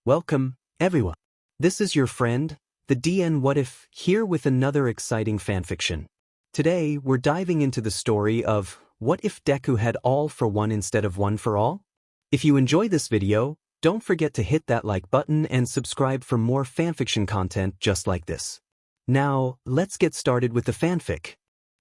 Welcome, everyone. This is your friend, the DN What If, here with another exciting fanfiction. Today, we're diving into the story of What If Deku Had All for One instead of One for All? If you enjoy this video, don't forget to hit that like button and subscribe for more fanfiction content just like this. Now, let's get started with the fanfic.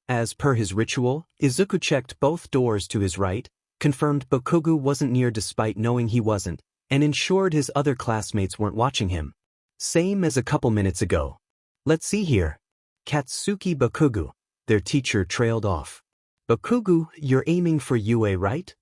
As per his ritual, Izuku checked both doors to his right, confirmed Bakugo wasn't near despite knowing he wasn't, and ensured his other classmates weren't watching him. Same as a couple minutes ago. Let's see here. Katsuki Bakugo. Their teacher trailed off. Bakugo, you're aiming for UA, right?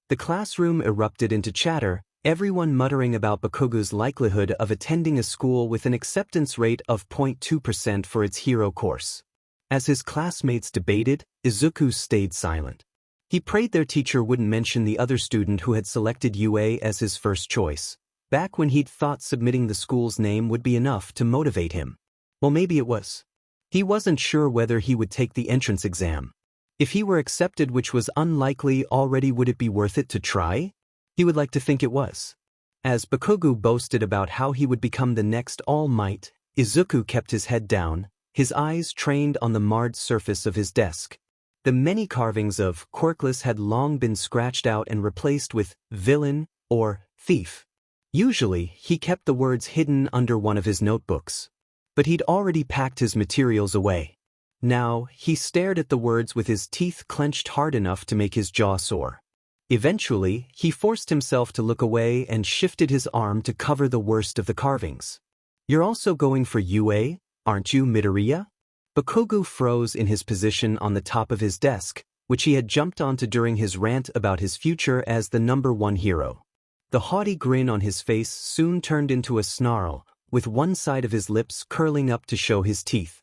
The classroom erupted into chatter, everyone muttering about Bakugo's likelihood of attending a school with an acceptance rate of 0.2% for its hero course. As his classmates debated, Izuku stayed silent. He prayed their teacher wouldn't mention the other student who had selected UA as his first choice, back when he'd thought submitting the school's name would be enough to motivate him. Well, maybe it was. He wasn't sure whether he would take the entrance exam. If he were accepted, which was unlikely already, would it be worth it to try? He would like to think it was. As Bakugo boasted about how he would become the next All Might, Izuku kept his head down, his eyes trained on the marred surface of his desk. The many carvings of Quirkless had long been scratched out and replaced with villain or thief. Usually, he kept the words hidden under one of his notebooks. But he'd already packed his materials away. Now, he stared at the words with his teeth clenched hard enough to make his jaw sore. Eventually, he forced himself to look away and shifted his arm to cover the worst of the carvings. You're also going for UA, aren't you, Midoriya? Bakugo froze in his position on the top of his desk, which he had jumped onto during his rant about his future as the #1 hero. The haughty grin on his face soon turned into a snarl, with one side of his lips curling up to show his teeth.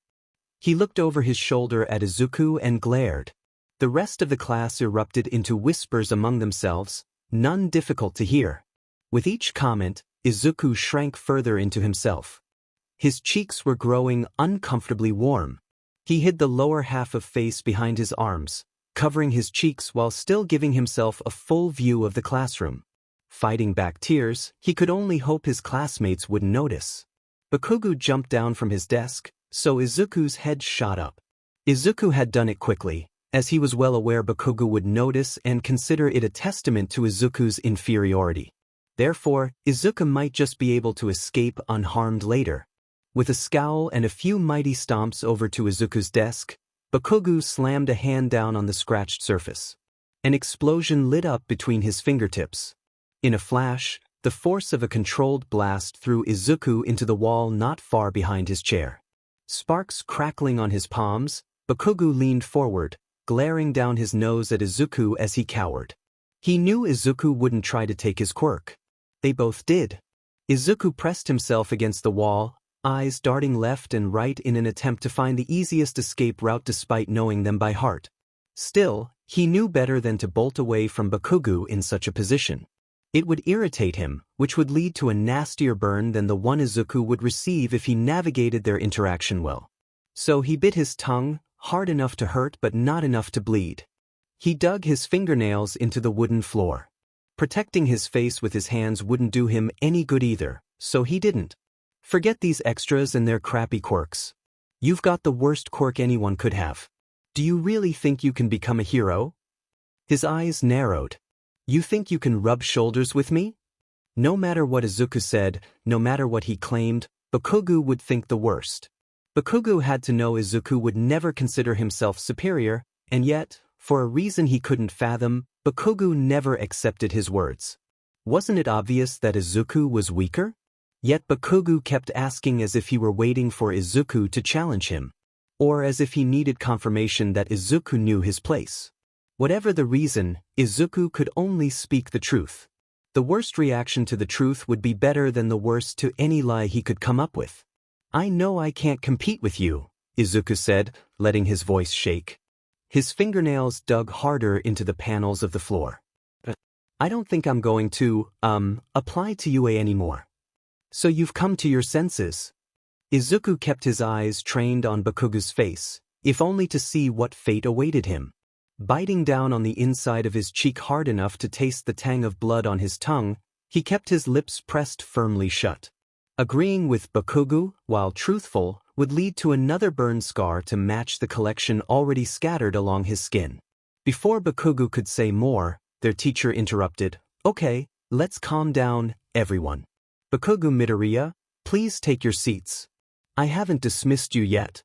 He looked over his shoulder at Izuku and glared. The rest of the class erupted into whispers among themselves, none difficult to hear. With each comment, Izuku shrank further into himself. His cheeks were growing uncomfortably warm. He hid the lower half of face behind his arms, covering his cheeks while still giving himself a full view of the classroom. Fighting back tears, he could only hope his classmates wouldn't notice. Bakugo jumped down from his desk, so Izuku's head shot up. Izuku had done it quickly, as he was well aware Bakugo would notice and consider it a testament to Izuku's inferiority. Therefore, Izuku might just be able to escape unharmed later. With a scowl and a few mighty stomps over to Izuku's desk, Bakugo slammed a hand down on the scratched surface. An explosion lit up between his fingertips. In a flash, the force of a controlled blast threw Izuku into the wall not far behind his chair. Sparks crackling on his palms, Bakugo leaned forward, glaring down his nose at Izuku as he cowered. He knew Izuku wouldn't try to take his quirk. They both did. Izuku pressed himself against the wall, eyes darting left and right in an attempt to find the easiest escape route despite knowing them by heart. Still, he knew better than to bolt away from Bakugo in such a position. It would irritate him, which would lead to a nastier burn than the one Izuku would receive if he navigated their interaction well. So he bit his tongue, hard enough to hurt but not enough to bleed. He dug his fingernails into the wooden floor. Protecting his face with his hands wouldn't do him any good either, so he didn't. Forget these extras and their crappy quirks. You've got the worst quirk anyone could have. Do you really think you can become a hero? His eyes narrowed. You think you can rub shoulders with me? No matter what Izuku said, no matter what he claimed, Bakugo would think the worst. Bakugo had to know Izuku would never consider himself superior, and yet, for a reason he couldn't fathom, Bakugo never accepted his words. Wasn't it obvious that Izuku was weaker? Yet Bakugo kept asking as if he were waiting for Izuku to challenge him, or as if he needed confirmation that Izuku knew his place. Whatever the reason, Izuku could only speak the truth. The worst reaction to the truth would be better than the worst to any lie he could come up with. I know I can't compete with you, Izuku said, letting his voice shake. His fingernails dug harder into the panels of the floor. I don't think I'm going to, apply to UA anymore. So you've come to your senses. Izuku kept his eyes trained on Bakugo's face, if only to see what fate awaited him. Biting down on the inside of his cheek hard enough to taste the tang of blood on his tongue, He kept his lips pressed firmly shut. Agreeing with Bakugo, while truthful, would lead to another burn scar to match the collection already scattered along his skin. Before Bakugo could say more, their teacher interrupted. Okay, let's calm down, everyone. Bakugo Midoriya, please take your seats. I haven't dismissed you yet.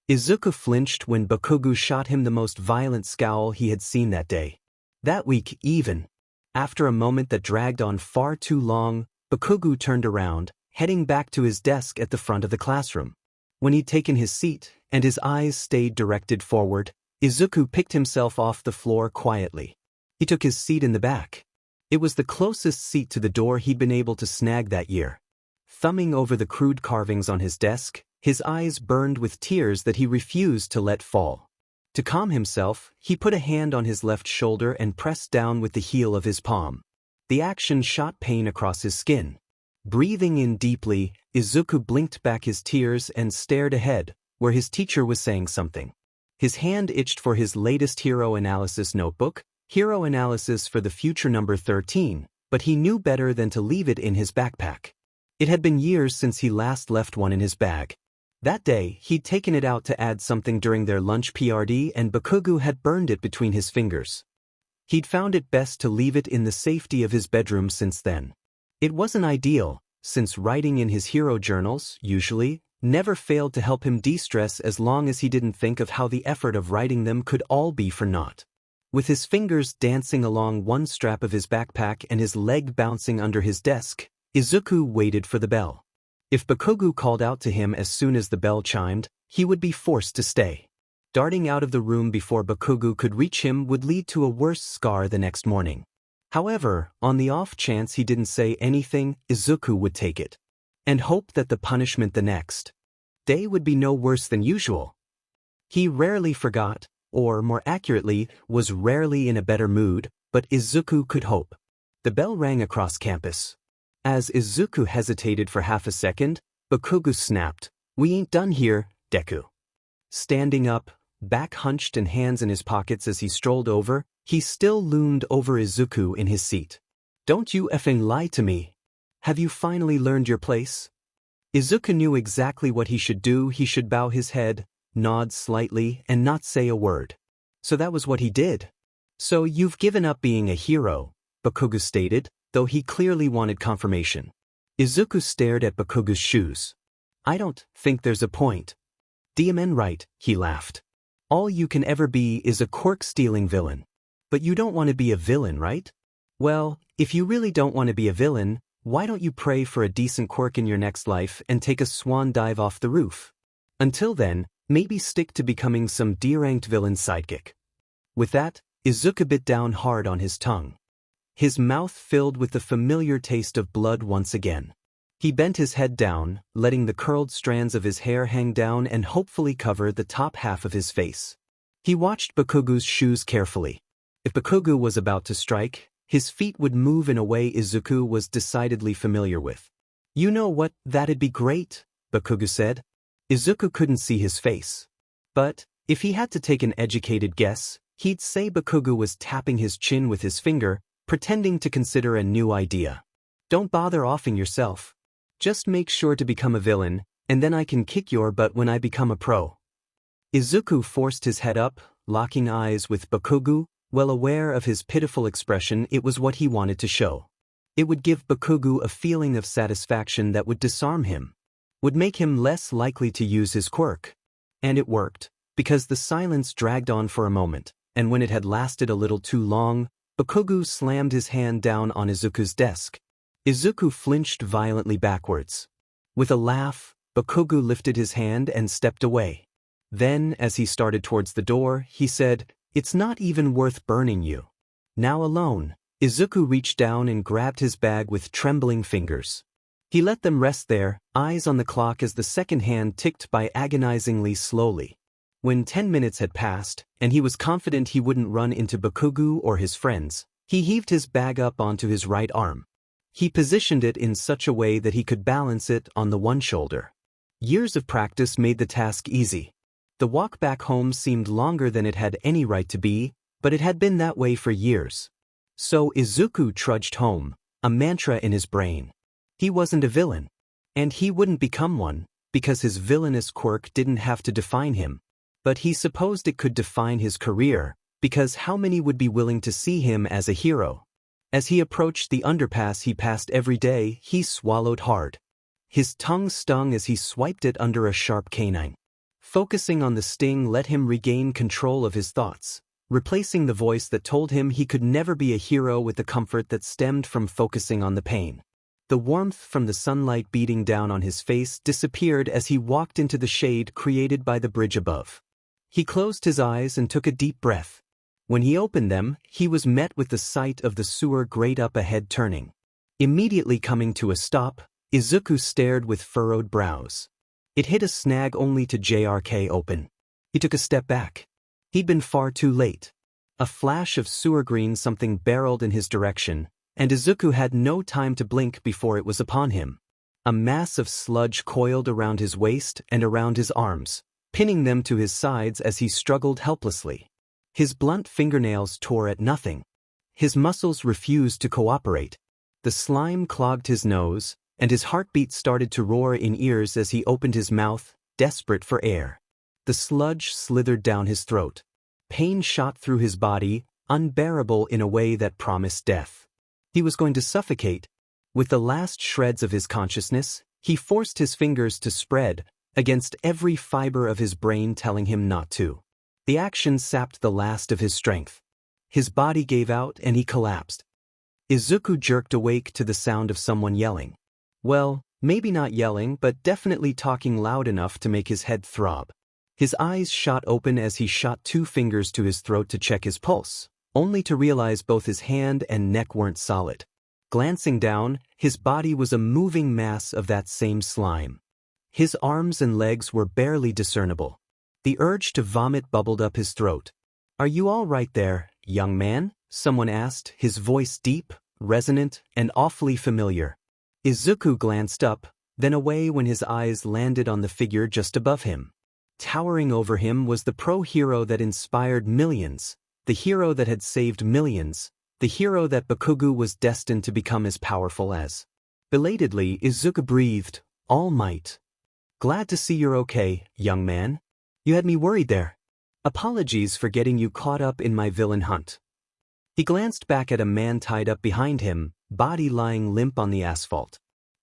Izuku flinched when Bakugo shot him the most violent scowl he had seen that day. That week even. After a moment that dragged on far too long, Bakugo turned around, heading back to his desk at the front of the classroom. When he'd taken his seat, and his eyes stayed directed forward, Izuku picked himself off the floor quietly. He took his seat in the back. It was the closest seat to the door he'd been able to snag that year. Thumbing over the crude carvings on his desk, his eyes burned with tears that he refused to let fall. To calm himself, he put a hand on his left shoulder and pressed down with the heel of his palm. The action shot pain across his skin. Breathing in deeply, Izuku blinked back his tears and stared ahead, where his teacher was saying something. His hand itched for his latest hero analysis notebook, Hero Analysis for the Future number 13, but he knew better than to leave it in his backpack. It had been years since he last left one in his bag. That day, he'd taken it out to add something during their lunch PRD and Bakugo had burned it between his fingers. He'd found it best to leave it in the safety of his bedroom since then. It wasn't ideal, since writing in his hero journals, usually, never failed to help him de-stress as long as he didn't think of how the effort of writing them could all be for naught. With his fingers dancing along one strap of his backpack and his leg bouncing under his desk, Izuku waited for the bell. If Bakugo called out to him as soon as the bell chimed, he would be forced to stay. Darting out of the room before Bakugo could reach him would lead to a worse scar the next morning. However, on the off chance he didn't say anything, Izuku would take it. And hope that the punishment the next day would be no worse than usual. He rarely forgot, or more accurately, was rarely in a better mood, but Izuku could hope. The bell rang across campus. As Izuku hesitated for half a second, Bakugo snapped, "We ain't done here, Deku." Standing up, back hunched and hands in his pockets as he strolled over, he still loomed over Izuku in his seat. "Don't you effing lie to me. Have you finally learned your place?" Izuku knew exactly what he should do. He should bow his head, nod slightly, and not say a word. So that was what he did. "So you've given up being a hero," Bakugo stated, though he clearly wanted confirmation. Izuku stared at Bakugo's shoes. "I don't think there's a point." "DMN right," he laughed. "All you can ever be is a Quirk-stealing villain. But you don't want to be a villain, right? Well, if you really don't want to be a villain, why don't you pray for a decent Quirk in your next life and take a swan dive off the roof? Until then, maybe stick to becoming some D-ranked villain sidekick." With that, Izuku bit down hard on his tongue. His mouth filled with the familiar taste of blood once again. He bent his head down, letting the curled strands of his hair hang down and hopefully cover the top half of his face. He watched Bakugo's shoes carefully. If Bakugo was about to strike, his feet would move in a way Izuku was decidedly familiar with. "You know what, that'd be great," Bakugo said. Izuku couldn't see his face. But, if he had to take an educated guess, he'd say Bakugo was tapping his chin with his finger, pretending to consider a new idea. "Don't bother offing yourself. Just make sure to become a villain, and then I can kick your butt when I become a pro." Izuku forced his head up, locking eyes with Bakugo, well aware of his pitiful expression. It was what he wanted to show. It would give Bakugo a feeling of satisfaction that would disarm him, would make him less likely to use his quirk. And it worked, because the silence dragged on for a moment, and when it had lasted a little too long, Bakugo slammed his hand down on Izuku's desk. Izuku flinched violently backwards. With a laugh, Bakugo lifted his hand and stepped away. Then, as he started towards the door, he said, "It's not even worth burning you." Now alone, Izuku reached down and grabbed his bag with trembling fingers. He let them rest there, eyes on the clock as the second hand ticked by agonizingly slowly. When 10 minutes had passed, and he was confident he wouldn't run into Bakugo or his friends, he heaved his bag up onto his right arm. He positioned it in such a way that he could balance it on the one shoulder. Years of practice made the task easy. The walk back home seemed longer than it had any right to be, but it had been that way for years. So Izuku trudged home, a mantra in his brain. He wasn't a villain. And he wouldn't become one, because his villainous quirk didn't have to define him. But he supposed it could define his career, because how many would be willing to see him as a hero? As he approached the underpass he passed every day, he swallowed hard. His tongue stung as he swiped it under a sharp canine. Focusing on the sting let him regain control of his thoughts, replacing the voice that told him he could never be a hero with the comfort that stemmed from focusing on the pain. The warmth from the sunlight beating down on his face disappeared as he walked into the shade created by the bridge above. He closed his eyes and took a deep breath. When he opened them, he was met with the sight of the sewer grate up ahead turning. Immediately coming to a stop, Izuku stared with furrowed brows. It hit a snag only to JRK open. He took a step back. He'd been far too late. A flash of sewer green something barreled in his direction, and Izuku had no time to blink before it was upon him. A mass of sludge coiled around his waist and around his arms, pinning them to his sides as he struggled helplessly. His blunt fingernails tore at nothing. His muscles refused to cooperate. The slime clogged his nose, and his heartbeat started to roar in ears as he opened his mouth, desperate for air. The sludge slithered down his throat. Pain shot through his body, unbearable in a way that promised death. He was going to suffocate. With the last shreds of his consciousness, he forced his fingers to spread, against every fiber of his brain telling him not to. The action sapped the last of his strength. His body gave out and he collapsed. Izuku jerked awake to the sound of someone yelling. Well, maybe not yelling, but definitely talking loud enough to make his head throb. His eyes shot open as he shot 2 fingers to his throat to check his pulse, only to realize both his hand and neck weren't solid. Glancing down, his body was a moving mass of that same slime. His arms and legs were barely discernible. The urge to vomit bubbled up his throat. "Are you all right there, young man?" someone asked, his voice deep, resonant, and awfully familiar. Izuku glanced up, then away when his eyes landed on the figure just above him. Towering over him was the pro-hero that inspired millions, the hero that had saved millions, the hero that Bakugo was destined to become as powerful as. Belatedly, Izuku breathed, "All Might. Glad to see you're okay, young man. You had me worried there. Apologies for getting you caught up in my villain hunt." He glanced back at a man tied up behind him, body lying limp on the asphalt.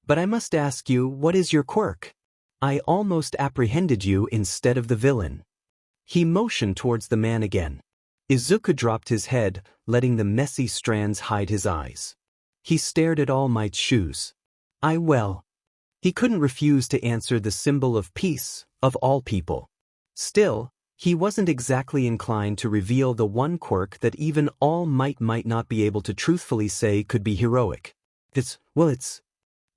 "But I must ask you, what is your quirk? I almost apprehended you instead of the villain." He motioned towards the man again. Izuku dropped his head, letting the messy strands hide his eyes. He stared at All Might's shoes. Well. He couldn't refuse to answer the symbol of peace, of all people. Still, he wasn't exactly inclined to reveal the one quirk that even All Might might not be able to truthfully say could be heroic. It's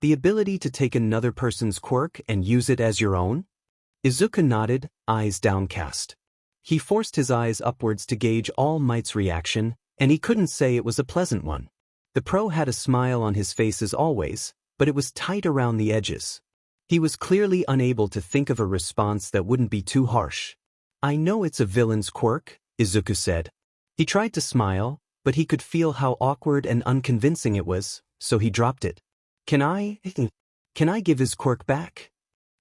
the ability to take another person's quirk and use it as your own? Izuku nodded, eyes downcast. He forced his eyes upwards to gauge All Might's reaction, and he couldn't say it was a pleasant one. The pro had a smile on his face as always, but it was tight around the edges. He was clearly unable to think of a response that wouldn't be too harsh. "I know it's a villain's quirk," Izuku said. He tried to smile, but he could feel how awkward and unconvincing it was, so he dropped it. Can I give his quirk back?"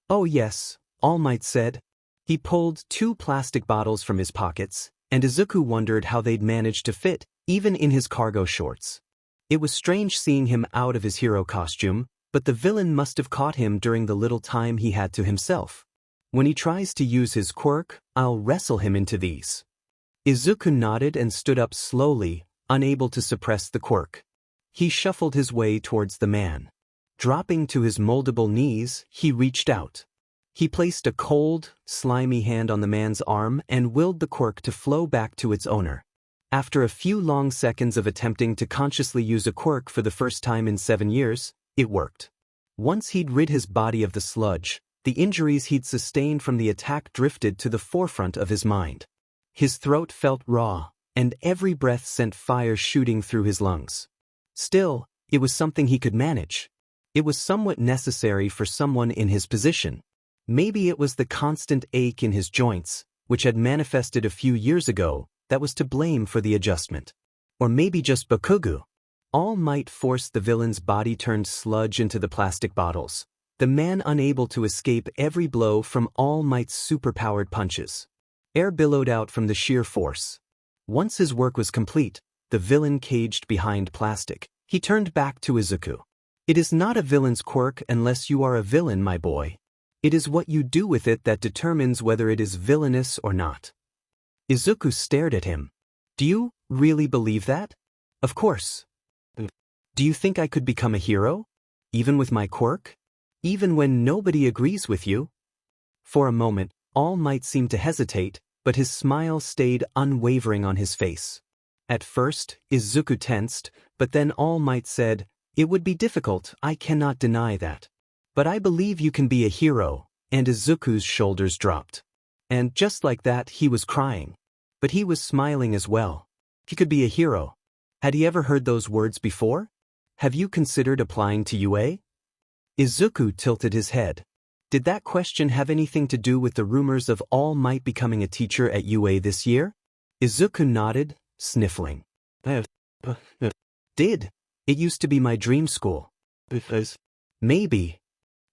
"Oh yes," All Might said. He pulled 2 plastic bottles from his pockets, and Izuku wondered how they'd managed to fit, even in his cargo shorts. It was strange seeing him out of his hero costume, but the villain must have caught him during the little time he had to himself. "When he tries to use his quirk, I'll wrestle him into these." Izuku nodded and stood up slowly, unable to suppress the quirk. He shuffled his way towards the man. Dropping to his moldable knees, he reached out. He placed a cold, slimy hand on the man's arm and willed the quirk to flow back to its owner. After a few long seconds of attempting to consciously use a quirk for the first time in 7 years, it worked. Once he'd rid his body of the sludge, the injuries he'd sustained from the attack drifted to the forefront of his mind. His throat felt raw, and every breath sent fire shooting through his lungs. Still, it was something he could manage. It was somewhat necessary for someone in his position. Maybe it was the constant ache in his joints, which had manifested a few years ago, that was to blame for the adjustment. Or maybe just Bakugo. All Might forced the villain's body turned sludge into the plastic bottles, the man unable to escape every blow from All Might's superpowered punches. Air billowed out from the sheer force. Once his work was complete, the villain caged behind plastic. He turned back to Izuku. It is not a villain's quirk unless you are a villain, my boy. It is what you do with it that determines whether it is villainous or not. Izuku stared at him. Do you really believe that? Of course. Do you think I could become a hero? Even with my quirk? Even when nobody agrees with you? For a moment, All Might seemed to hesitate, but his smile stayed unwavering on his face. At first, Izuku tensed, but then All Might said, "It would be difficult, I cannot deny that. But I believe you can be a hero," and Izuku's shoulders dropped. And just like that, he was crying. But he was smiling as well. He could be a hero. Had he ever heard those words before? Have you considered applying to UA? Izuku tilted his head. Did that question have anything to do with the rumors of All Might becoming a teacher at UA this year? Izuku nodded, sniffling. Did. It used to be my dream school. Maybe.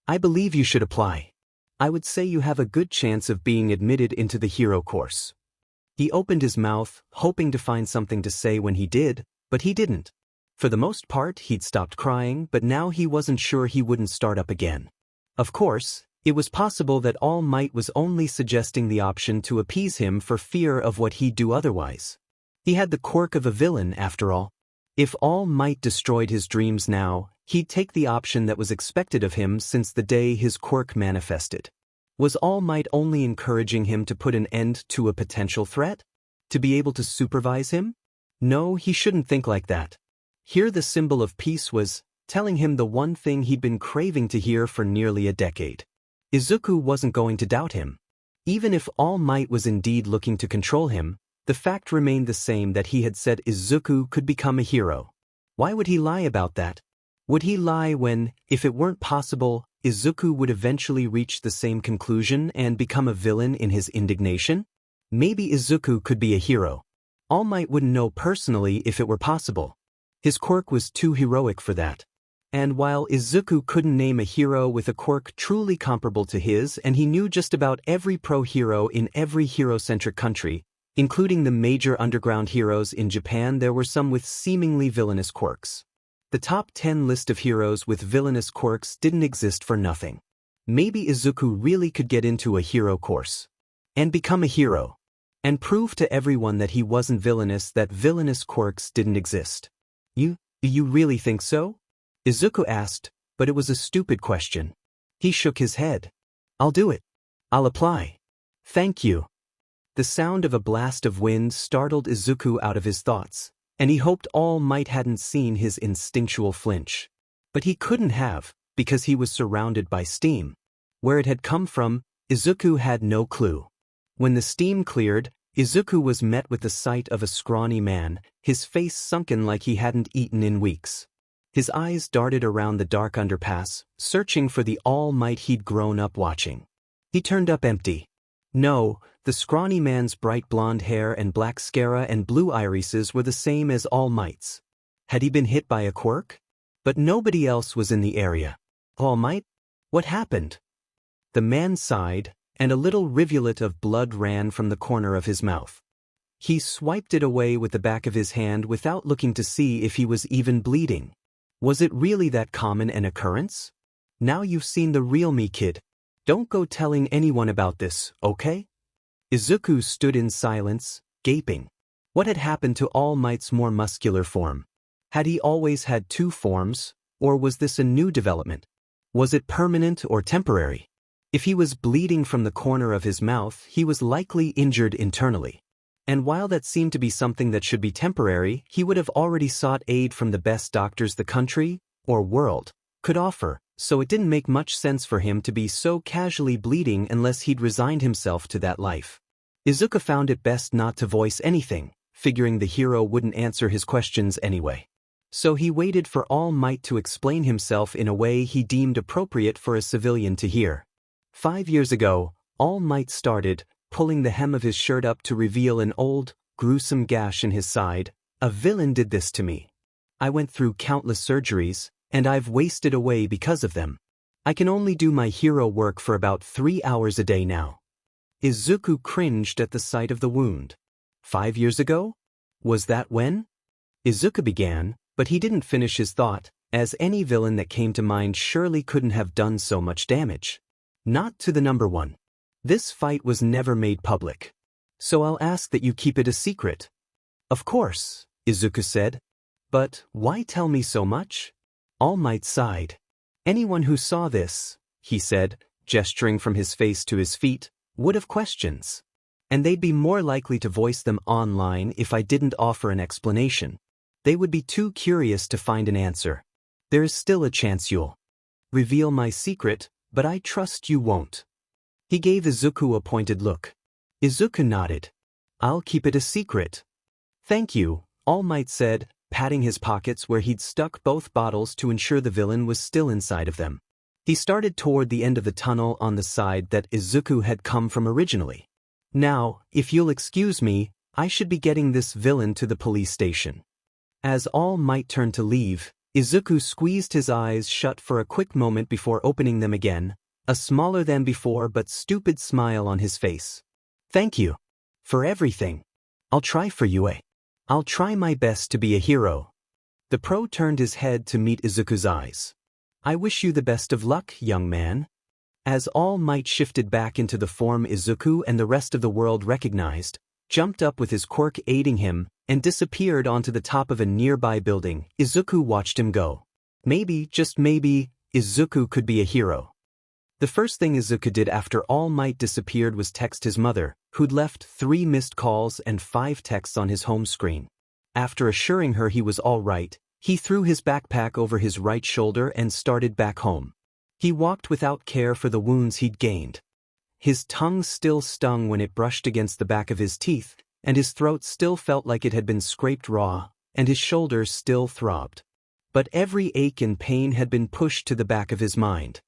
I believe you should apply. I would say you have a good chance of being admitted into the hero course. He opened his mouth, hoping to find something to say when he did, but he didn't. For the most part, he'd stopped crying, but now he wasn't sure he wouldn't start up again. Of course, it was possible that All Might was only suggesting the option to appease him for fear of what he'd do otherwise. He had the quirk of a villain, after all. If All Might destroyed his dreams now, he'd take the option that was expected of him since the day his quirk manifested. Was All Might only encouraging him to put an end to a potential threat? To be able to supervise him? No, he shouldn't think like that. Here the symbol of peace was telling him the one thing he'd been craving to hear for nearly a decade. Izuku wasn't going to doubt him. Even if All Might was indeed looking to control him, the fact remained the same that he had said Izuku could become a hero. Why would he lie about that? Would he lie when, if it weren't possible, Izuku would eventually reach the same conclusion and become a villain in his indignation? Maybe Izuku could be a hero. All Might wouldn't know personally if it were possible. His quirk was too heroic for that. And while Izuku couldn't name a hero with a quirk truly comparable to his, and he knew just about every pro-hero in every hero-centric country, including the major underground heroes in Japan, there were some with seemingly villainous quirks. The top 10 list of heroes with villainous quirks didn't exist for nothing. Maybe Izuku really could get into a hero course. And become a hero. And prove to everyone that he wasn't villainous, that villainous quirks didn't exist. You really think so? Izuku asked, but it was a stupid question. He shook his head. I'll do it. I'll apply. Thank you. The sound of a blast of wind startled Izuku out of his thoughts, and he hoped All Might hadn't seen his instinctual flinch. But he couldn't have, because he was surrounded by steam. Where it had come from, Izuku had no clue. When the steam cleared, Izuku was met with the sight of a scrawny man, his face sunken like he hadn't eaten in weeks. His eyes darted around the dark underpass, searching for the All Might he'd grown up watching. He turned up empty. No, the scrawny man's bright blonde hair and black scara and blue irises were the same as All Might's. Had he been hit by a quirk? But nobody else was in the area. All Might? What happened? The man sighed, and a little rivulet of blood ran from the corner of his mouth. He swiped it away with the back of his hand without looking to see if he was even bleeding. Was it really that common an occurrence? Now you've seen the real me, kid. Don't go telling anyone about this, okay? Izuku stood in silence, gaping. What had happened to All Might's more muscular form? Had he always had two forms, or was this a new development? Was it permanent or temporary? If he was bleeding from the corner of his mouth, he was likely injured internally. And while that seemed to be something that should be temporary, he would have already sought aid from the best doctors the country, or world, could offer, so it didn't make much sense for him to be so casually bleeding unless he'd resigned himself to that life. Izuku found it best not to voice anything, figuring the hero wouldn't answer his questions anyway. So he waited for All Might to explain himself in a way he deemed appropriate for a civilian to hear. 5 years ago, All Might started, pulling the hem of his shirt up to reveal an old, gruesome gash in his side. A villain did this to me. I went through countless surgeries, and I've wasted away because of them. I can only do my hero work for about 3 hours a day now. Izuku cringed at the sight of the wound. 5 years ago? Was that when? Izuku began, but he didn't finish his thought, as any villain that came to mind surely couldn't have done so much damage. Not to the number one. This fight was never made public. So I'll ask that you keep it a secret. Of course, Izuku said. But why tell me so much? All Might sighed. Anyone who saw this, he said, gesturing from his face to his feet, would have questions. And they'd be more likely to voice them online if I didn't offer an explanation. They would be too curious to find an answer. There is still a chance you'll reveal my secret, but I trust you won't. He gave Izuku a pointed look. Izuku nodded. I'll keep it a secret. Thank you, All Might said, patting his pockets where he'd stuck both bottles to ensure the villain was still inside of them. He started toward the end of the tunnel on the side that Izuku had come from originally. Now, if you'll excuse me, I should be getting this villain to the police station. As All Might turned to leave, Izuku squeezed his eyes shut for a quick moment before opening them again, a smaller than before but stupid smile on his face. Thank you. For everything. I'll try for you, eh? I'll try my best to be a hero. The pro turned his head to meet Izuku's eyes. I wish you the best of luck, young man. As All Might shifted back into the form Izuku and the rest of the world recognized, jumped up with his quirk aiding him, and disappeared onto the top of a nearby building, Izuku watched him go. Maybe, just maybe, Izuku could be a hero. The first thing Izuku did after All Might disappeared was text his mother, who'd left 3 missed calls and 5 texts on his home screen. After assuring her he was all right, he threw his backpack over his right shoulder and started back home. He walked without care for the wounds he'd gained. His tongue still stung when it brushed against the back of his teeth, and his throat still felt like it had been scraped raw, and his shoulders still throbbed. But every ache and pain had been pushed to the back of his mind.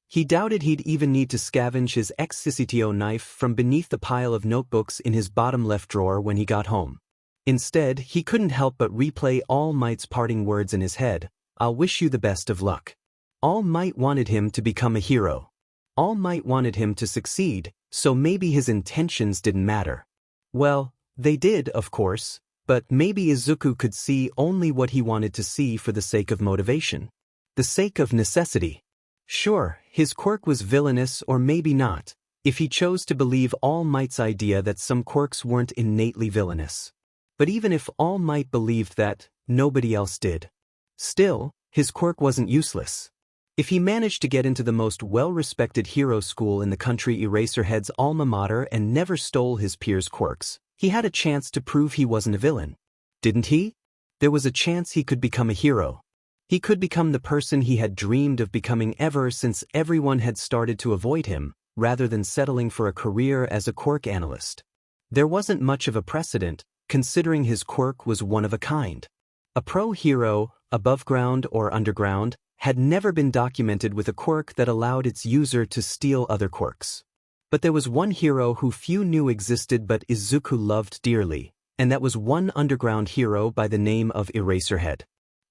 He doubted he'd even need to scavenge his ex-Sisitio knife from beneath the pile of notebooks in his bottom left drawer when he got home. Instead, he couldn't help but replay All Might's parting words in his head, I'll wish you the best of luck. All Might wanted him to become a hero. All Might wanted him to succeed, so maybe his intentions didn't matter. Well, they did, of course, but maybe Izuku could see only what he wanted to see for the sake of motivation. The sake of necessity. Sure, his quirk was villainous or maybe not, if he chose to believe All Might's idea that some quirks weren't innately villainous. But even if All Might believed that, nobody else did. Still, his quirk wasn't useless. If he managed to get into the most well-respected hero school in the country, Eraserhead's alma mater, and never stole his peers' quirks, he had a chance to prove he wasn't a villain. Didn't he? There was a chance he could become a hero. He could become the person he had dreamed of becoming ever since everyone had started to avoid him, rather than settling for a career as a quirk analyst. There wasn't much of a precedent, considering his quirk was one of a kind. A pro hero, above ground or underground, had never been documented with a quirk that allowed its user to steal other quirks. But there was one hero who few knew existed but Izuku loved dearly, and that was one underground hero by the name of Eraserhead.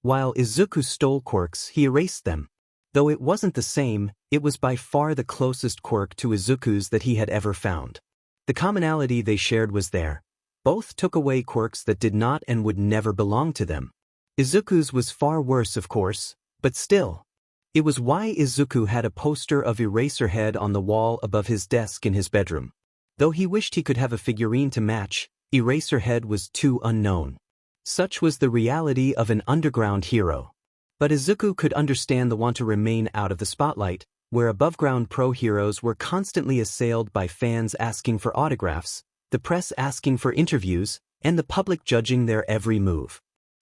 While Izuku stole quirks, he erased them. Though it wasn't the same, it was by far the closest quirk to Izuku's that he had ever found. The commonality they shared was there. Both took away quirks that did not and would never belong to them. Izuku's was far worse, of course, but still. It was why Izuku had a poster of Eraserhead on the wall above his desk in his bedroom. Though he wished he could have a figurine to match, Eraserhead was too unknown. Such was the reality of an underground hero. But Izuku could understand the want to remain out of the spotlight, where above-ground pro heroes were constantly assailed by fans asking for autographs, the press asking for interviews, and the public judging their every move.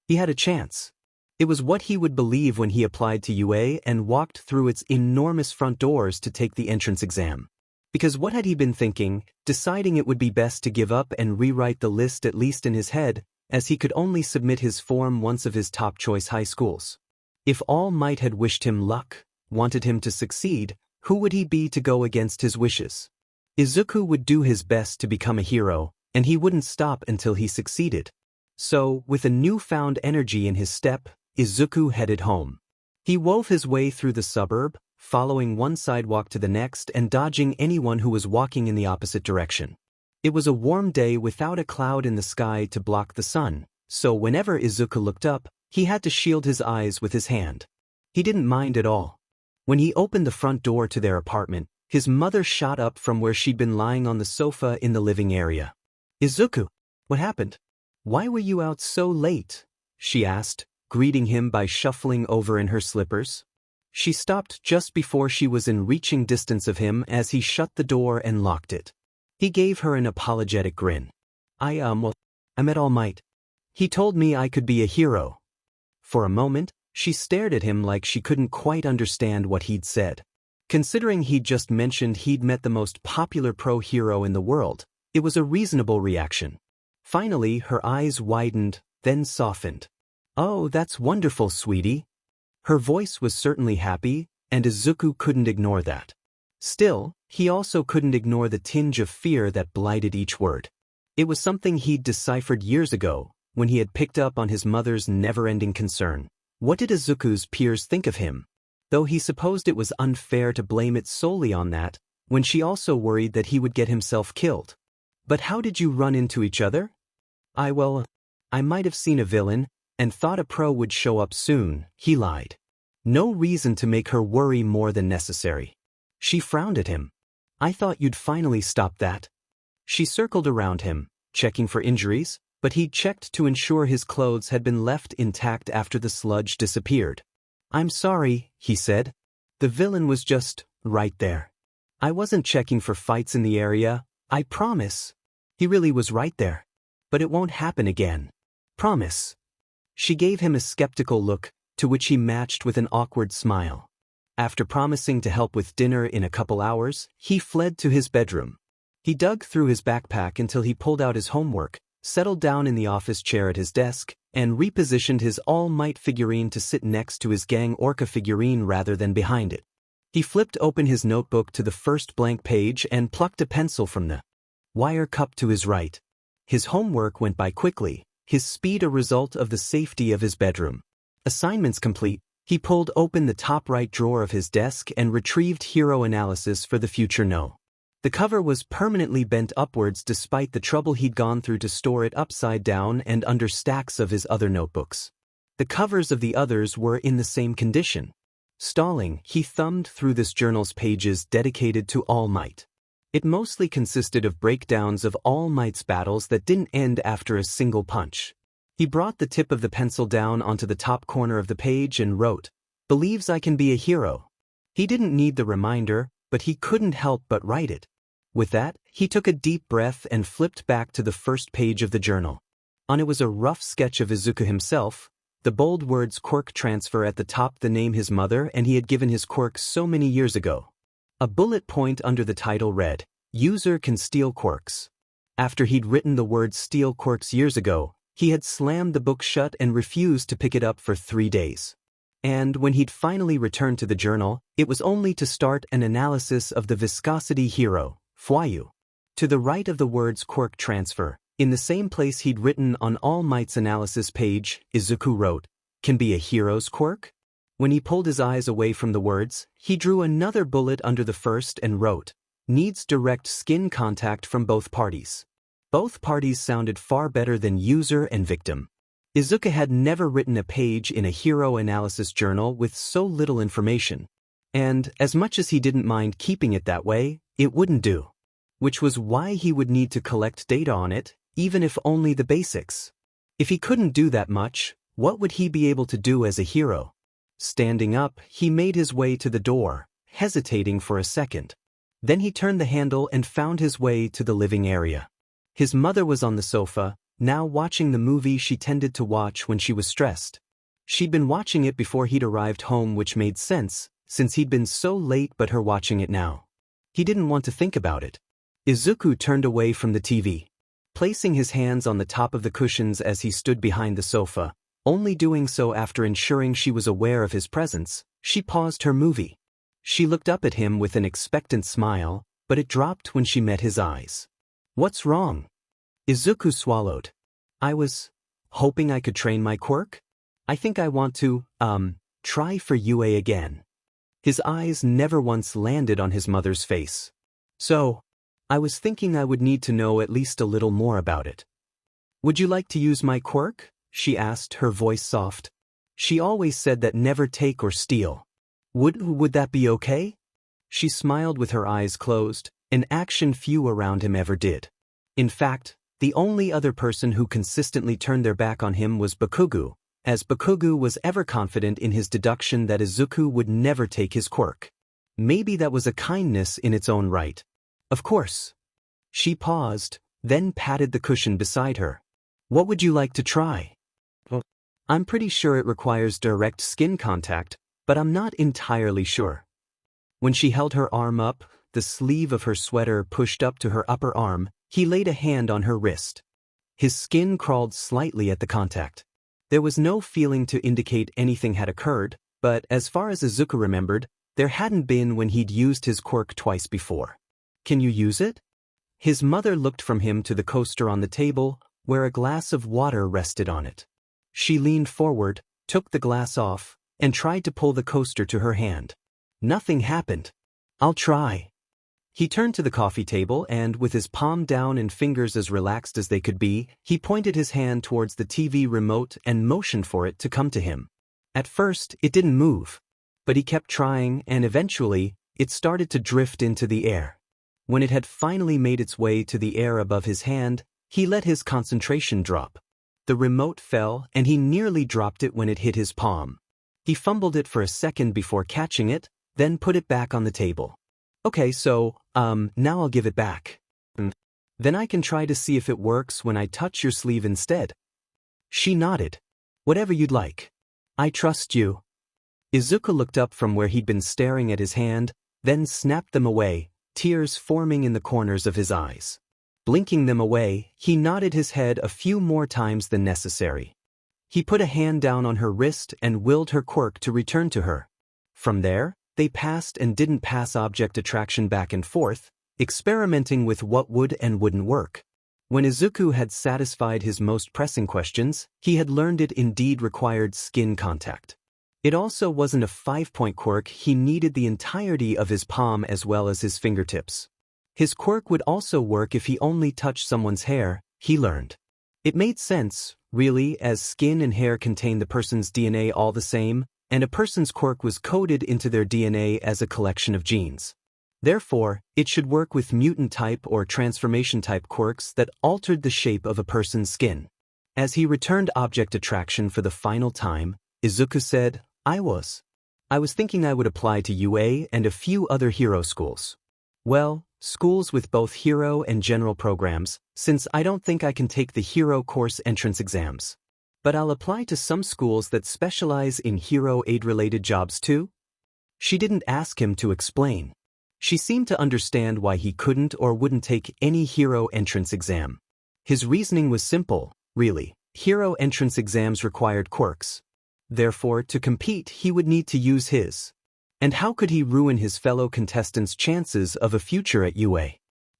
He had a chance. It was what he would believe when he applied to UA and walked through its enormous front doors to take the entrance exam. Because what had he been thinking, deciding it would be best to give up and rewrite the list at least in his head, as he could only submit his form once of his top-choice high schools. If All Might had wished him luck, wanted him to succeed, who would he be to go against his wishes? Izuku would do his best to become a hero, and he wouldn't stop until he succeeded. So, with a newfound energy in his step, Izuku headed home. He wove his way through the suburb, following one sidewalk to the next and dodging anyone who was walking in the opposite direction. It was a warm day without a cloud in the sky to block the sun, so whenever Izuku looked up, he had to shield his eyes with his hand. He didn't mind at all. When he opened the front door to their apartment, his mother shot up from where she'd been lying on the sofa in the living area. "Izuku, what happened? Why were you out so late?" she asked, greeting him by shuffling over in her slippers. She stopped just before she was in reaching distance of him as he shut the door and locked it. He gave her an apologetic grin. Well, I met All Might. He told me I could be a hero." For a moment, she stared at him like she couldn't quite understand what he'd said. Considering he'd just mentioned he'd met the most popular pro-hero in the world, it was a reasonable reaction. Finally, her eyes widened, then softened. "Oh, that's wonderful, sweetie." Her voice was certainly happy, and Izuku couldn't ignore that. Still, he also couldn't ignore the tinge of fear that blighted each word. It was something he'd deciphered years ago, when he had picked up on his mother's never-ending concern. What did Izuku's peers think of him? Though he supposed it was unfair to blame it solely on that, when she also worried that he would get himself killed. "But how did you run into each other?" I might have seen a villain, and thought a pro would show up soon," he lied. No reason to make her worry more than necessary. She frowned at him. "I thought you'd finally stop that." She circled around him, checking for injuries, but he'd checked to ensure his clothes had been left intact after the sludge disappeared. "I'm sorry," he said. "The villain was just right there. I wasn't checking for fights in the area, I promise." He really was right there. "But it won't happen again. Promise." She gave him a skeptical look, to which he matched with an awkward smile. After promising to help with dinner in a couple hours, he fled to his bedroom. He dug through his backpack until he pulled out his homework, settled down in the office chair at his desk, and repositioned his All Might figurine to sit next to his Gang Orca figurine rather than behind it. He flipped open his notebook to the first blank page and plucked a pencil from the wire cup to his right. His homework went by quickly, his speed a result of the safety of his bedroom. Assignments complete, he pulled open the top right drawer of his desk and retrieved Hero Analysis for the Future No. The cover was permanently bent upwards despite the trouble he'd gone through to store it upside down and under stacks of his other notebooks. The covers of the others were in the same condition. Stalling, he thumbed through this journal's pages dedicated to All Might. It mostly consisted of breakdowns of All Might's battles that didn't end after a single punch. He brought the tip of the pencil down onto the top corner of the page and wrote, "Believes I can be a hero." He didn't need the reminder, but he couldn't help but write it. With that, he took a deep breath and flipped back to the first page of the journal. On it was a rough sketch of Izuku himself, the bold words Quirk transfer at the top, the name his mother and he had given his quirk so many years ago. A bullet point under the title read, "User can steal quirks." After he'd written the words "steal quirks" years ago, he had slammed the book shut and refused to pick it up for 3 days. And when he'd finally returned to the journal, it was only to start an analysis of the viscosity hero, Fuayu. To the right of the words Quirk transfer, in the same place he'd written on All Might's analysis page, Izuku wrote, "Can be a hero's quirk?" When he pulled his eyes away from the words, he drew another bullet under the first and wrote, "Needs direct skin contact from both parties." Both parties sounded far better than user and victim. Izuku had never written a page in a hero analysis journal with so little information. And, as much as he didn't mind keeping it that way, it wouldn't do. Which was why he would need to collect data on it, even if only the basics. If he couldn't do that much, what would he be able to do as a hero? Standing up, he made his way to the door, hesitating for a second. Then he turned the handle and found his way to the living area. His mother was on the sofa, now watching the movie she tended to watch when she was stressed. She'd been watching it before he'd arrived home, which made sense, since he'd been so late, but her watching it now. He didn't want to think about it. Izuku turned away from the TV. Placing his hands on the top of the cushions as he stood behind the sofa, only doing so after ensuring she was aware of his presence, she paused her movie. She looked up at him with an expectant smile, but it dropped when she met his eyes. "What's wrong?" Izuku swallowed. "I was hoping I could train my quirk. I think I want to, try for UA again. His eyes never once landed on his mother's face. So, I was thinking I would need to know at least a little more about it. Would you like to use my quirk? She asked, her voice soft. She always said that never take or steal. Would that be okay? She smiled with her eyes closed, an action few around him ever did. In fact, the only other person who consistently turned their back on him was Bakugo, as Bakugo was ever confident in his deduction that Izuku would never take his quirk. Maybe that was a kindness in its own right. Of course. She paused, then patted the cushion beside her. What would you like to try? I'm pretty sure it requires direct skin contact, but I'm not entirely sure. When she held her arm up, the sleeve of her sweater pushed up to her upper arm, he laid a hand on her wrist. His skin crawled slightly at the contact. There was no feeling to indicate anything had occurred, but as far as Izuku remembered, there hadn't been when he'd used his quirk twice before. Can you use it? His mother looked from him to the coaster on the table, where a glass of water rested on it. She leaned forward, took the glass off, and tried to pull the coaster to her hand. Nothing happened. I'll try. He turned to the coffee table and, with his palm down and fingers as relaxed as they could be, he pointed his hand towards the TV remote and motioned for it to come to him. At first, it didn't move. But he kept trying, and eventually, it started to drift into the air. When it had finally made its way to the air above his hand, he let his concentration drop. The remote fell, and he nearly dropped it when it hit his palm. He fumbled it for a second before catching it, then put it back on the table. Okay, so, now I'll give it back. Then I can try to see if it works when I touch your sleeve instead. She nodded. Whatever you'd like. I trust you. Izuku looked up from where he'd been staring at his hand, then snapped them away, tears forming in the corners of his eyes. Blinking them away, he nodded his head a few more times than necessary. He put a hand down on her wrist and willed her quirk to return to her. From there, they passed and didn't pass object attraction back and forth, experimenting with what would and wouldn't work. When Izuku had satisfied his most pressing questions, he had learned it indeed required skin contact. It also wasn't a 5-point quirk, he needed the entirety of his palm as well as his fingertips. His quirk would also work if he only touched someone's hair, he learned. It made sense, really, as skin and hair contain the person's DNA all the same, and a person's quirk was coded into their DNA as a collection of genes. Therefore, it should work with mutant-type or transformation-type quirks that altered the shape of a person's skin. As he returned object attraction for the final time, Izuku said, I was thinking I would apply to UA and a few other hero schools. Well, schools with both hero and general programs, since I don't think I can take the hero course entrance exams. But I'll apply to some schools that specialize in hero aid-related jobs too. She didn't ask him to explain. She seemed to understand why he couldn't or wouldn't take any hero entrance exam. His reasoning was simple, really. Hero entrance exams required quirks. Therefore, to compete, he would need to use his. And how could he ruin his fellow contestants' chances of a future at UA?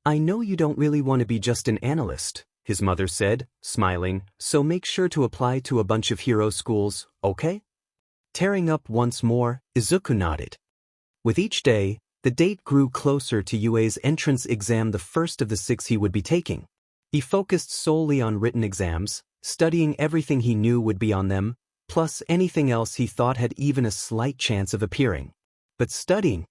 I know you don't really want to be just an analyst, his mother said, smiling, so make sure to apply to a bunch of hero schools, okay? Tearing up once more, Izuku nodded. With each day, the date grew closer to UA's entrance exam, the first of the 6 he would be taking. He focused solely on written exams, studying everything he knew would be on them, plus anything else he thought had even a slight chance of appearing. But studying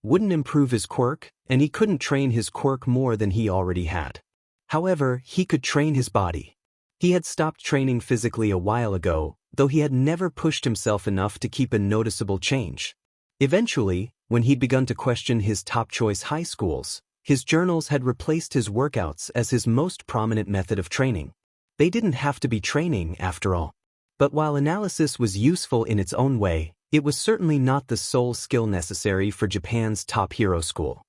wouldn't improve his quirk, and he couldn't train his quirk more than he already had. However, he could train his body. He had stopped training physically a while ago, though he had never pushed himself enough to keep a noticeable change. Eventually, when he'd begun to question his top-choice high schools, his journals had replaced his workouts as his most prominent method of training. They didn't have to be training, after all. But while analysis was useful in its own way, it was certainly not the sole skill necessary for Japan's top hero school.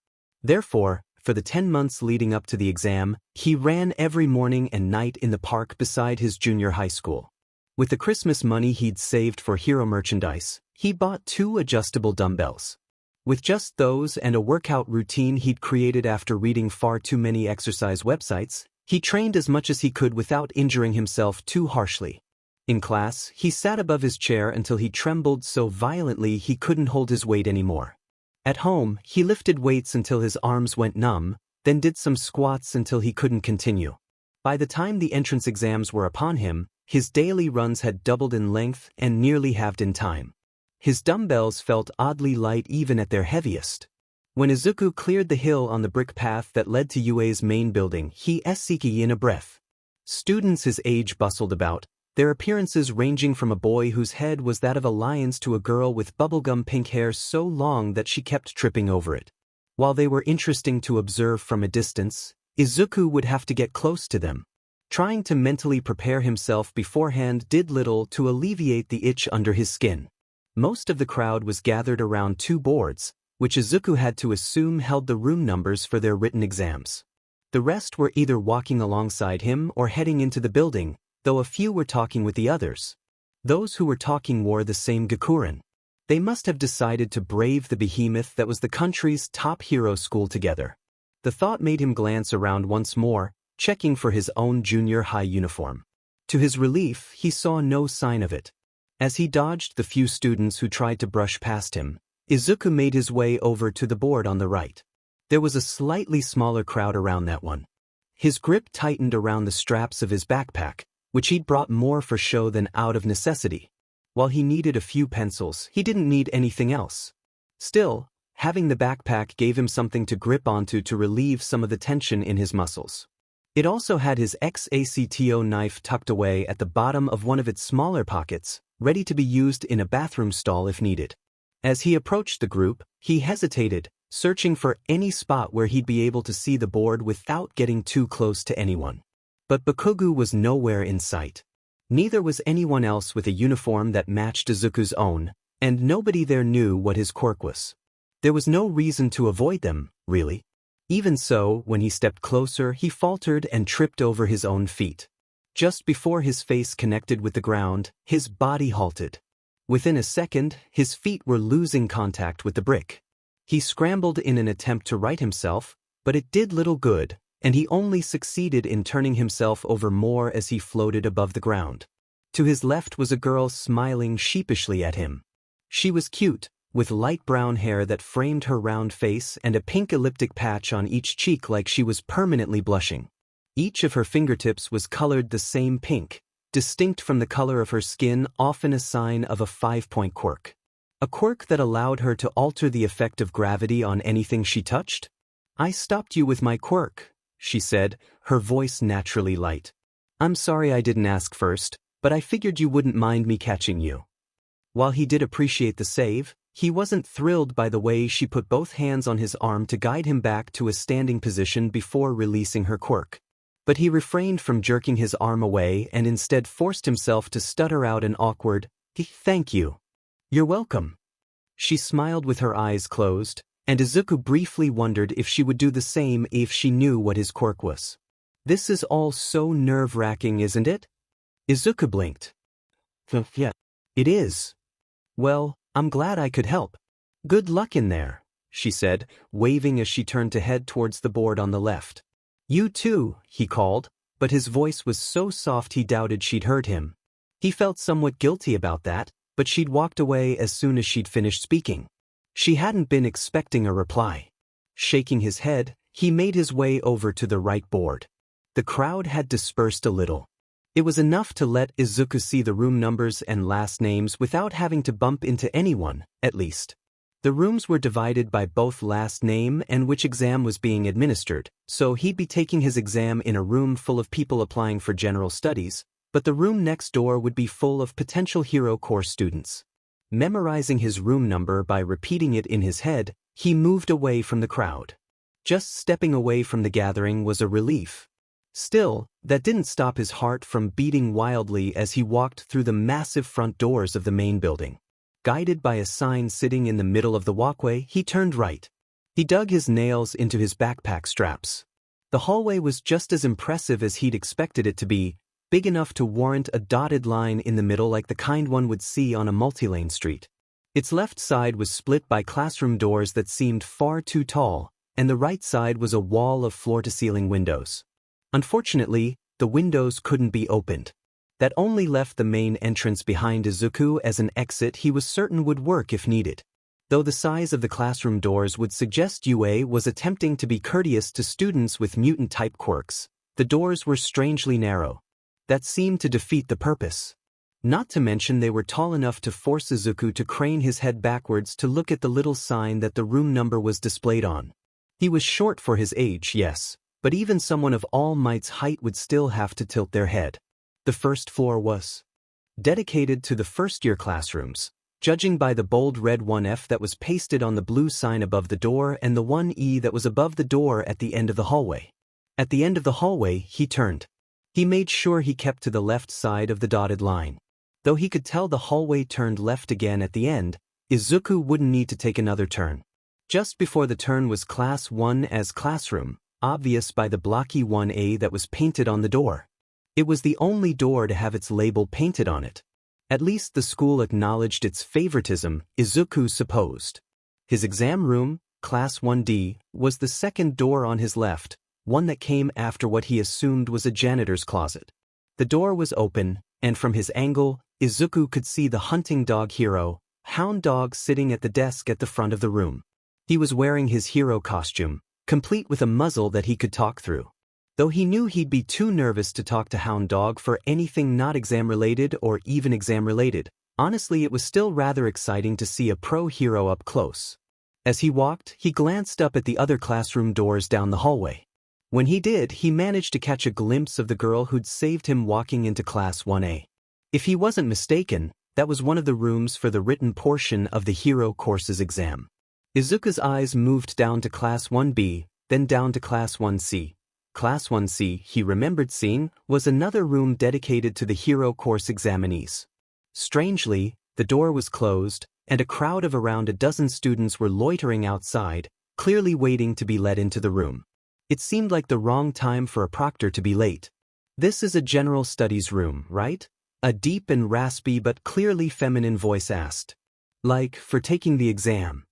Therefore, for the 10 months leading up to the exam, he ran every morning and night in the park beside his junior high school. With the Christmas money he'd saved for hero merchandise, he bought 2 adjustable dumbbells. With just those and a workout routine he'd created after reading far too many exercise websites, he trained as much as he could without injuring himself too harshly. In class, he sat above his chair until he trembled so violently he couldn't hold his weight anymore. At home, he lifted weights until his arms went numb, then did some squats until he couldn't continue. By the time the entrance exams were upon him, his daily runs had doubled in length and nearly halved in time. His dumbbells felt oddly light even at their heaviest. When Izuku cleared the hill on the brick path that led to UA's main building, he essiki in a breath. Students his age bustled about, their appearances ranging from a boy whose head was that of a lion's to a girl with bubblegum pink hair so long that she kept tripping over it. While they were interesting to observe from a distance, Izuku would have to get close to them. Trying to mentally prepare himself beforehand did little to alleviate the itch under his skin. Most of the crowd was gathered around two boards, which Izuku had to assume held the room numbers for their written exams. The rest were either walking alongside him or heading into the building, though a few were talking with the others. Those who were talking wore the same gakuren. They must have decided to brave the behemoth that was the country's top hero school together. The thought made him glance around once more, checking for his own junior high uniform. To his relief, he saw no sign of it. As he dodged the few students who tried to brush past him, Izuku made his way over to the board on the right. There was a slightly smaller crowd around that one. His grip tightened around the straps of his backpack, which he'd brought more for show than out of necessity. While he needed a few pencils, he didn't need anything else. Still, having the backpack gave him something to grip onto to relieve some of the tension in his muscles. It also had his XACTO knife tucked away at the bottom of one of its smaller pockets, ready to be used in a bathroom stall if needed. As he approached the group, he hesitated, searching for any spot where he'd be able to see the board without getting too close to anyone. But Bakugo was nowhere in sight. Neither was anyone else with a uniform that matched Izuku's own, and nobody there knew what his quirk was. There was no reason to avoid them, really. Even so, when he stepped closer, he faltered and tripped over his own feet. Just before his face connected with the ground, his body halted. Within a second, his feet were losing contact with the brick. He scrambled in an attempt to right himself, but it did little good, and he only succeeded in turning himself over more as he floated above the ground. To his left was a girl smiling sheepishly at him. She was cute, with light brown hair that framed her round face and a pink elliptic patch on each cheek like she was permanently blushing. Each of her fingertips was colored the same pink, distinct from the color of her skin, often a sign of a 5-point quirk. A quirk that allowed her to alter the effect of gravity on anything she touched? "I stopped you with my quirk," she said, her voice naturally light. "I'm sorry I didn't ask first, but I figured you wouldn't mind me catching you." While he did appreciate the save, he wasn't thrilled by the way she put both hands on his arm to guide him back to a standing position before releasing her quirk. But he refrained from jerking his arm away and instead forced himself to stutter out an awkward, "Thank you." "You're welcome." She smiled with her eyes closed, and Izuku briefly wondered if she would do the same if she knew what his quirk was. "This is all so nerve-wracking, isn't it?" Izuku blinked. "Yeah, it is." "Well, I'm glad I could help. Good luck in there," she said, waving as she turned to head towards the board on the left. "You too," he called, but his voice was so soft he doubted she'd heard him. He felt somewhat guilty about that, but she'd walked away as soon as she'd finished speaking. She hadn't been expecting a reply. Shaking his head, he made his way over to the right board. The crowd had dispersed a little. It was enough to let Izuku see the room numbers and last names without having to bump into anyone, at least. The rooms were divided by both last name and which exam was being administered, so he'd be taking his exam in a room full of people applying for general studies, but the room next door would be full of potential hero course students. Memorizing his room number by repeating it in his head, he moved away from the crowd. Just stepping away from the gathering was a relief. Still, that didn't stop his heart from beating wildly as he walked through the massive front doors of the main building. Guided by a sign sitting in the middle of the walkway, he turned right. He dug his nails into his backpack straps. The hallway was just as impressive as he'd expected it to be, big enough to warrant a dotted line in the middle like the kind one would see on a multi-lane street. Its left side was split by classroom doors that seemed far too tall, and the right side was a wall of floor-to-ceiling windows. Unfortunately, the windows couldn't be opened. That only left the main entrance behind Izuku as an exit he was certain would work if needed. Though the size of the classroom doors would suggest UA was attempting to be courteous to students with mutant-type quirks, the doors were strangely narrow. That seemed to defeat the purpose. Not to mention they were tall enough to force Izuku to crane his head backwards to look at the little sign that the room number was displayed on. He was short for his age, yes, but even someone of All Might's height would still have to tilt their head. The first floor was dedicated to the first-year classrooms, judging by the bold red 1F that was pasted on the blue sign above the door and the 1E that was above the door at the end of the hallway. At the end of the hallway, he turned. He made sure he kept to the left side of the dotted line. Though he could tell the hallway turned left again at the end, Izuku wouldn't need to take another turn. Just before the turn was Class 1 as classroom, obvious by the blocky 1A that was painted on the door. It was the only door to have its label painted on it. At least the school acknowledged its favoritism, Izuku supposed. His exam room, Class 1D, was the second door on his left, one that came after what he assumed was a janitor's closet. The door was open, and from his angle, Izuku could see the hunting dog hero, Hound Dog, sitting at the desk at the front of the room. He was wearing his hero costume, complete with a muzzle that he could talk through. Though he knew he'd be too nervous to talk to Hound Dog for anything not exam-related or even exam-related, honestly it was still rather exciting to see a pro hero up close. As he walked, he glanced up at the other classroom doors down the hallway. When he did, he managed to catch a glimpse of the girl who'd saved him walking into Class 1A. If he wasn't mistaken, that was one of the rooms for the written portion of the hero course's exam. Izuku's eyes moved down to Class 1B, then down to Class 1C. Class 1C, he remembered seeing, was another room dedicated to the hero course examinees. Strangely, the door was closed, and a crowd of around a dozen students were loitering outside, clearly waiting to be let into the room. It seemed like the wrong time for a proctor to be late. "This is a general studies room, right?" a deep and raspy but clearly feminine voice asked. "Like, for taking the exam?"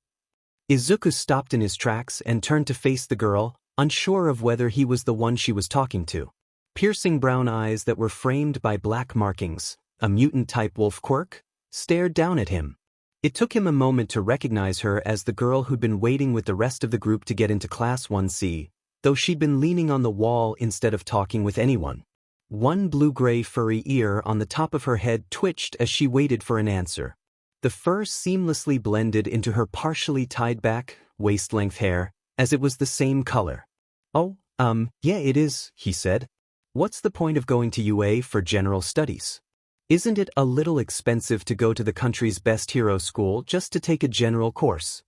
Izuku stopped in his tracks and turned to face the girl, unsure of whether he was the one she was talking to. Piercing brown eyes that were framed by black markings, a mutant-type wolf Quirk, stared down at him. It took him a moment to recognize her as the girl who'd been waiting with the rest of the group to get into Class 1C, though she'd been leaning on the wall instead of talking with anyone. One blue-gray furry ear on the top of her head twitched as she waited for an answer. The fur seamlessly blended into her partially tied-back, waist-length hair, as it was the same color. "Oh, yeah it is," he said. "What's the point of going to UA for general studies? Isn't it a little expensive to go to the country's best hero school just to take a general course?"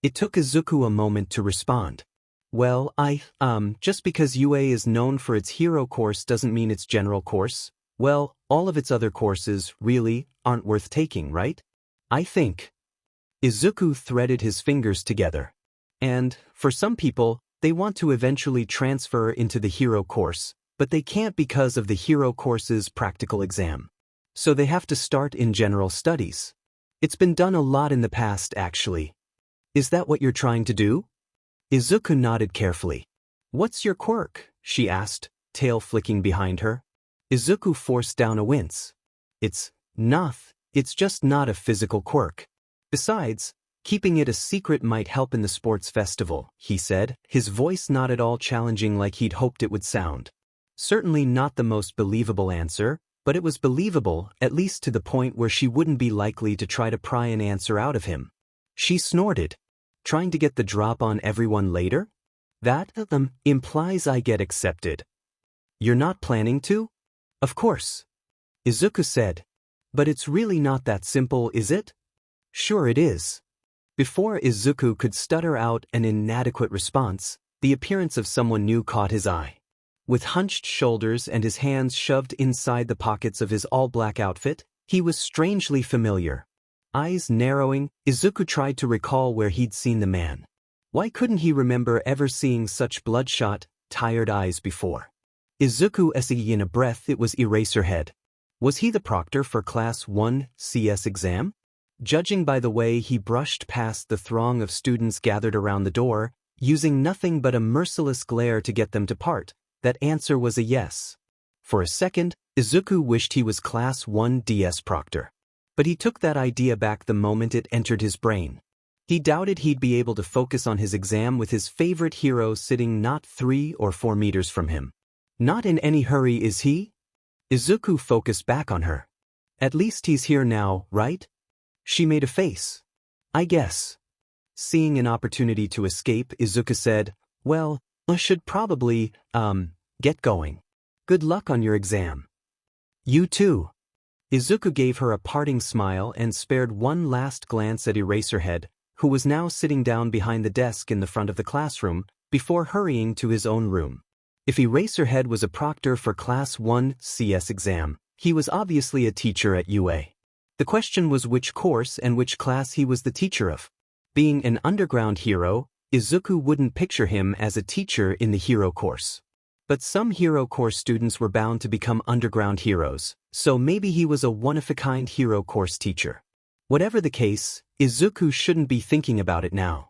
It took Izuku a moment to respond. "Well, just because UA is known for its hero course doesn't mean its general course. Well, all of its other courses, really, aren't worth taking, right? I think." Izuku threaded his fingers together. "And, for some people, they want to eventually transfer into the hero course, but they can't because of the hero course's practical exam. So they have to start in general studies. It's been done a lot in the past, actually. Is that what you're trying to do?" Izuku nodded carefully. "What's your quirk?" she asked, tail flicking behind her. Izuku forced down a wince. It's just not a physical quirk. Besides, keeping it a secret might help in the sports festival," he said, his voice not at all challenging like he'd hoped it would sound. Certainly not the most believable answer, but it was believable, at least to the point where she wouldn't be likely to try to pry an answer out of him. She snorted. "Trying to get the drop on everyone later? That, implies I get accepted." "You're not planning to?" "Of course," Izuku said. "But it's really not that simple, is it?" "Sure it is." Before Izuku could stutter out an inadequate response, the appearance of someone new caught his eye. With hunched shoulders and his hands shoved inside the pockets of his all-black outfit, he was strangely familiar. Eyes narrowing, Izuku tried to recall where he'd seen the man. Why couldn't he remember ever seeing such bloodshot, tired eyes before? Izuku essayed in a breath it was Eraserhead. Was he the proctor for Class 1 CS exam? Judging by the way he brushed past the throng of students gathered around the door, using nothing but a merciless glare to get them to part, that answer was a yes. For a second, Izuku wished he was Class 1 DS Proctor. But he took that idea back the moment it entered his brain. He doubted he'd be able to focus on his exam with his favorite hero sitting not 3 or 4 meters from him. Not in any hurry, is he? Izuku focused back on her. At least he's here now, right? She made a face. I guess. Seeing an opportunity to escape, Izuku said, well, I should probably, get going. Good luck on your exam. You too. Izuku gave her a parting smile and spared one last glance at Eraserhead, who was now sitting down behind the desk in the front of the classroom, before hurrying to his own room. If Eraserhead was a proctor for Class 1 CS exam, he was obviously a teacher at UA. The question was which course and which class he was the teacher of. Being an underground hero, Izuku wouldn't picture him as a teacher in the hero course. But some hero course students were bound to become underground heroes, so maybe he was a one-of-a-kind hero course teacher. Whatever the case, Izuku shouldn't be thinking about it now.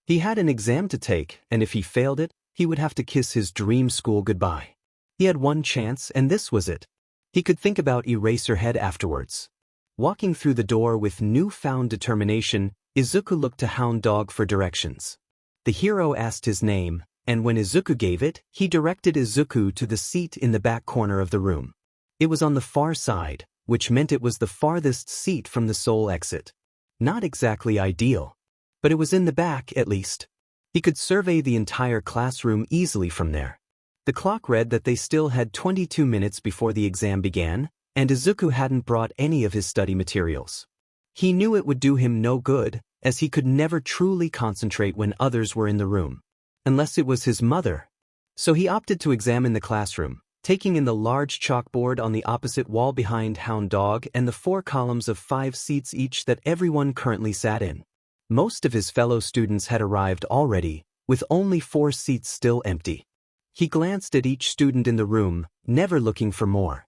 He had an exam to take, and if he failed it, he would have to kiss his dream school goodbye. He had one chance, and this was it. He could think about Eraserhead afterwards. Walking through the door with newfound determination, Izuku looked to Hound Dog for directions. The hero asked his name, and when Izuku gave it, he directed Izuku to the seat in the back corner of the room. It was on the far side, which meant it was the farthest seat from the sole exit. Not exactly ideal. But it was in the back, at least. He could survey the entire classroom easily from there. The clock read that they still had 22 minutes before the exam began, and Izuku hadn't brought any of his study materials. He knew it would do him no good, as he could never truly concentrate when others were in the room. Unless it was his mother. So he opted to examine the classroom, taking in the large chalkboard on the opposite wall behind Hound Dog and the 4 columns of 5 seats each that everyone currently sat in. Most of his fellow students had arrived already, with only 4 seats still empty. He glanced at each student in the room, never looking for more.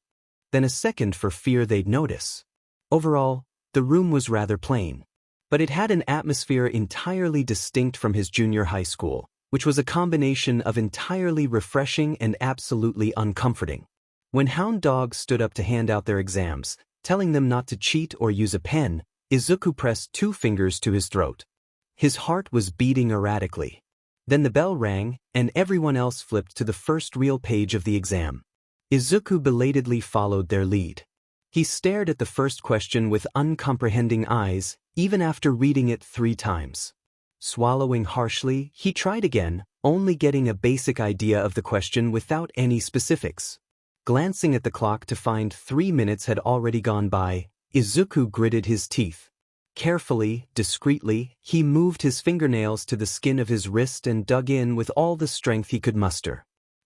Then a second for fear they'd notice. Overall, the room was rather plain. But it had an atmosphere entirely distinct from his junior high school, which was a combination of entirely refreshing and absolutely uncomforting. When Hound Dog stood up to hand out their exams, telling them not to cheat or use a pen, Izuku pressed 2 fingers to his throat. His heart was beating erratically. Then the bell rang, and everyone else flipped to the first real page of the exam. Izuku belatedly followed their lead. He stared at the first question with uncomprehending eyes, even after reading it 3 times. Swallowing harshly, he tried again, only getting a basic idea of the question without any specifics. Glancing at the clock to find 3 minutes had already gone by, Izuku gritted his teeth. Carefully, discreetly, he moved his fingernails to the skin of his wrist and dug in with all the strength he could muster.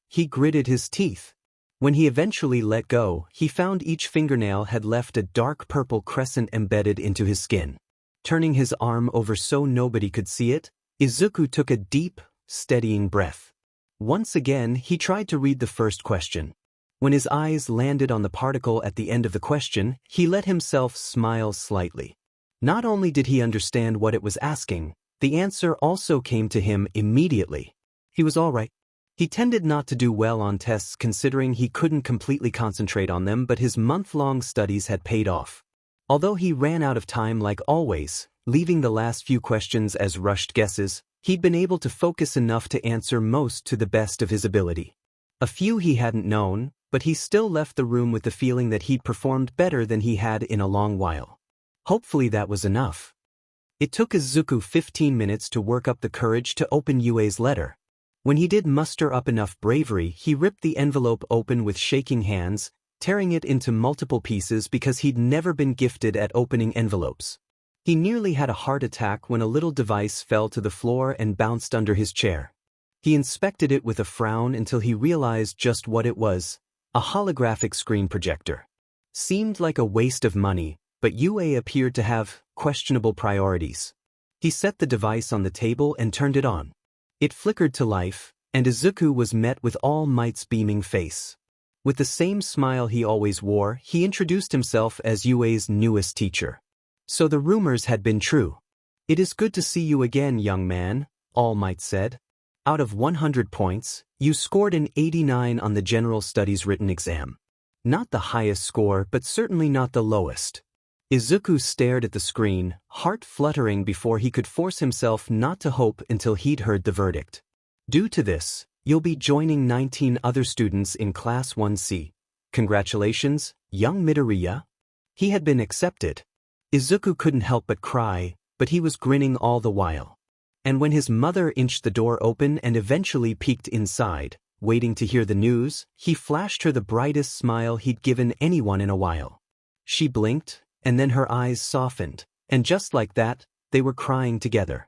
He gritted his teeth. When he eventually let go, he found each fingernail had left a dark purple crescent embedded into his skin. Turning his arm over so nobody could see it, Izuku took a deep, steadying breath. Once again, he tried to read the first question. When his eyes landed on the particle at the end of the question, he let himself smile slightly. Not only did he understand what it was asking, the answer also came to him immediately. He was all right. He tended not to do well on tests considering he couldn't completely concentrate on them, but his month-long studies had paid off. Although he ran out of time like always, leaving the last few questions as rushed guesses, he'd been able to focus enough to answer most to the best of his ability. A few he hadn't known, but he still left the room with the feeling that he'd performed better than he had in a long while. Hopefully that was enough. It took Izuku 15 minutes to work up the courage to open Yue's letter. When he did muster up enough bravery, he ripped the envelope open with shaking hands, tearing it into multiple pieces because he'd never been gifted at opening envelopes. He nearly had a heart attack when a little device fell to the floor and bounced under his chair. He inspected it with a frown until he realized just what it was, a holographic screen projector. Seemed like a waste of money, but UA appeared to have questionable priorities. He set the device on the table and turned it on. It flickered to life, and Izuku was met with All Might's beaming face. With the same smile he always wore, he introduced himself as UA's newest teacher. So the rumors had been true. "It is good to see you again, young man," All Might said. "Out of 100 points, you scored an 89 on the General Studies written exam. Not the highest score, but certainly not the lowest. Izuku stared at the screen, heart fluttering before he could force himself not to hope until he'd heard the verdict. Due to this, you'll be joining 19 other students in Class 1C. Congratulations, young Midoriya. He had been accepted. Izuku couldn't help but cry, but he was grinning all the while. And when his mother inched the door open and eventually peeked inside, waiting to hear the news, he flashed her the brightest smile he'd given anyone in a while. She blinked, and then her eyes softened, and just like that, they were crying together.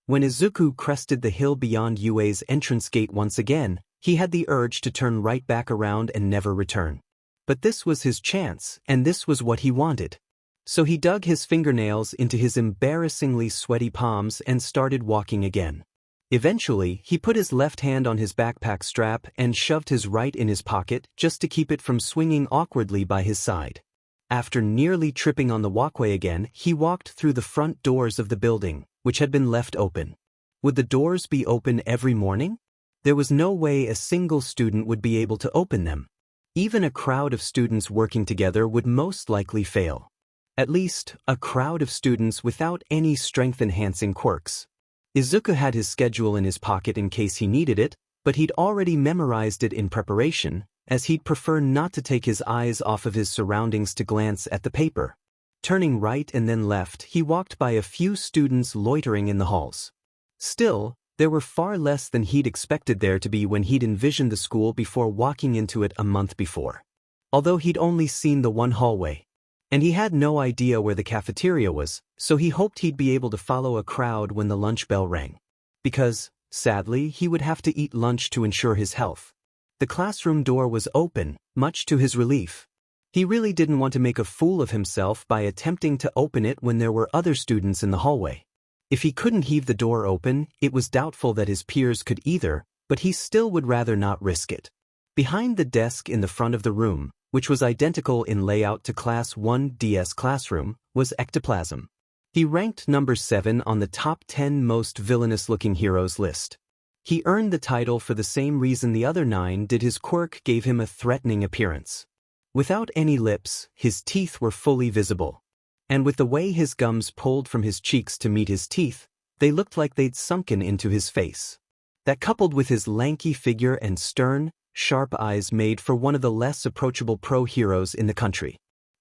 When Izuku crested the hill beyond UA's entrance gate once again, he had the urge to turn right back around and never return. But this was his chance, and this was what he wanted. So he dug his fingernails into his embarrassingly sweaty palms and started walking again. Eventually, he put his left hand on his backpack strap and shoved his right in his pocket just to keep it from swinging awkwardly by his side. After nearly tripping on the walkway again, he walked through the front doors of the building, which had been left open. Would the doors be open every morning? There was no way a single student would be able to open them. Even a crowd of students working together would most likely fail. At least, a crowd of students without any strength-enhancing quirks. Izuku had his schedule in his pocket in case he needed it, but he'd already memorized it in preparation, as he'd prefer not to take his eyes off of his surroundings to glance at the paper. Turning right and then left, he walked by a few students loitering in the halls. Still, there were far less than he'd expected there to be when he'd envisioned the school before walking into it a month before. Although he'd only seen the one hallway. And he had no idea where the cafeteria was, so he hoped he'd be able to follow a crowd when the lunch bell rang. Because, sadly, he would have to eat lunch to ensure his health. The classroom door was open, much to his relief. He really didn't want to make a fool of himself by attempting to open it when there were other students in the hallway. If he couldn't heave the door open, it was doubtful that his peers could either, but he still would rather not risk it. Behind the desk in the front of the room, which was identical in layout to Class 1D's classroom, was ectoplasm. He ranked number 7 on the top 10 most villainous-looking heroes list. He earned the title for the same reason the other 9 did. His quirk gave him a threatening appearance. Without any lips, his teeth were fully visible. And with the way his gums pulled from his cheeks to meet his teeth, they looked like they'd sunken into his face. That coupled with his lanky figure and stern, sharp eyes made for one of the less approachable pro-heroes in the country.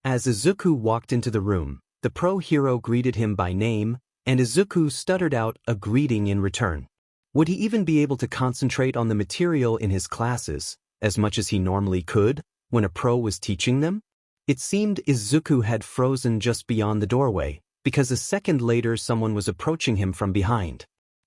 As Izuku walked into the room, the pro-hero greeted him by name, and Izuku stuttered out a greeting in return. Would he even be able to concentrate on the material in his classes, as much as he normally could, when a pro was teaching them? It seemed Izuku had frozen just beyond the doorway, because a second later someone was approaching him from behind.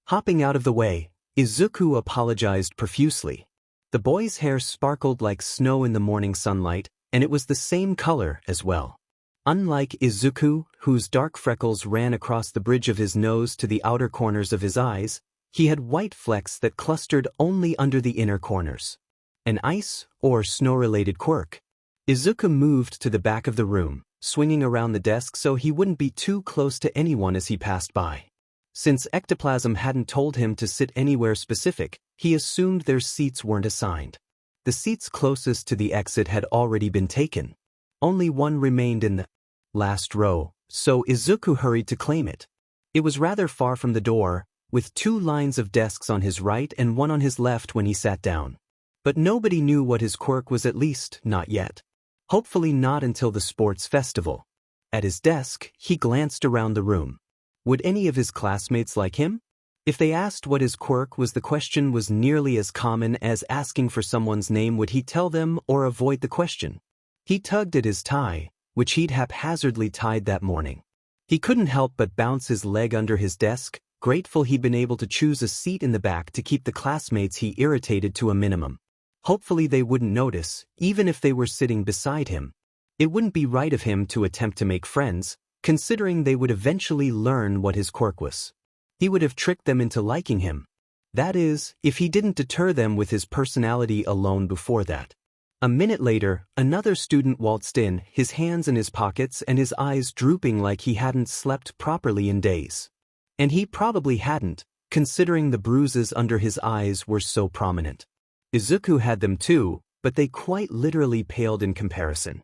Hopping out of the way, Izuku apologized profusely. The boy's hair sparkled like snow in the morning sunlight, and it was the same color as well. Unlike Izuku, whose dark freckles ran across the bridge of his nose to the outer corners of his eyes, he had white flecks that clustered only under the inner corners. An ice or snow-related quirk. Izuku moved to the back of the room, swinging around the desk so he wouldn't be too close to anyone as he passed by. Since ectoplasm hadn't told him to sit anywhere specific, he assumed their seats weren't assigned. The seats closest to the exit had already been taken. Only one remained in the last row, so Izuku hurried to claim it. It was rather far from the door, with 2 lines of desks on his right and one on his left when he sat down. But nobody knew what his quirk was, at least not yet. Hopefully not until the sports festival. At his desk, he glanced around the room. Would any of his classmates like him? If they asked what his quirk was, the question was nearly as common as asking for someone's name. Would he tell them or avoid the question? He tugged at his tie, which he'd haphazardly tied that morning. He couldn't help but bounce his leg under his desk, grateful he'd been able to choose a seat in the back to keep the classmates he irritated to a minimum. Hopefully they wouldn't notice, even if they were sitting beside him. It wouldn't be right of him to attempt to make friends, considering they would eventually learn what his quirk was. He would have tricked them into liking him. That is, if he didn't deter them with his personality alone before that. A minute later, another student waltzed in, his hands in his pockets and his eyes drooping like he hadn't slept properly in days. And he probably hadn't, considering the bruises under his eyes were so prominent. Izuku had them too, but they quite literally paled in comparison.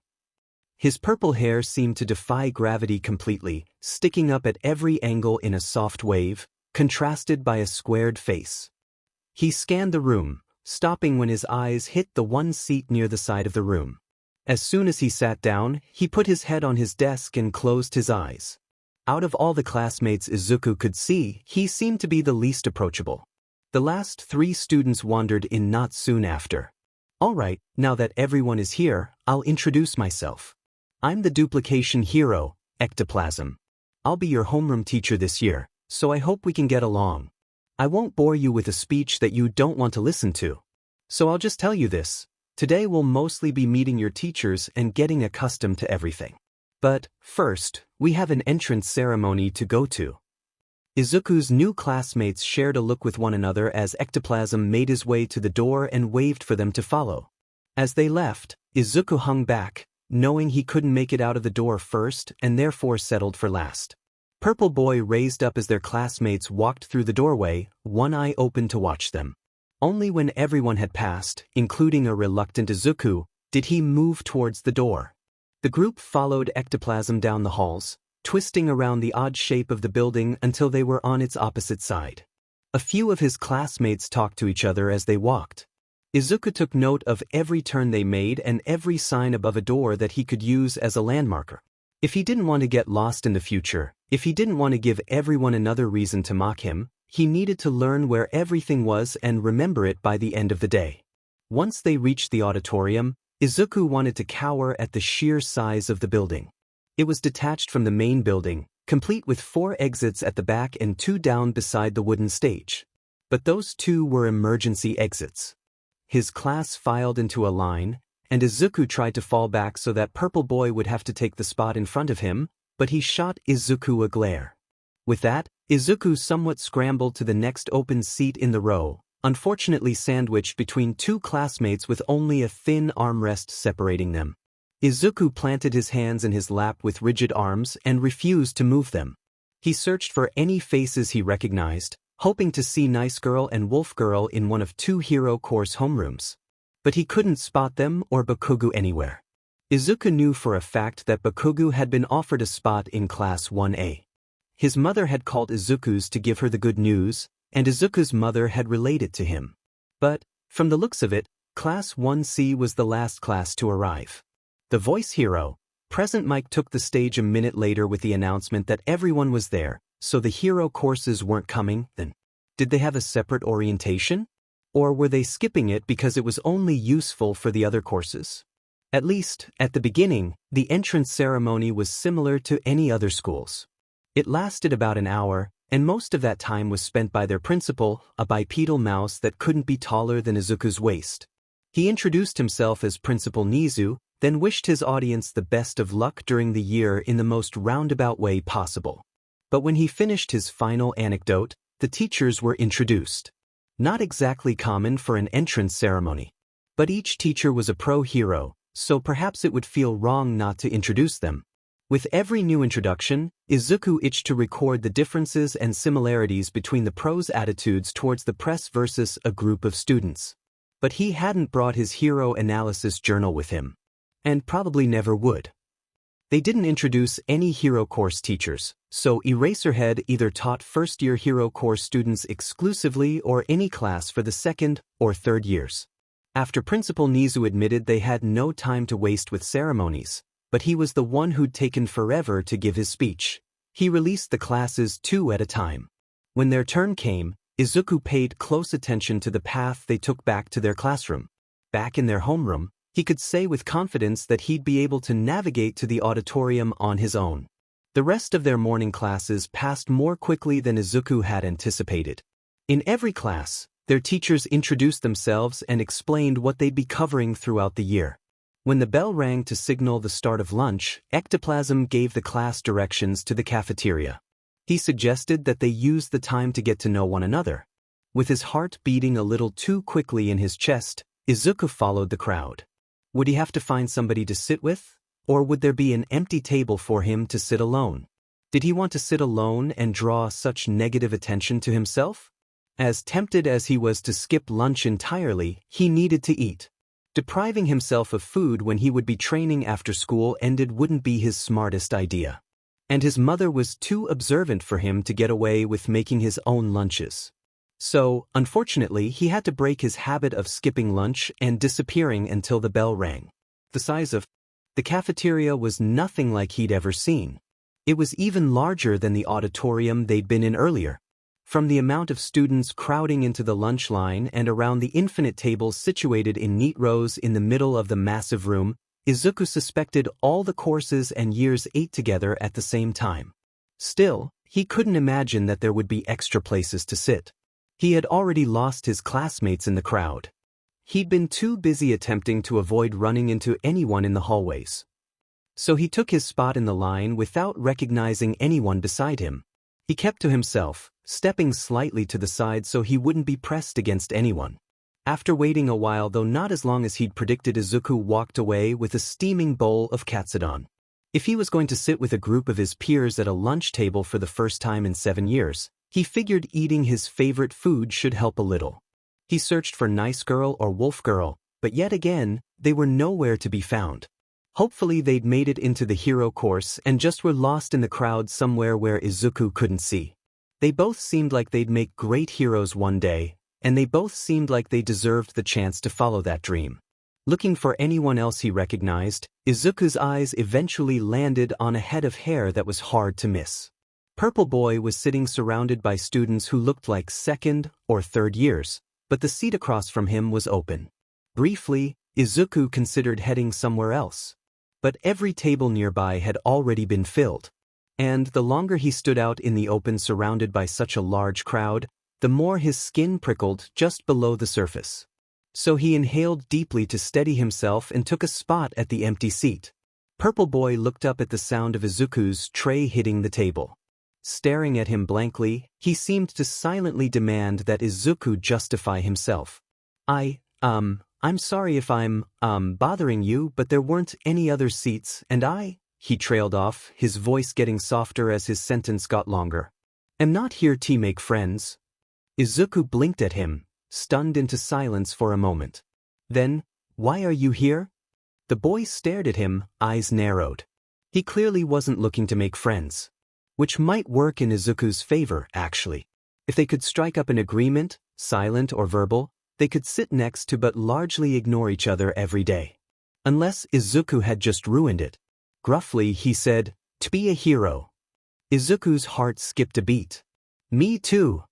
His purple hair seemed to defy gravity completely, sticking up at every angle in a soft wave, contrasted by a squared face. He scanned the room, stopping when his eyes hit the one seat near the side of the room. As soon as he sat down, he put his head on his desk and closed his eyes. Out of all the classmates Izuku could see, he seemed to be the least approachable. The last 3 students wandered in not soon after. "All right, now that everyone is here, I'll introduce myself. I'm the duplication hero, Ectoplasm. I'll be your homeroom teacher this year, so I hope we can get along. I won't bore you with a speech that you don't want to listen to. So I'll just tell you this. Today we'll mostly be meeting your teachers and getting accustomed to everything. But, first, we have an entrance ceremony to go to." Izuku's new classmates shared a look with one another as Ectoplasm made his way to the door and waved for them to follow. As they left, Izuku hung back, knowing he couldn't make it out of the door first and therefore settled for last. Purple Boy raised up as their classmates walked through the doorway, one eye open to watch them. Only when everyone had passed, including a reluctant Izuku, did he move towards the door. The group followed Ectoplasm down the halls, twisting around the odd shape of the building until they were on its opposite side. A few of his classmates talked to each other as they walked. Izuku took note of every turn they made and every sign above a door that he could use as a landmarker. If he didn't want to get lost in the future, if he didn't want to give everyone another reason to mock him, he needed to learn where everything was and remember it by the end of the day. Once they reached the auditorium, Izuku wanted to cower at the sheer size of the building. It was detached from the main building, complete with 4 exits at the back and 2 down beside the wooden stage. But those 2 were emergency exits. His class filed into a line, and Izuku tried to fall back so that Purple Boy would have to take the spot in front of him, but he shot Izuku a glare. With that, Izuku somewhat scrambled to the next open seat in the row, unfortunately sandwiched between 2 classmates with only a thin armrest separating them. Izuku planted his hands in his lap with rigid arms and refused to move them. He searched for any faces he recognized, hoping to see Nice Girl and Wolf Girl in one of 2 hero course homerooms. But he couldn't spot them or Bakugo anywhere. Izuku knew for a fact that Bakugo had been offered a spot in Class 1A. His mother had called Izuku's to give her the good news, and Izuku's mother had relayed it to him. But, from the looks of it, Class 1C was the last class to arrive. The voice hero, Present Mike, took the stage a minute later with the announcement that everyone was there, so the hero courses weren't coming. Then, did they have a separate orientation? Or were they skipping it because it was only useful for the other courses? At least, at the beginning, the entrance ceremony was similar to any other schools. It lasted about an hour, and most of that time was spent by their principal, a bipedal mouse that couldn't be taller than Izuku's waist. He introduced himself as Principal Nizu, then wished his audience the best of luck during the year in the most roundabout way possible. But when he finished his final anecdote, the teachers were introduced. Not exactly common for an entrance ceremony. But each teacher was a pro-hero, so perhaps it would feel wrong not to introduce them. With every new introduction, Izuku itched to record the differences and similarities between the pros' attitudes towards the press versus a group of students. But he hadn't brought his hero analysis journal with him. And probably never would. They didn't introduce any hero course teachers, so Eraserhead either taught first-year hero course students exclusively or any class for the 2nd or 3rd years. After Principal Nizu admitted they had no time to waste with ceremonies, but he was the one who'd taken forever to give his speech, he released the classes 2 at a time. When their turn came, Izuku paid close attention to the path they took back to their classroom. Back in their homeroom, he could say with confidence that he'd be able to navigate to the auditorium on his own. The rest of their morning classes passed more quickly than Izuku had anticipated. In every class, their teachers introduced themselves and explained what they'd be covering throughout the year. When the bell rang to signal the start of lunch, Ectoplasm gave the class directions to the cafeteria. He suggested that they use the time to get to know one another. With his heart beating a little too quickly in his chest, Izuku followed the crowd. Would he have to find somebody to sit with? Or would there be an empty table for him to sit alone? Did he want to sit alone and draw such negative attention to himself? As tempted as he was to skip lunch entirely, he needed to eat. Depriving himself of food when he would be training after school ended wouldn't be his smartest idea. And his mother was too observant for him to get away with making his own lunches. So, unfortunately, he had to break his habit of skipping lunch and disappearing until the bell rang. The size of the cafeteria was nothing like he'd ever seen. It was even larger than the auditorium they'd been in earlier. From the amount of students crowding into the lunch line and around the infinite tables situated in neat rows in the middle of the massive room, Izuku suspected all the courses and years ate together at the same time. Still, he couldn't imagine that there would be extra places to sit. He had already lost his classmates in the crowd. He'd been too busy attempting to avoid running into anyone in the hallways. So he took his spot in the line without recognizing anyone beside him. He kept to himself, stepping slightly to the side so he wouldn't be pressed against anyone. After waiting a while, though not as long as he'd predicted, Izuku walked away with a steaming bowl of katsudon. If he was going to sit with a group of his peers at a lunch table for the first time in 7 years, he figured eating his favorite food should help a little. He searched for Nice Girl or Wolf Girl, but yet again, they were nowhere to be found. Hopefully they'd made it into the hero course and just were lost in the crowd somewhere where Izuku couldn't see. They both seemed like they'd make great heroes one day, and they both seemed like they deserved the chance to follow that dream. Looking for anyone else he recognized, Izuku's eyes eventually landed on a head of hair that was hard to miss. Purple Boy was sitting surrounded by students who looked like second or third years, but the seat across from him was open. Briefly, Izuku considered heading somewhere else. But every table nearby had already been filled. And the longer he stood out in the open surrounded by such a large crowd, the more his skin prickled just below the surface. So he inhaled deeply to steady himself and took a spot at the empty seat. Purple Boy looked up at the sound of Izuku's tray hitting the table. Staring at him blankly, he seemed to silently demand that Izuku justify himself. I'm sorry if I'm, bothering you, but there weren't any other seats, and he trailed off, his voice getting softer as his sentence got longer. Am not here to make friends. Izuku blinked at him, stunned into silence for a moment. Then, why are you here? The boy stared at him, eyes narrowed. He clearly wasn't looking to make friends. Which might work in Izuku's favor, actually. If they could strike up an agreement, silent or verbal, they could sit next to but largely ignore each other every day. Unless Izuku had just ruined it. Gruffly, he said, "To be a hero." Izuku's heart skipped a beat. Me too.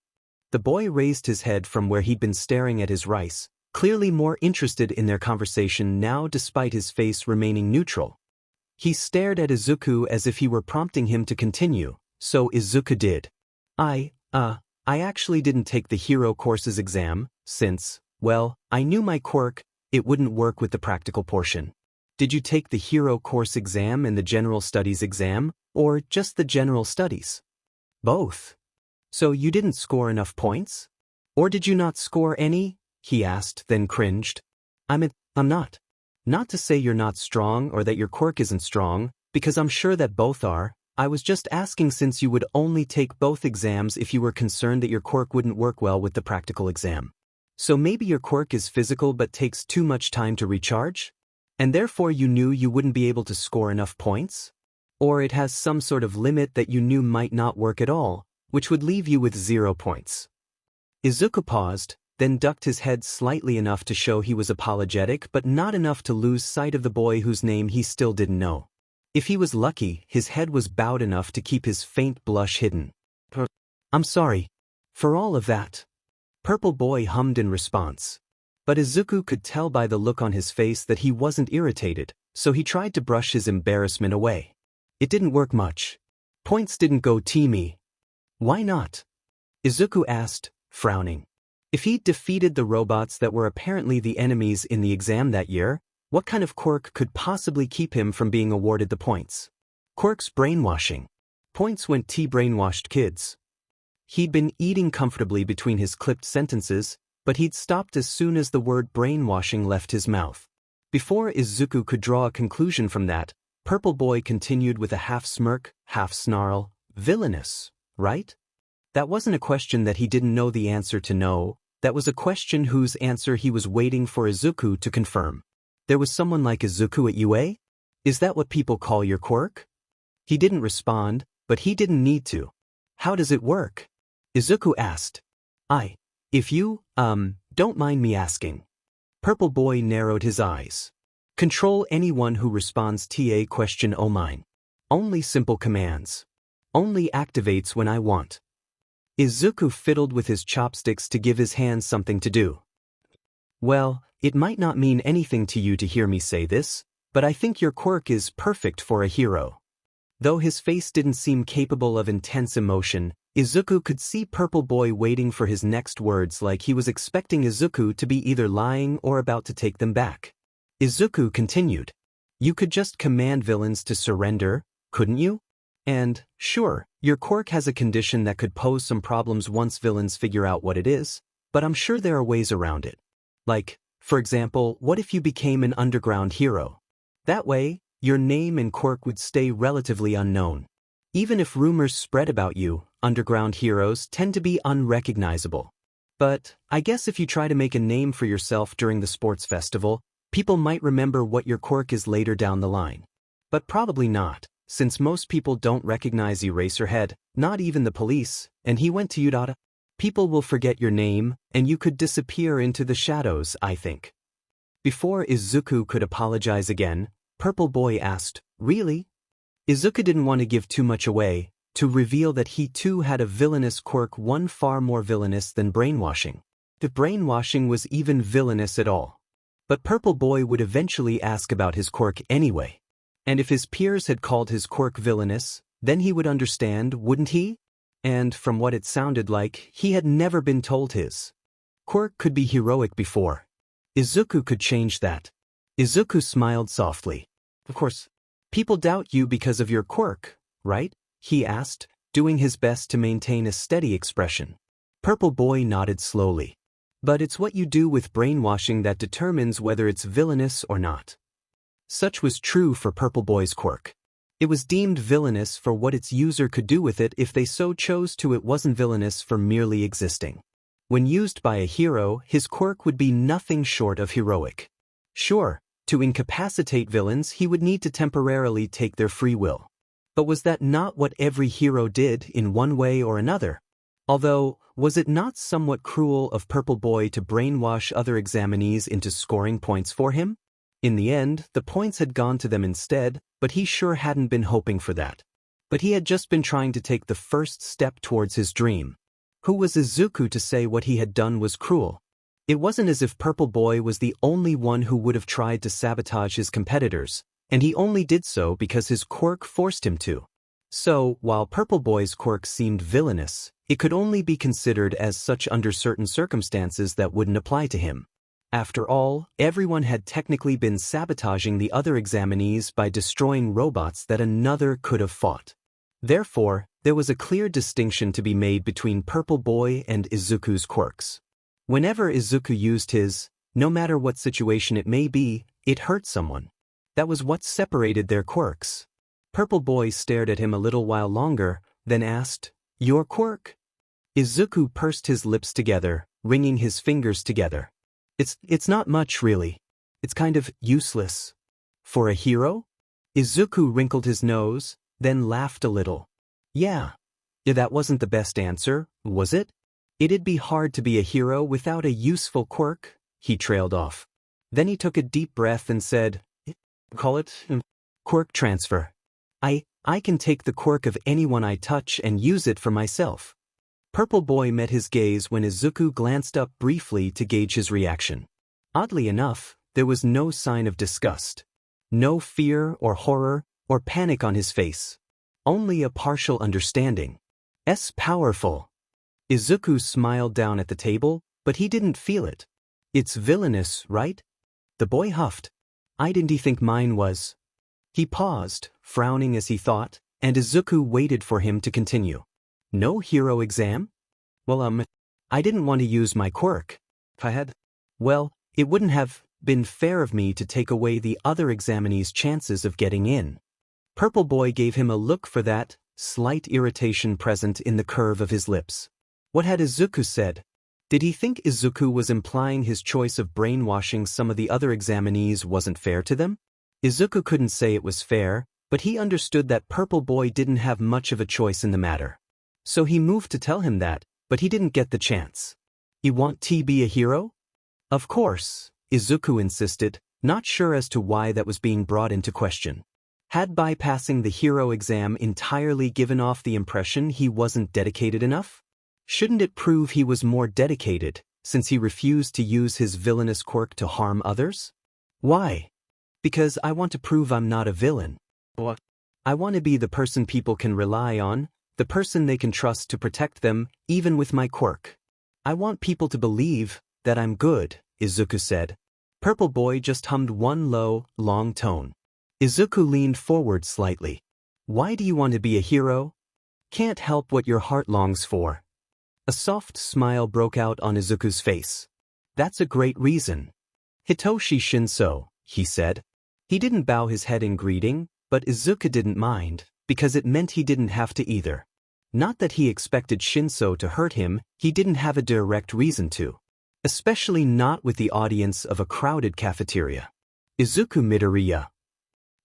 The boy raised his head from where he'd been staring at his rice, clearly more interested in their conversation now despite his face remaining neutral. He stared at Izuku as if he were prompting him to continue, so Izuku did. I actually didn't take the hero course's exam, since, well, I knew my quirk, it wouldn't work with the practical portion. Did you take the hero course exam and the general studies exam, or just the general studies? Both. So you didn't score enough points? Or did you not score any? He asked, then cringed. I'm not. Not to say you're not strong or that your quirk isn't strong, because I'm sure that both are. I was just asking since you would only take both exams if you were concerned that your quirk wouldn't work well with the practical exam. So maybe your quirk is physical but takes too much time to recharge? And therefore you knew you wouldn't be able to score enough points? Or it has some sort of limit that you knew might not work at all, which would leave you with 0 points. Izuku paused, then ducked his head slightly enough to show he was apologetic but not enough to lose sight of the boy whose name he still didn't know. If he was lucky, his head was bowed enough to keep his faint blush hidden. I'm sorry. For all of that. Purple Boy hummed in response. But Izuku could tell by the look on his face that he wasn't irritated, so he tried to brush his embarrassment away. It didn't work much. Points didn't go to me. Why not? Izuku asked, frowning. If he'd defeated the robots that were apparently the enemies in the exam that year, what kind of quirk could possibly keep him from being awarded the points? Quirk's brainwashing. Points went to brainwashed kids. He'd been eating comfortably between his clipped sentences, but he'd stopped as soon as the word brainwashing left his mouth. Before Izuku could draw a conclusion from that, Purple Boy continued with a half-smirk, half-snarl, villainous, right? That wasn't a question that he didn't know the answer to know, that was a question whose answer he was waiting for Izuku to confirm. There was someone like Izuku at UA? Is that what people call your quirk? He didn't respond, but he didn't need to. How does it work? Izuku asked. If you, don't mind me asking. Purple Boy narrowed his eyes. Control anyone who responds TA question oh mine. Only simple commands. Only activates when I want. Izuku fiddled with his chopsticks to give his hands something to do. Well, it might not mean anything to you to hear me say this, but I think your quirk is perfect for a hero. Though his face didn't seem capable of intense emotion, Izuku could see Purple Boy waiting for his next words like he was expecting Izuku to be either lying or about to take them back. Izuku continued. You could just command villains to surrender, couldn't you? And, sure, your quirk has a condition that could pose some problems once villains figure out what it is, but I'm sure there are ways around it. Like, for example, what if you became an underground hero? That way, your name and quirk would stay relatively unknown. Even if rumors spread about you, underground heroes tend to be unrecognizable. But, I guess if you try to make a name for yourself during the sports festival, people might remember what your quirk is later down the line. But probably not, since most people don't recognize Eraserhead, not even the police, and he went to Udata. People will forget your name, and you could disappear into the shadows, I think. Before Izuku could apologize again, Purple Boy asked, Really? Izuku didn't want to give too much away, to reveal that he too had a villainous quirk, one far more villainous than brainwashing. If brainwashing was even villainous at all. But Purple Boy would eventually ask about his quirk anyway. And if his peers had called his quirk villainous, then he would understand, wouldn't he? And from what it sounded like, he had never been told his quirk could be heroic before. Izuku could change that. Izuku smiled softly. Of course, people doubt you because of your quirk, right? He asked, doing his best to maintain a steady expression. Purple Boy nodded slowly. But it's what you do with brainwashing that determines whether it's villainous or not. Such was true for Purple Boy's quirk. It was deemed villainous for what its user could do with it if they so chose to. It wasn't villainous for merely existing. When used by a hero, his quirk would be nothing short of heroic. Sure, to incapacitate villains he would need to temporarily take their free will. But was that not what every hero did in one way or another? Although, was it not somewhat cruel of Purple Boy to brainwash other examinees into scoring points for him? In the end, the points had gone to them instead, but he sure hadn't been hoping for that. But he had just been trying to take the first step towards his dream. Who was Izuku to say what he had done was cruel? It wasn't as if Purple Boy was the only one who would have tried to sabotage his competitors, and he only did so because his quirk forced him to. So, while Purple Boy's quirk seemed villainous, it could only be considered as such under certain circumstances that wouldn't apply to him. After all, everyone had technically been sabotaging the other examinees by destroying robots that another could have fought. Therefore, there was a clear distinction to be made between Purple Boy and Izuku's quirks. Whenever Izuku used his, no matter what situation it may be, it hurt someone. That was what separated their quirks. Purple Boy stared at him a little while longer, then asked, Your quirk? Izuku pursed his lips together, wringing his fingers together. It's not much, really. It's kind of useless. For a hero? Izuku wrinkled his nose, then laughed a little. Yeah, that wasn't the best answer, was it? It'd be hard to be a hero without a useful quirk, he trailed off. Then he took a deep breath and said, Call it quirk transfer. I can take the quirk of anyone I touch and use it for myself. Purple Boy met his gaze when Izuku glanced up briefly to gauge his reaction. Oddly enough, there was no sign of disgust. No fear or horror or panic on his face. Only a partial understanding. Powerful. Izuku smiled down at the table, but he didn't feel it. It's villainous, right? The boy huffed. I didn't think mine was. He paused, frowning as he thought, and Izuku waited for him to continue. No hero exam? Well, I didn't want to use my quirk. If I had, well, it wouldn't have been fair of me to take away the other examinees' chances of getting in. Purple Boy gave him a look for that slight irritation present in the curve of his lips. What had Izuku said? Did he think Izuku was implying his choice of brainwashing some of the other examinees wasn't fair to them? Izuku couldn't say it was fair, but he understood that Purple Boy didn't have much of a choice in the matter. So he moved to tell him that, but he didn't get the chance. You want to be a hero? Of course, Izuku insisted, not sure as to why that was being brought into question. Had bypassing the hero exam entirely given off the impression he wasn't dedicated enough? Shouldn't it prove he was more dedicated, since he refused to use his villainous quirk to harm others? Why? Because I want to prove I'm not a villain. What? I want to be the person people can rely on, the person they can trust to protect them, even with my quirk. I want people to believe that I'm good, Izuku said. Purple Boy just hummed one low, long tone. Izuku leaned forward slightly. Why do you want to be a hero? Can't help what your heart longs for. A soft smile broke out on Izuku's face. That's a great reason. Hitoshi Shinsou, he said. He didn't bow his head in greeting, but Izuku didn't mind, because it meant he didn't have to either. Not that he expected Shinsou to hurt him, he didn't have a direct reason to. Especially not with the audience of a crowded cafeteria. Izuku Midoriya.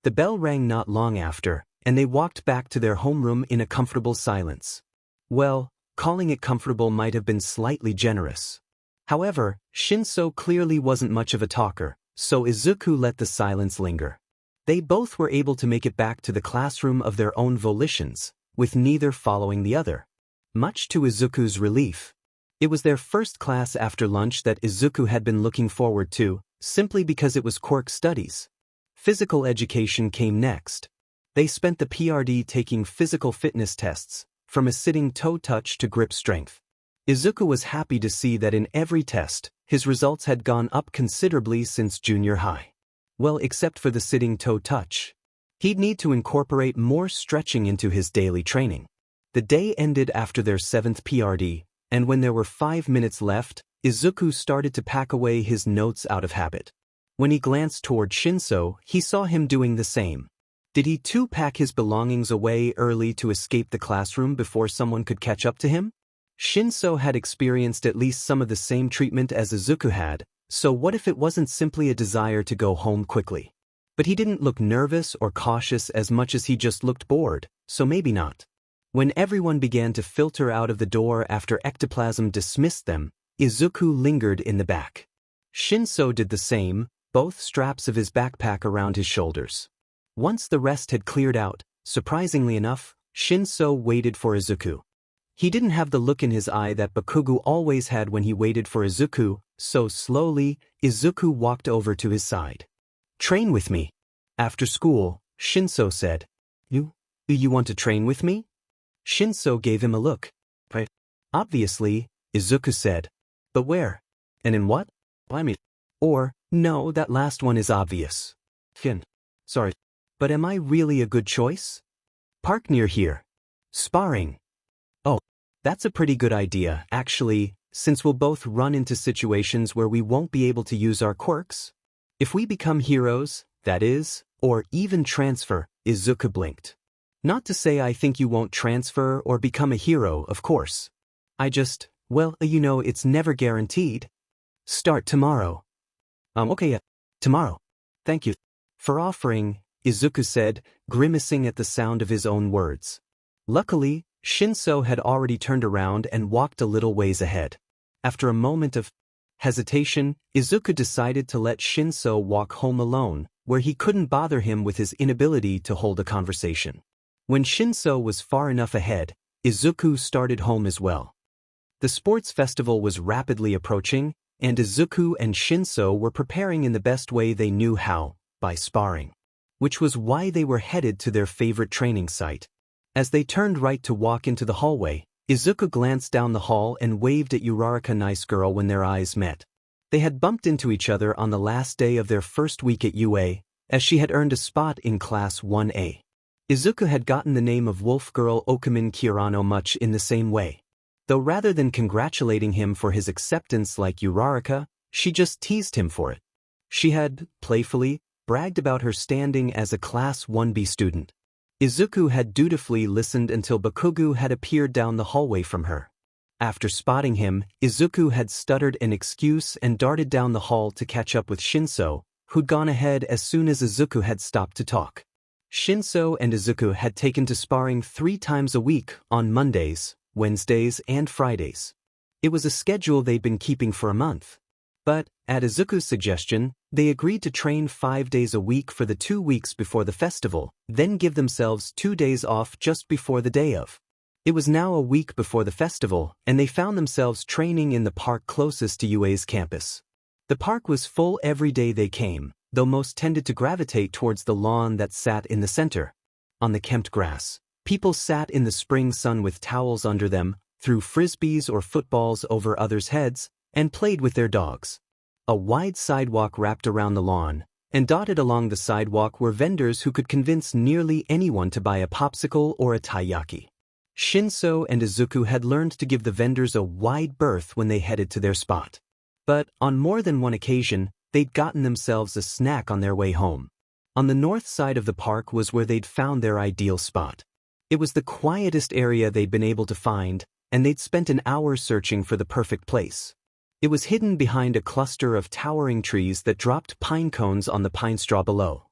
The bell rang not long after, and they walked back to their homeroom in a comfortable silence. Well, calling it comfortable might have been slightly generous. However, Shinsou clearly wasn't much of a talker, so Izuku let the silence linger. They both were able to make it back to the classroom of their own volitions, with neither following the other. Much to Izuku's relief. It was their first class after lunch that Izuku had been looking forward to, simply because it was Quirk studies. Physical education came next. They spent the PRD taking physical fitness tests, from a sitting toe touch to grip strength. Izuku was happy to see that in every test, his results had gone up considerably since junior high. Well, except for the sitting toe touch. He'd need to incorporate more stretching into his daily training. The day ended after their 7th PRD, and when there were 5 minutes left, Izuku started to pack away his notes out of habit. When he glanced toward Shinsou, he saw him doing the same. Did he too pack his belongings away early to escape the classroom before someone could catch up to him? Shinsou had experienced at least some of the same treatment as Izuku had, so what if it wasn't simply a desire to go home quickly? But he didn't look nervous or cautious as much as he just looked bored, so maybe not. When everyone began to filter out of the door after ectoplasm dismissed them, Izuku lingered in the back. Shinsou did the same, both straps of his backpack around his shoulders. Once the rest had cleared out, surprisingly enough, Shinsou waited for Izuku. He didn't have the look in his eye that Bakugo always had when he waited for Izuku, so slowly, Izuku walked over to his side. Train with me. After school, Shinsou said. You want to train with me? Shinsou gave him a look. Right. Obviously, Izuku said. But where? And in what? Why me? Or, no, that last one is obvious. Sorry. But am I really a good choice? Park near here. Sparring. Oh, that's a pretty good idea, actually, since we'll both run into situations where we won't be able to use our quirks. If we become heroes, that is, or even transfer, Izuku blinked. Not to say I think you won't transfer or become a hero, of course. Well, it's never guaranteed. Start tomorrow. Okay, Tomorrow. thank you. For offering, Izuku said, grimacing at the sound of his own words. Luckily, Shinsou had already turned around and walked a little ways ahead. After a moment of hesitation, Izuku decided to let Shinsou walk home alone, where he couldn't bother him with his inability to hold a conversation. When Shinsou was far enough ahead, Izuku started home as well. The sports festival was rapidly approaching, and Izuku and Shinsou were preparing in the best way they knew how, by sparring. Which was why they were headed to their favorite training site. As they turned right to walk into the hallway, Izuku glanced down the hall and waved at Uraraka Nice Girl when their eyes met. They had bumped into each other on the last day of their first week at UA, as she had earned a spot in Class 1A. Izuku had gotten the name of Wolf Girl Okumin Kirano much in the same way. Though rather than congratulating him for his acceptance like Uraraka, she just teased him for it. She had, playfully, bragged about her standing as a Class 1B student. Izuku had dutifully listened until Bakugo had appeared down the hallway from her. After spotting him, Izuku had stuttered an excuse and darted down the hall to catch up with Shinsou, who'd gone ahead as soon as Izuku had stopped to talk. Shinsou and Izuku had taken to sparring 3 times a week on Mondays, Wednesdays, and Fridays. It was a schedule they'd been keeping for a month. But, at Izuku's suggestion, they agreed to train 5 days a week for the 2 weeks before the festival, then give themselves 2 days off just before the day of. It was now a week before the festival, and they found themselves training in the park closest to UA's campus. The park was full every day they came, though most tended to gravitate towards the lawn that sat in the center. On the kempt grass, people sat in the spring sun with towels under them, threw frisbees or footballs over others' heads, and played with their dogs. A wide sidewalk wrapped around the lawn, and dotted along the sidewalk were vendors who could convince nearly anyone to buy a popsicle or a taiyaki. Shinsou and Izuku had learned to give the vendors a wide berth when they headed to their spot. But, on more than one occasion, they'd gotten themselves a snack on their way home. On the north side of the park was where they'd found their ideal spot. It was the quietest area they'd been able to find, and they'd spent an hour searching for the perfect place. It was hidden behind a cluster of towering trees that dropped pine cones on the pine straw below.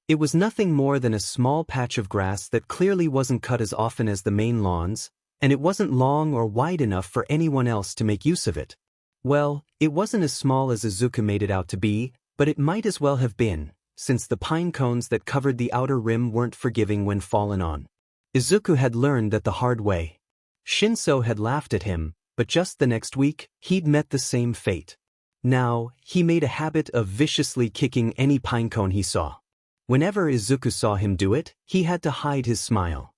It was nothing more than a small patch of grass that clearly wasn't cut as often as the main lawns, and it wasn't long or wide enough for anyone else to make use of it. Well, it wasn't as small as Izuku made it out to be, but it might as well have been, since the pine cones that covered the outer rim weren't forgiving when fallen on. Izuku had learned that the hard way. Shinsou had laughed at him, but just the next week, he'd met the same fate. Now, he made a habit of viciously kicking any pinecone he saw. Whenever Izuku saw him do it, he had to hide his smile.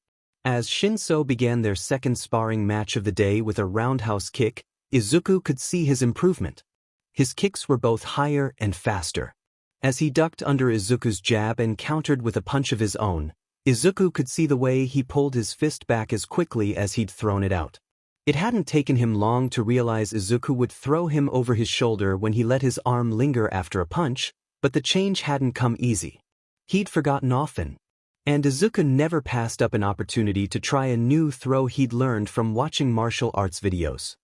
As Shinsou began their second sparring match of the day with a roundhouse kick, Izuku could see his improvement. His kicks were both higher and faster. As he ducked under Izuku's jab and countered with a punch of his own, Izuku could see the way he pulled his fist back as quickly as he'd thrown it out. It hadn't taken him long to realize Izuku would throw him over his shoulder when he let his arm linger after a punch, but the change hadn't come easy. He'd forgotten often. And Izuku never passed up an opportunity to try a new throw he'd learned from watching martial arts videos.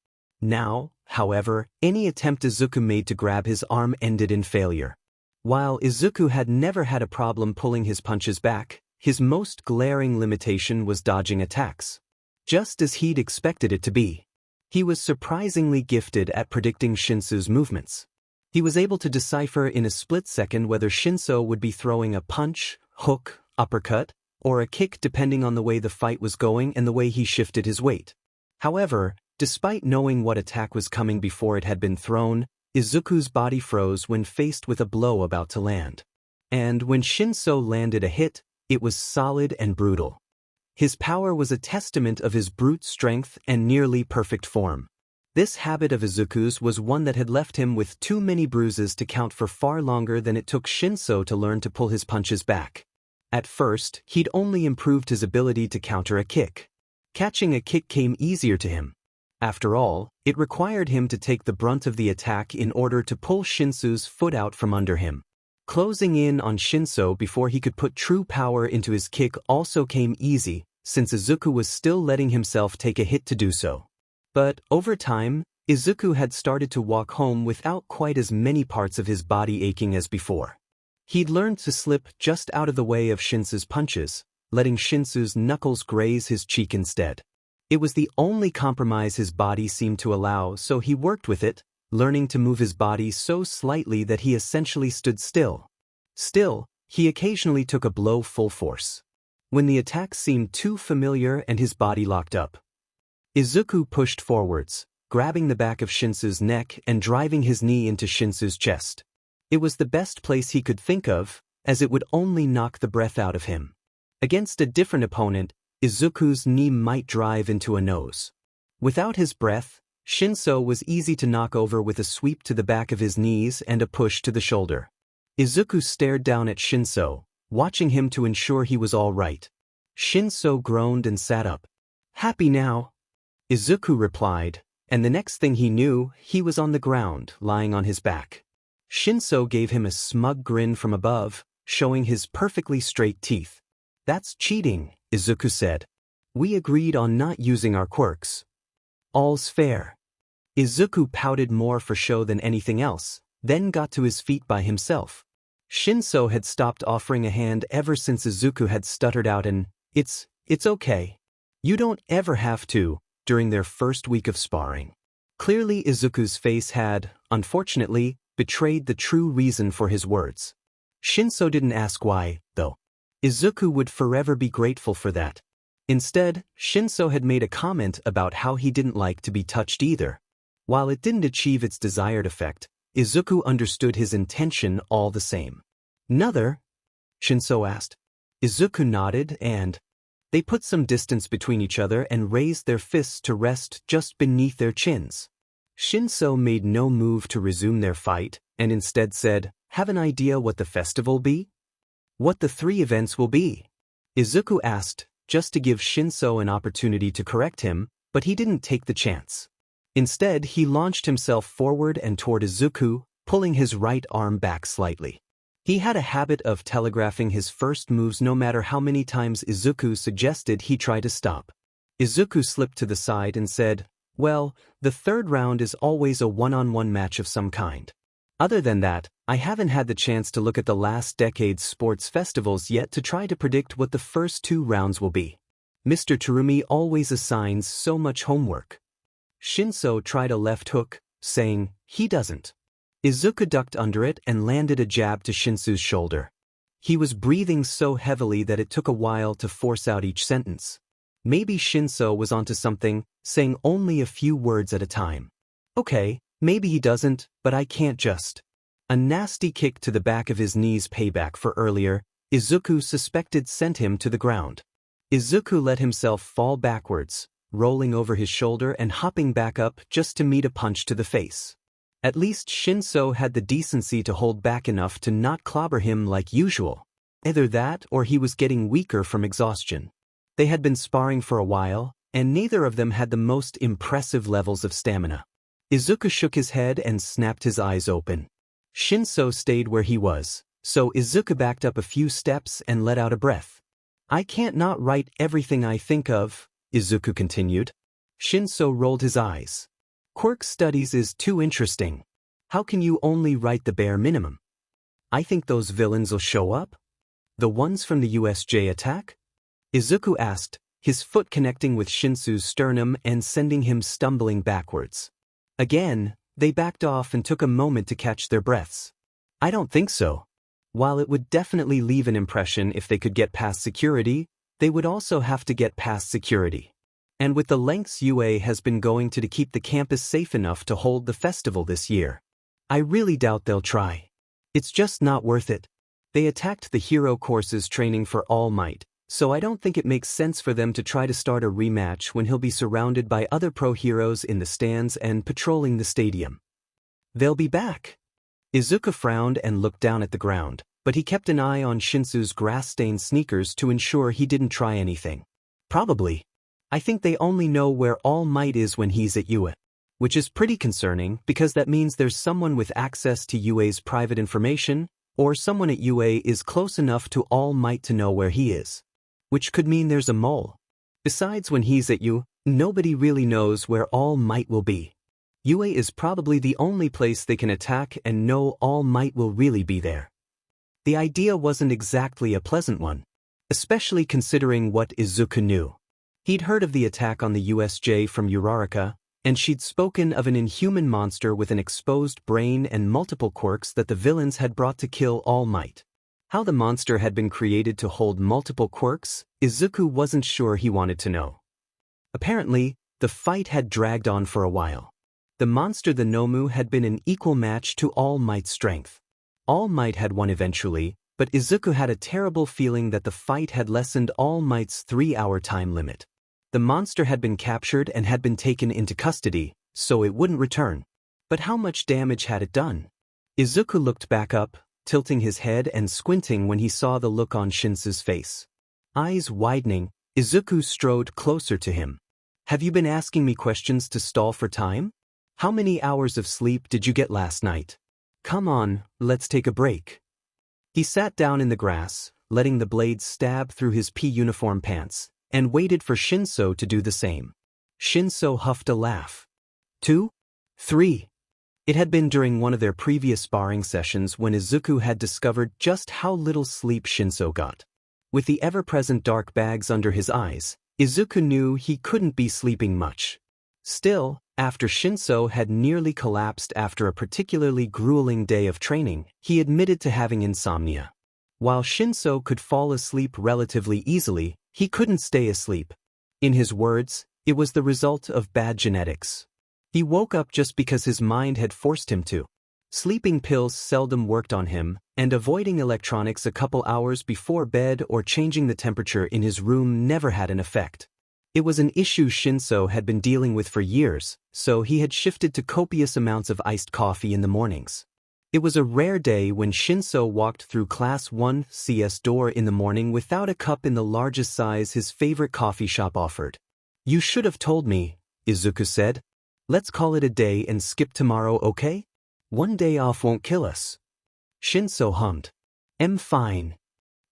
Now, however, any attempt Izuku made to grab his arm ended in failure. While Izuku had never had a problem pulling his punches back, his most glaring limitation was dodging attacks. Just as he'd expected it to be. He was surprisingly gifted at predicting Shinsou's movements. He was able to decipher in a split second whether Shinsou would be throwing a punch, hook, uppercut, or a kick depending on the way the fight was going and the way he shifted his weight. However, despite knowing what attack was coming before it had been thrown, Izuku's body froze when faced with a blow about to land. And when Shinsou landed a hit, it was solid and brutal. His power was a testament of his brute strength and nearly perfect form. This habit of Izuku's was one that had left him with too many bruises to count for far longer than it took Shinsou to learn to pull his punches back. At first, he'd only improved his ability to counter a kick. Catching a kick came easier to him. After all, it required him to take the brunt of the attack in order to pull Shinsou's foot out from under him. Closing in on Shinsou before he could put true power into his kick also came easy, since Izuku was still letting himself take a hit to do so. But, over time, Izuku had started to walk home without quite as many parts of his body aching as before. He'd learned to slip just out of the way of Shinsou's punches, letting Shinsou's knuckles graze his cheek instead. It was the only compromise his body seemed to allow, so he worked with it, learning to move his body so slightly that he essentially stood still. Still, he occasionally took a blow full force. When the attack seemed too familiar and his body locked up. Izuku pushed forwards, grabbing the back of Shinsou's neck and driving his knee into Shinsou's chest. It was the best place he could think of, as it would only knock the breath out of him. Against a different opponent, Izuku's knee might drive into a nose. Without his breath, Shinsou was easy to knock over with a sweep to the back of his knees and a push to the shoulder. Izuku stared down at Shinsou, watching him to ensure he was all right. Shinsou groaned and sat up. "Happy now?" Izuku replied, and the next thing he knew, he was on the ground, lying on his back. Shinsou gave him a smug grin from above, showing his perfectly straight teeth. "That's cheating," Izuku said. "We agreed on not using our quirks." all's fair. Izuku pouted more for show than anything else, then got to his feet by himself. Shinsou had stopped offering a hand ever since Izuku had stuttered out an, it's okay. You don't ever have to, during their first week of sparring. Clearly Izuku's face had, unfortunately, betrayed the true reason for his words. Shinsou didn't ask why, though. Izuku would forever be grateful for that. Instead, Shinsou had made a comment about how he didn't like to be touched either. While it didn't achieve its desired effect, Izuku understood his intention all the same. "Another?" Shinsou asked. Izuku nodded and they put some distance between each other and raised their fists to rest just beneath their chins. Shinsou made no move to resume their fight, and instead said, "Have an idea what the festival be? What the 3 events will be?" Izuku asked, just to give Shinsou an opportunity to correct him, but he didn't take the chance. Instead, he launched himself forward and toward Izuku, pulling his right arm back slightly. He had a habit of telegraphing his first moves no matter how many times Izuku suggested he try to stop. Izuku slipped to the side and said, "Well, the 3rd round is always a one-on-one match of some kind. Other than that, I haven't had the chance to look at the last decade's sports festivals yet to try to predict what the first 2 rounds will be. Mr. Terumi always assigns so much homework." Shinsou tried a left hook, saying, "He doesn't." Izuku ducked under it and landed a jab to Shinsou's shoulder. He was breathing so heavily that it took a while to force out each sentence. Maybe Shinsou was onto something, saying only a few words at a time. "Okay, maybe he doesn't, but I can't just." A nasty kick to the back of his knees payback for earlier, Izuku suspected sent him to the ground. Izuku let himself fall backwards, rolling over his shoulder and hopping back up just to meet a punch to the face. At least Shinsou had the decency to hold back enough to not clobber him like usual. Either that or he was getting weaker from exhaustion. They had been sparring for a while, and neither of them had the most impressive levels of stamina. Izuku shook his head and snapped his eyes open. Shinsou stayed where he was, so Izuku backed up a few steps and let out a breath. "I can't not write everything I think of," Izuku continued. Shinsou rolled his eyes. "Quirk studies is too interesting. How can you only write the bare minimum? I think those villains'll show up? The ones from the USJ attack?" Izuku asked, his foot connecting with Shinsou's sternum and sending him stumbling backwards. Again, they backed off and took a moment to catch their breaths. "I don't think so. While it would definitely leave an impression if they could get past security, they would also have to get past security. And with the lengths UA has been going to keep the campus safe enough to hold the festival this year, I really doubt they'll try. It's just not worth it. They attacked the hero courses training for All Might, so I don't think it makes sense for them to try to start a rematch when he'll be surrounded by other pro heroes in the stands and patrolling the stadium. They'll be back." Izuku frowned and looked down at the ground, but he kept an eye on Shinsou's grass-stained sneakers to ensure he didn't try anything. "Probably. I think they only know where All Might is when he's at UA. Which is pretty concerning because that means there's someone with access to UA's private information, or someone at UA is close enough to All Might to know where he is. Which could mean there's a mole. Besides, when he's at UA, nobody really knows where All Might will be. UA is probably the only place they can attack and know All Might will really be there." The idea wasn't exactly a pleasant one, especially considering what Izuku knew. He'd heard of the attack on the USJ from Uraraka, and she'd spoken of an inhuman monster with an exposed brain and multiple quirks that the villains had brought to kill All Might. How the monster had been created to hold multiple quirks, Izuku wasn't sure he wanted to know. Apparently, the fight had dragged on for a while. The monster the Nomu had been an equal match to All Might's strength. All Might had won eventually, but Izuku had a terrible feeling that the fight had lessened All Might's 3-hour time limit. The monster had been captured and had been taken into custody, so it wouldn't return. But how much damage had it done? Izuku looked back up, tilting his head and squinting when he saw the look on Shinsou's face. Eyes widening, Izuku strode closer to him. "Have you been asking me questions to stall for time? How many hours of sleep did you get last night? Come on, let's take a break." He sat down in the grass, letting the blades stab through his pea uniform pants, and waited for Shinsou to do the same. Shinsou huffed a laugh. 2? 3? It had been during one of their previous sparring sessions when Izuku had discovered just how little sleep Shinsou got. With the ever-present dark bags under his eyes, Izuku knew he couldn't be sleeping much. Still, after Shinsou had nearly collapsed after a particularly grueling day of training, he admitted to having insomnia. While Shinsou could fall asleep relatively easily, he couldn't stay asleep. In his words, it was the result of bad genetics. He woke up just because his mind had forced him to. Sleeping pills seldom worked on him, and avoiding electronics a couple hours before bed or changing the temperature in his room never had an effect. It was an issue Shinsou had been dealing with for years, so he had shifted to copious amounts of iced coffee in the mornings. It was a rare day when Shinsou walked through Class 1C's door in the morning without a cup in the largest size his favorite coffee shop offered. "You should have told me," Izuku said. "Let's call it a day and skip tomorrow, okay? One day off won't kill us." Shinsou hummed. "I'm fine."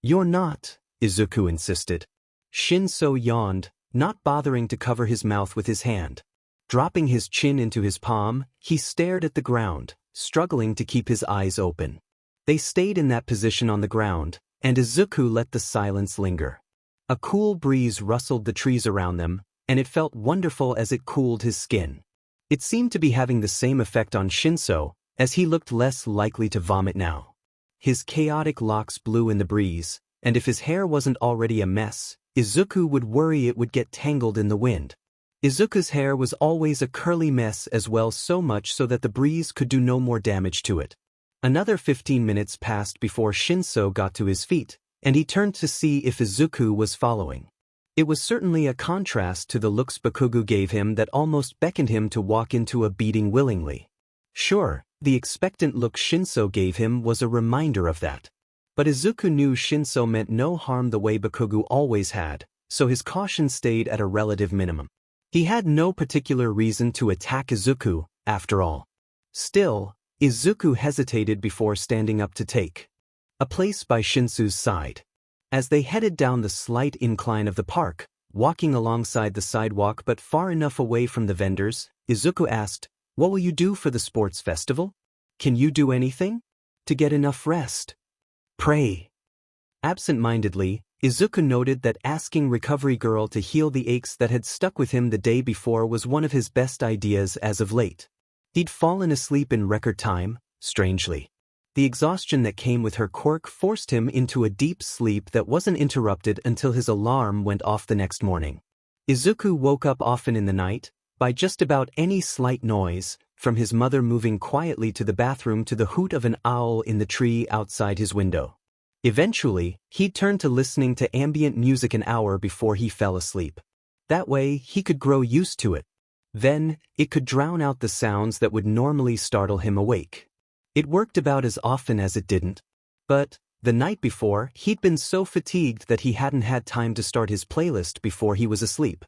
"You're not," Izuku insisted. Shinsou yawned, not bothering to cover his mouth with his hand. Dropping his chin into his palm, he stared at the ground, struggling to keep his eyes open. They stayed in that position on the ground, and Izuku let the silence linger. A cool breeze rustled the trees around them, and it felt wonderful as it cooled his skin. It seemed to be having the same effect on Shinsou, as he looked less likely to vomit now. His chaotic locks blew in the breeze, and if his hair wasn't already a mess, Izuku would worry it would get tangled in the wind. Izuku's hair was always a curly mess as well, so much so that the breeze could do no more damage to it. Another 15 minutes passed before Shinsou got to his feet, and he turned to see if Izuku was following. It was certainly a contrast to the looks Bakugo gave him that almost beckoned him to walk into a beating willingly. Sure, the expectant look Shinsou gave him was a reminder of that. But Izuku knew Shinsou meant no harm the way Bakugo always had, so his caution stayed at a relative minimum. He had no particular reason to attack Izuku, after all. Still, Izuku hesitated before standing up to take a place by Shinsou's side. As they headed down the slight incline of the park, walking alongside the sidewalk but far enough away from the vendors, Izuku asked, "What will you do for the sports festival? Can you do anything? To get enough rest?" "Pray." Absent-mindedly, Izuku noted that asking Recovery Girl to heal the aches that had stuck with him the day before was one of his best ideas as of late. He'd fallen asleep in record time, strangely. The exhaustion that came with her quirk forced him into a deep sleep that wasn't interrupted until his alarm went off the next morning. Izuku woke up often in the night, by just about any slight noise, from his mother moving quietly to the bathroom to the hoot of an owl in the tree outside his window. Eventually, he'd turn to listening to ambient music an hour before he fell asleep. That way, he could grow used to it. Then, it could drown out the sounds that would normally startle him awake. It worked about as often as it didn't. But, the night before, he'd been so fatigued that he hadn't had time to start his playlist before he was asleep.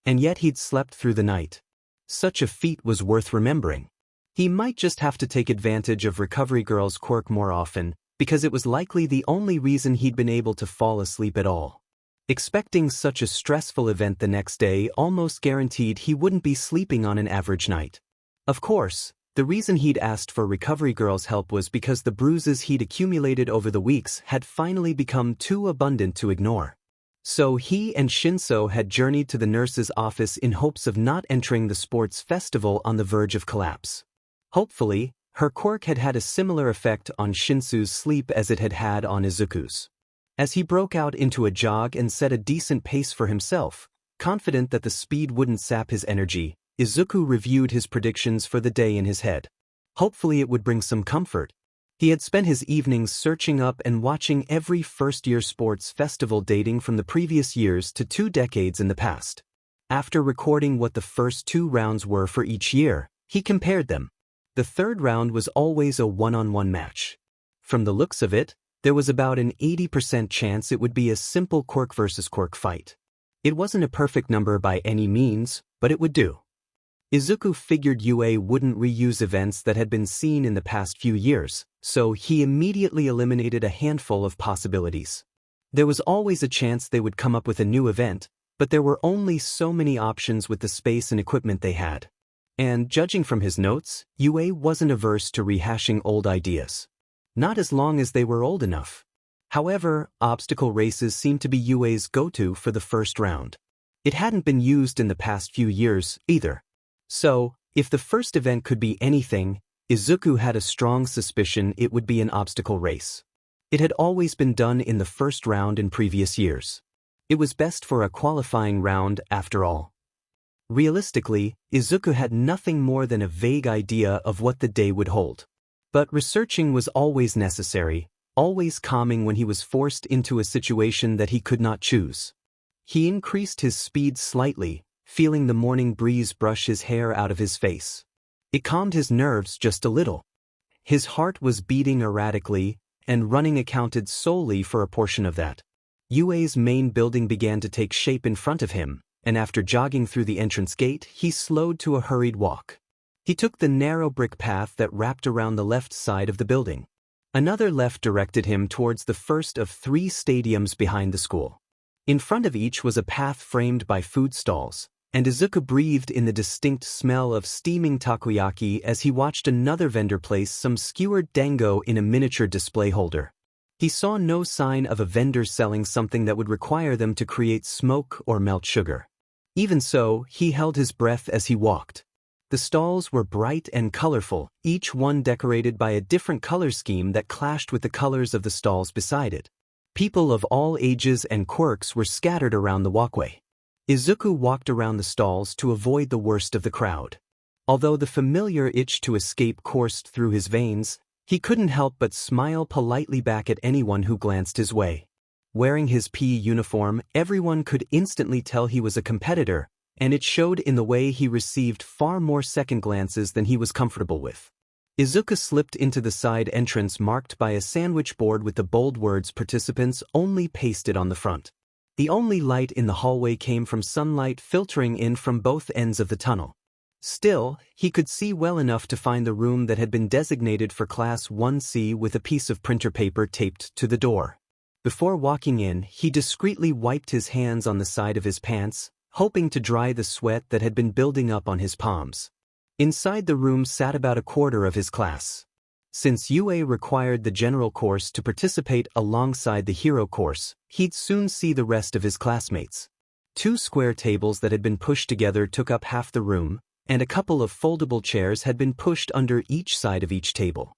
And yet he'd slept through the night. Such a feat was worth remembering. He might just have to take advantage of Recovery Girl's quirk more often, because it was likely the only reason he'd been able to fall asleep at all. Expecting such a stressful event the next day almost guaranteed he wouldn't be sleeping on an average night. Of course, the reason he'd asked for Recovery Girl's help was because the bruises he'd accumulated over the weeks had finally become too abundant to ignore. So he and Shinsou had journeyed to the nurse's office in hopes of not entering the sports festival on the verge of collapse. Hopefully, her quirk had had a similar effect on Shinsou's sleep as it had had on Izuku's. As he broke out into a jog and set a decent pace for himself, confident that the speed wouldn't sap his energy, Izuku reviewed his predictions for the day in his head. Hopefully it would bring some comfort. He had spent his evenings searching up and watching every first-year sports festival dating from the previous years to 2 decades in the past. After recording what the first 2 rounds were for each year, he compared them. The third round was always a one-on-one match. From the looks of it, there was about an 80% chance it would be a simple quirk versus quirk fight. It wasn't a perfect number by any means, but it would do. Izuku figured UA wouldn't reuse events that had been seen in the past few years, so he immediately eliminated a handful of possibilities. There was always a chance they would come up with a new event, But there were only so many options with the space and equipment they had. And judging from his notes, Yue wasn't averse to rehashing old ideas. Not as long as they were old enough. However, obstacle races seemed to be Yue's go-to for the first round. It hadn't been used in the past few years, either. So, if the first event could be anything, Izuku had a strong suspicion it would be an obstacle race. It had always been done in the first round in previous years. It was best for a qualifying round, after all. Realistically, Izuku had nothing more than a vague idea of what the day would hold. But researching was always necessary, always calming when he was forced into a situation that he could not choose. He increased his speed slightly, feeling the morning breeze brush his hair out of his face. It calmed his nerves just a little. His heart was beating erratically, and running accounted solely for a portion of that. Yue's main building began to take shape in front of him, and after jogging through the entrance gate, he slowed to a hurried walk. He took the narrow brick path that wrapped around the left side of the building. Another left directed him towards the first of 3 stadiums behind the school. In front of each was a path framed by food stalls, and Izuku breathed in the distinct smell of steaming takoyaki as he watched another vendor place some skewered dango in a miniature display holder. He saw no sign of a vendor selling something that would require them to create smoke or melt sugar. Even so, he held his breath as he walked. The stalls were bright and colorful, each one decorated by a different color scheme that clashed with the colors of the stalls beside it. People of all ages and quirks were scattered around the walkway. Izuku walked around the stalls to avoid the worst of the crowd. Although the familiar itch to escape coursed through his veins, he couldn't help but smile politely back at anyone who glanced his way. Wearing his PE uniform, everyone could instantly tell he was a competitor, and it showed in the way he received far more second glances than he was comfortable with. Izuku slipped into the side entrance marked by a sandwich board with the bold words "Participants Only" pasted on the front. The only light in the hallway came from sunlight filtering in from both ends of the tunnel. Still, he could see well enough to find the room that had been designated for Class 1C with a piece of printer paper taped to the door. Before walking in, he discreetly wiped his hands on the side of his pants, hoping to dry the sweat that had been building up on his palms. Inside the room sat about a quarter of his class. Since UA required the general course to participate alongside the hero course, he'd soon see the rest of his classmates. 2 square tables that had been pushed together took up half the room, and a couple of foldable chairs had been pushed under each side of each table.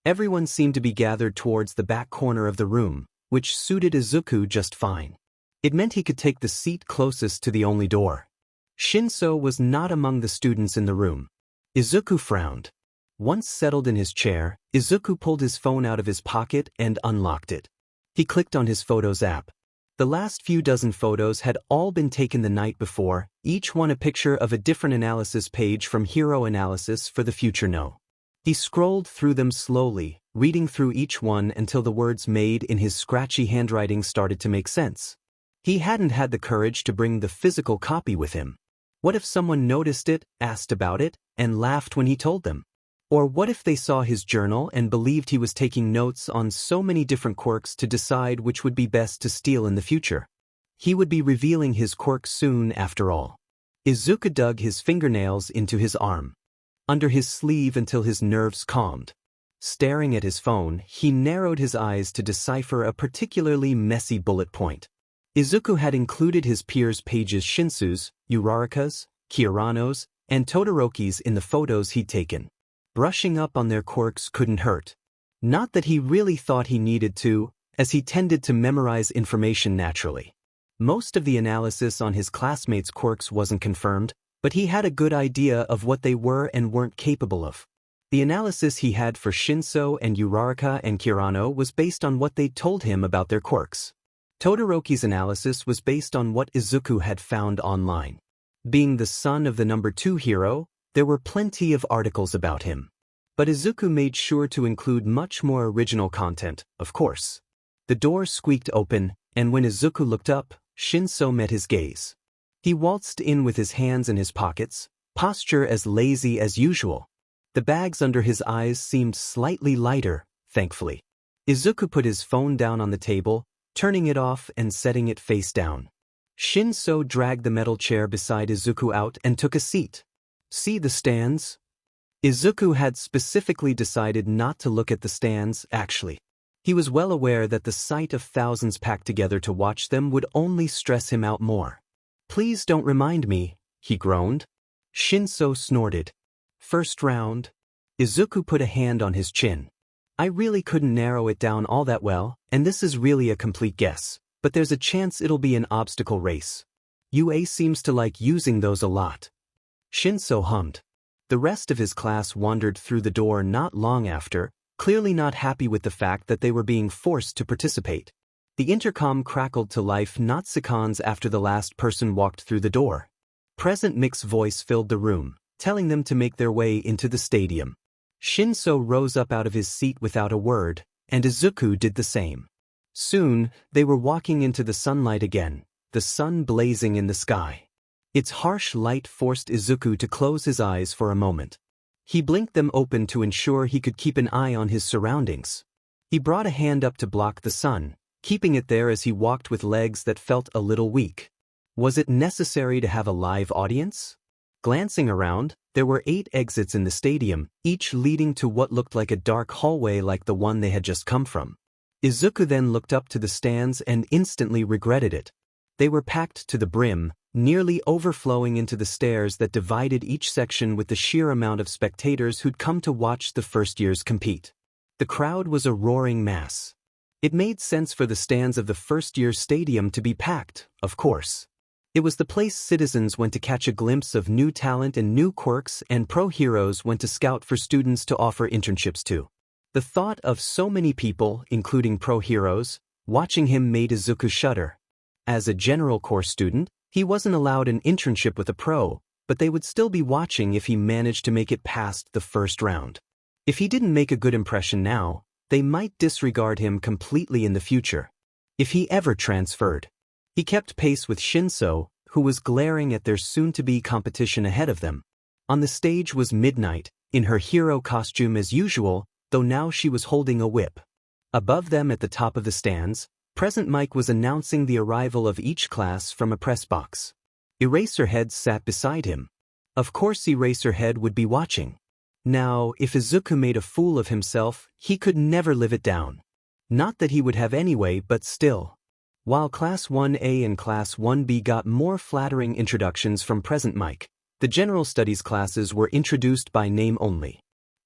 Everyone seemed to be gathered towards the back corner of the room, which suited Izuku just fine. It meant he could take the seat closest to the only door. Shinsou was not among the students in the room. Izuku frowned. Once settled in his chair, Izuku pulled his phone out of his pocket and unlocked it. He clicked on his Photos app. The last few dozen photos had all been taken the night before, each one a picture of a different analysis page from Hero Analysis for the Future No. He scrolled through them slowly, reading through each one until the words made in his scratchy handwriting started to make sense. He hadn't had the courage to bring the physical copy with him. What if someone noticed it, asked about it, and laughed when he told them? Or what if they saw his journal and believed he was taking notes on so many different quirks to decide which would be best to steal in the future? He would be revealing his quirk soon after all. Izuku dug his fingernails into his arm, under his sleeve until his nerves calmed. Staring at his phone, he narrowed his eyes to decipher a particularly messy bullet point. Izuku had included his peers' pages Shinsou's, Uraraka's, Kirano's, and Todoroki's in the photos he'd taken. Brushing up on their quirks couldn't hurt. Not that he really thought he needed to, as he tended to memorize information naturally. Most of the analysis on his classmates' quirks wasn't confirmed, but he had a good idea of what they were and weren't capable of. The analysis he had for Shinsou and Uraraka and Kirano was based on what they'd told him about their quirks. Todoroki's analysis was based on what Izuku had found online. Being the son of the number 2 hero, there were plenty of articles about him. But Izuku made sure to include much more original content, of course. The door squeaked open, and when Izuku looked up, Shinsou met his gaze. He waltzed in with his hands in his pockets, posture as lazy as usual. The bags under his eyes seemed slightly lighter, thankfully. Izuku put his phone down on the table, turning it off and setting it face down. Shinsou dragged the metal chair beside Izuku out and took a seat. See the stands? Izuku had specifically decided not to look at the stands, actually. He was well aware that the sight of thousands packed together to watch them would only stress him out more. Please don't remind me, he groaned. Shinsou snorted. First round. Izuku put a hand on his chin. I really couldn't narrow it down all that well, and this is really a complete guess, but there's a chance it'll be an obstacle race. UA seems to like using those a lot. Shinsou hummed. The rest of his class wandered through the door not long after, clearly not happy with the fact that they were being forced to participate. The intercom crackled to life not seconds after the last person walked through the door. Present Mick's voice filled the room, telling them to make their way into the stadium. Shinsou rose up out of his seat without a word, and Izuku did the same. Soon, they were walking into the sunlight again, the sun blazing in the sky. Its harsh light forced Izuku to close his eyes for a moment. He blinked them open to ensure he could keep an eye on his surroundings. He brought a hand up to block the sun, keeping it there as he walked with legs that felt a little weak. Was it necessary to have a live audience? Glancing around, there were 8 exits in the stadium, each leading to what looked like a dark hallway like the one they had just come from. Izuku then looked up to the stands and instantly regretted it. They were packed to the brim, nearly overflowing into the stairs that divided each section with the sheer amount of spectators who'd come to watch the first years compete. The crowd was a roaring mass. It made sense for the stands of the first-year stadium to be packed, of course. It was the place citizens went to catch a glimpse of new talent and new quirks, and pro-heroes went to scout for students to offer internships to. The thought of so many people, including pro-heroes, watching him made Izuku shudder. As a general course student, he wasn't allowed an internship with a pro, but they would still be watching if he managed to make it past the first round. If he didn't make a good impression now, they might disregard him completely in the future. If he ever transferred. He kept pace with Shinsou, who was glaring at their soon-to-be competition ahead of them. On the stage was Midnight, in her hero costume as usual, though now she was holding a whip. Above them at the top of the stands, Present Mike was announcing the arrival of each class from a press box. Eraserhead sat beside him. Of course Eraserhead would be watching. Now, if Izuku made a fool of himself, he could never live it down. Not that he would have anyway, but still. While Class 1A and Class 1B got more flattering introductions from Present Mike, the General Studies classes were introduced by name only.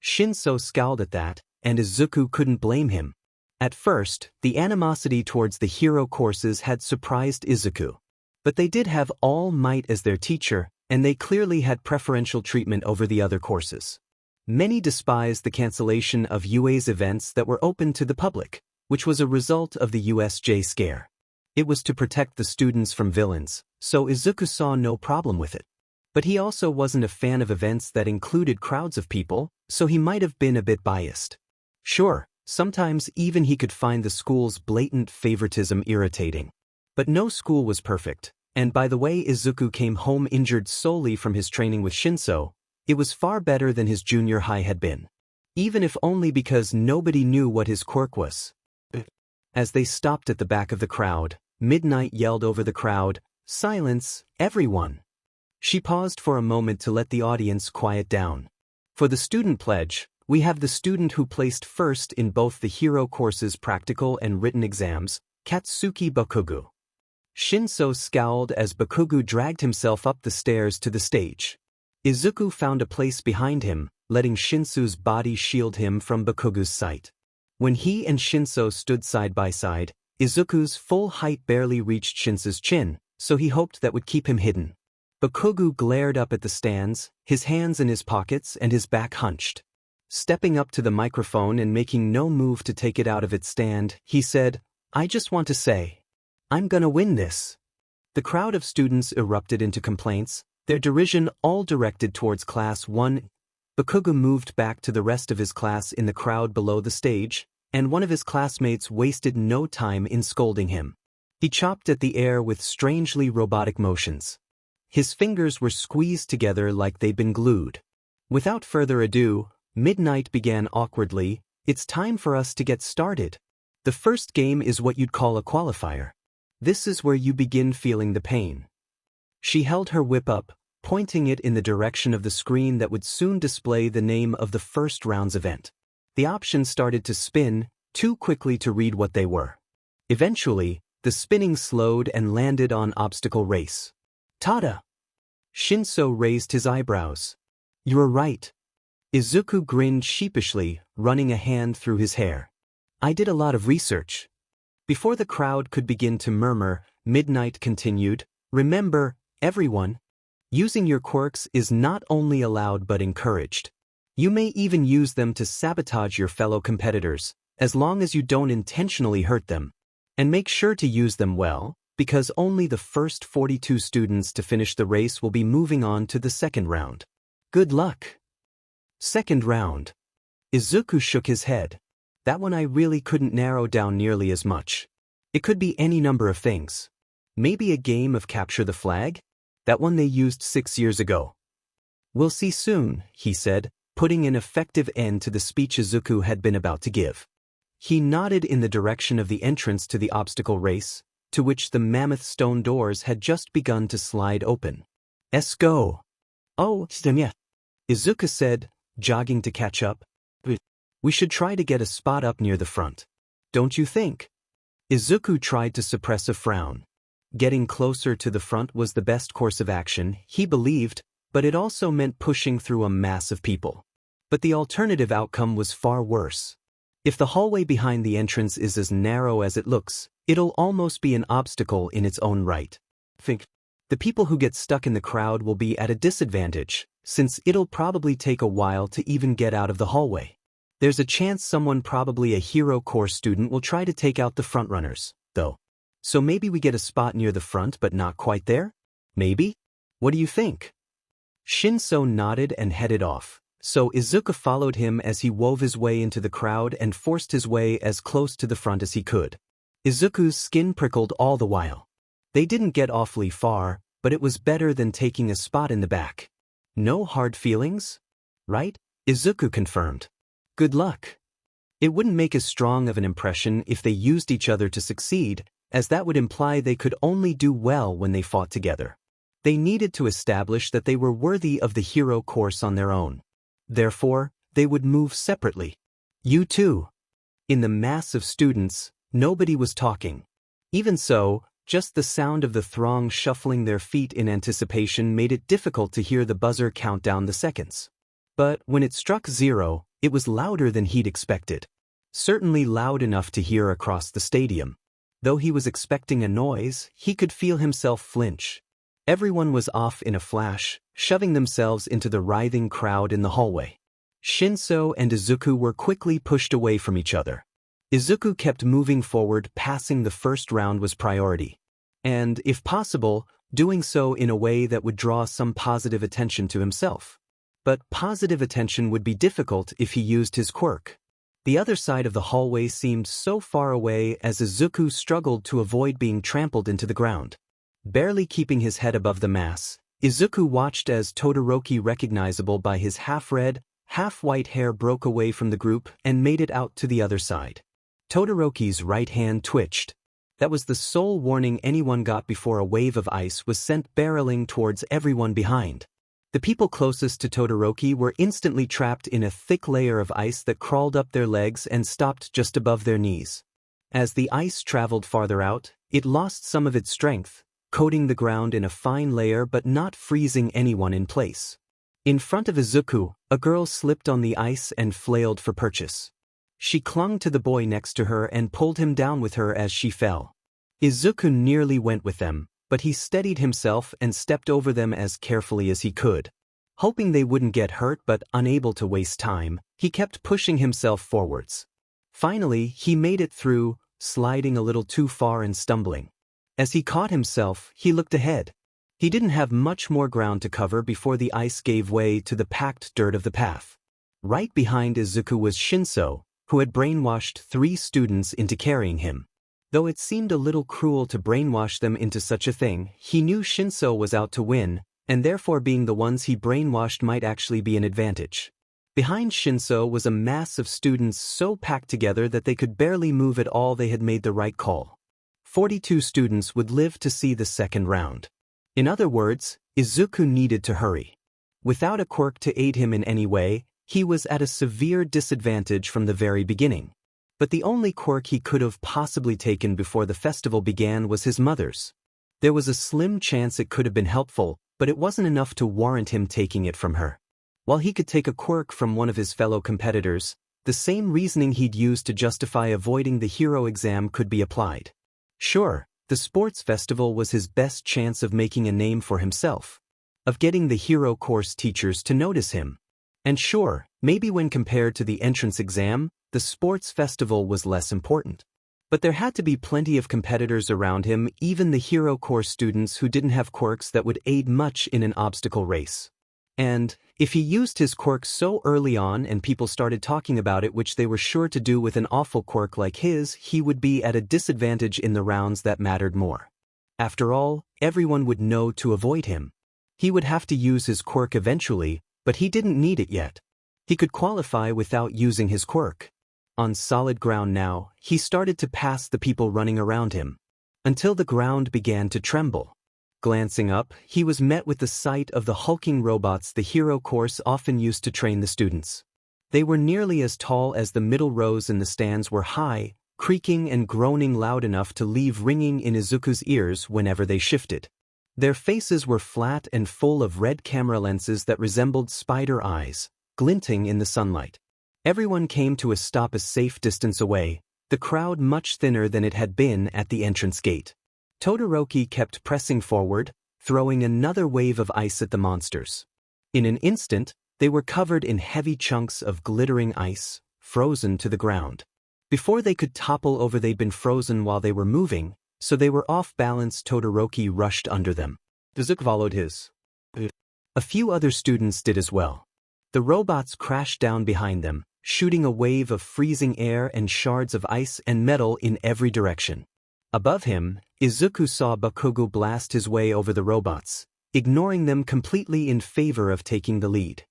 Shinsou scowled at that, and Izuku couldn't blame him. At first, the animosity towards the hero courses had surprised Izuku. But they did have All Might as their teacher, and they clearly had preferential treatment over the other courses. Many despised the cancellation of UA's events that were open to the public, which was a result of the USJ scare. It was to protect the students from villains, so Izuku saw no problem with it. But he also wasn't a fan of events that included crowds of people, so he might have been a bit biased. Sure, sometimes even he could find the school's blatant favoritism irritating. But no school was perfect, and by the way Izuku came home injured solely from his training with Shinsou, it was far better than his junior high had been. Even if only because nobody knew what his quirk was. As they stopped at the back of the crowd, Midnight yelled over the crowd, "Silence, everyone!" She paused for a moment to let the audience quiet down. For the student pledge, we have the student who placed first in both the hero course's practical and written exams, Katsuki Bakugo. Shinsou scowled as Bakugo dragged himself up the stairs to the stage. Izuku found a place behind him, letting Shinsou's body shield him from Bakugo's sight. When he and Shinsou stood side by side, Izuku's full height barely reached Shinsou's chin, so he hoped that would keep him hidden. Bakugo glared up at the stands, his hands in his pockets and his back hunched. Stepping up to the microphone and making no move to take it out of its stand, he said, "I just want to say, I'm gonna win this." The crowd of students erupted into complaints, their derision all directed towards Class 1. Bakugo moved back to the rest of his class in the crowd below the stage, and one of his classmates wasted no time in scolding him. He chopped at the air with strangely robotic motions. His fingers were squeezed together like they'd been glued. Without further ado, Midnight began awkwardly, "It's time for us to get started. The first game is what you'd call a qualifier. This is where you begin feeling the pain. She held her whip up, pointing it in the direction of the screen that would soon display the name of the first round's event. The options started to spin, too quickly to read what they were. Eventually, the spinning slowed and landed on obstacle race. Tada! Shinsou raised his eyebrows. You're right. Izuku grinned sheepishly, running a hand through his hair. I did a lot of research. Before the crowd could begin to murmur, Midnight continued, remember, everyone, using your quirks is not only allowed but encouraged. You may even use them to sabotage your fellow competitors, as long as you don't intentionally hurt them. And make sure to use them well, because only the first 42 students to finish the race will be moving on to the second round. Good luck. Second round. Izuku shook his head. That one I really couldn't narrow down nearly as much. It could be any number of things. Maybe a game of capture the flag? That one they used 6 years ago. We'll see soon, he said, putting an effective end to the speech Izuku had been about to give. He nodded in the direction of the entrance to the obstacle race, to which the mammoth stone doors had just begun to slide open. Let's go. Oh, yeah. Izuku said, jogging to catch up. We should try to get a spot up near the front. Don't you think? Izuku tried to suppress a frown. Getting closer to the front was the best course of action, he believed, but it also meant pushing through a mass of people. But the alternative outcome was far worse. If the hallway behind the entrance is as narrow as it looks, it'll almost be an obstacle in its own right. Think. The people who get stuck in the crowd will be at a disadvantage, since it'll probably take a while to even get out of the hallway. There's a chance someone, probably a hero course student, will try to take out the frontrunners, though. So maybe we get a spot near the front but not quite there? Maybe? What do you think? Shinsou nodded and headed off, so Izuku followed him as he wove his way into the crowd and forced his way as close to the front as he could. Izuku's skin prickled all the while. They didn't get awfully far, but it was better than taking a spot in the back. No hard feelings? Right? Izuku confirmed. Good luck. It wouldn't make as strong of an impression if they used each other to succeed, as that would imply they could only do well when they fought together. They needed to establish that they were worthy of the hero course on their own. Therefore, they would move separately. You too. In the mass of students, nobody was talking. Even so, just the sound of the throng shuffling their feet in anticipation made it difficult to hear the buzzer count down the seconds. But when it struck 0, it was louder than he'd expected. Certainly loud enough to hear across the stadium. Though he was expecting a noise, he could feel himself flinch. Everyone was off in a flash, shoving themselves into the writhing crowd in the hallway. Shinsou and Izuku were quickly pushed away from each other. Izuku kept moving forward, passing the first round was priority. And, if possible, doing so in a way that would draw some positive attention to himself. But positive attention would be difficult if he used his quirk. The other side of the hallway seemed so far away as Izuku struggled to avoid being trampled into the ground. Barely keeping his head above the mass, Izuku watched as Todoroki, recognizable by his half-red, half-white hair, broke away from the group and made it out to the other side. Todoroki's right hand twitched. That was the sole warning anyone got before a wave of ice was sent barreling towards everyone behind. The people closest to Todoroki were instantly trapped in a thick layer of ice that crawled up their legs and stopped just above their knees. As the ice traveled farther out, it lost some of its strength, coating the ground in a fine layer but not freezing anyone in place. In front of Izuku, a girl slipped on the ice and flailed for purchase. She clung to the boy next to her and pulled him down with her as she fell. Izuku nearly went with them, but he steadied himself and stepped over them as carefully as he could. Hoping they wouldn't get hurt but unable to waste time, he kept pushing himself forwards. Finally, he made it through, sliding a little too far and stumbling. As he caught himself, he looked ahead. He didn't have much more ground to cover before the ice gave way to the packed dirt of the path. Right behind Izuku was Shinsou, who had brainwashed 3 students into carrying him. Though it seemed a little cruel to brainwash them into such a thing, he knew Shinsou was out to win, and therefore being the ones he brainwashed might actually be an advantage. Behind Shinsou was a mass of students so packed together that they could barely move at all. They had made the right call. 42 students would live to see the second round. In other words, Izuku needed to hurry. Without a quirk to aid him in any way, he was at a severe disadvantage from the very beginning. But the only quirk he could have possibly taken before the festival began was his mother's. There was a slim chance it could have been helpful, but it wasn't enough to warrant him taking it from her. While he could take a quirk from one of his fellow competitors, the same reasoning he'd used to justify avoiding the hero exam could be applied. Sure, the sports festival was his best chance of making a name for himself, of getting the hero course teachers to notice him. And sure, maybe when compared to the entrance exam, the sports festival was less important. But there had to be plenty of competitors around him, even the hero course students who didn't have quirks that would aid much in an obstacle race. And if he used his quirk so early on and people started talking about it, which they were sure to do with an awful quirk like his, he would be at a disadvantage in the rounds that mattered more. After all, everyone would know to avoid him. He would have to use his quirk eventually, but he didn't need it yet. He could qualify without using his quirk. On solid ground now, he started to pass the people running around him, until the ground began to tremble. Glancing up, he was met with the sight of the hulking robots the hero course often used to train the students. They were nearly as tall as the middle rows and the stands were high, creaking and groaning loud enough to leave ringing in Izuku's ears whenever they shifted. Their faces were flat and full of red camera lenses that resembled spider eyes, glinting in the sunlight. Everyone came to a stop a safe distance away, the crowd much thinner than it had been at the entrance gate. Todoroki kept pressing forward, throwing another wave of ice at the monsters. In an instant, they were covered in heavy chunks of glittering ice, frozen to the ground. Before they could topple over, they'd been frozen while they were moving, so they were off balance. Todoroki rushed under them. Izuku followed his. A few other students did as well. The robots crashed down behind them, shooting a wave of freezing air and shards of ice and metal in every direction. Above him, Izuku saw Bakugo blast his way over the robots, ignoring them completely in favor of taking the lead.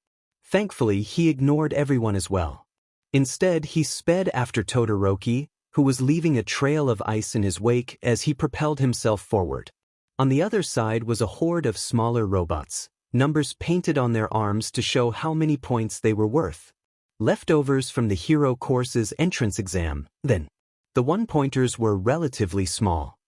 Thankfully, he ignored everyone as well. Instead, he sped after Todoroki, who was leaving a trail of ice in his wake as he propelled himself forward. On the other side was a horde of smaller robots, numbers painted on their arms to show how many points they were worth. Leftovers from the hero course's entrance exam, then. The one-pointers were relatively small.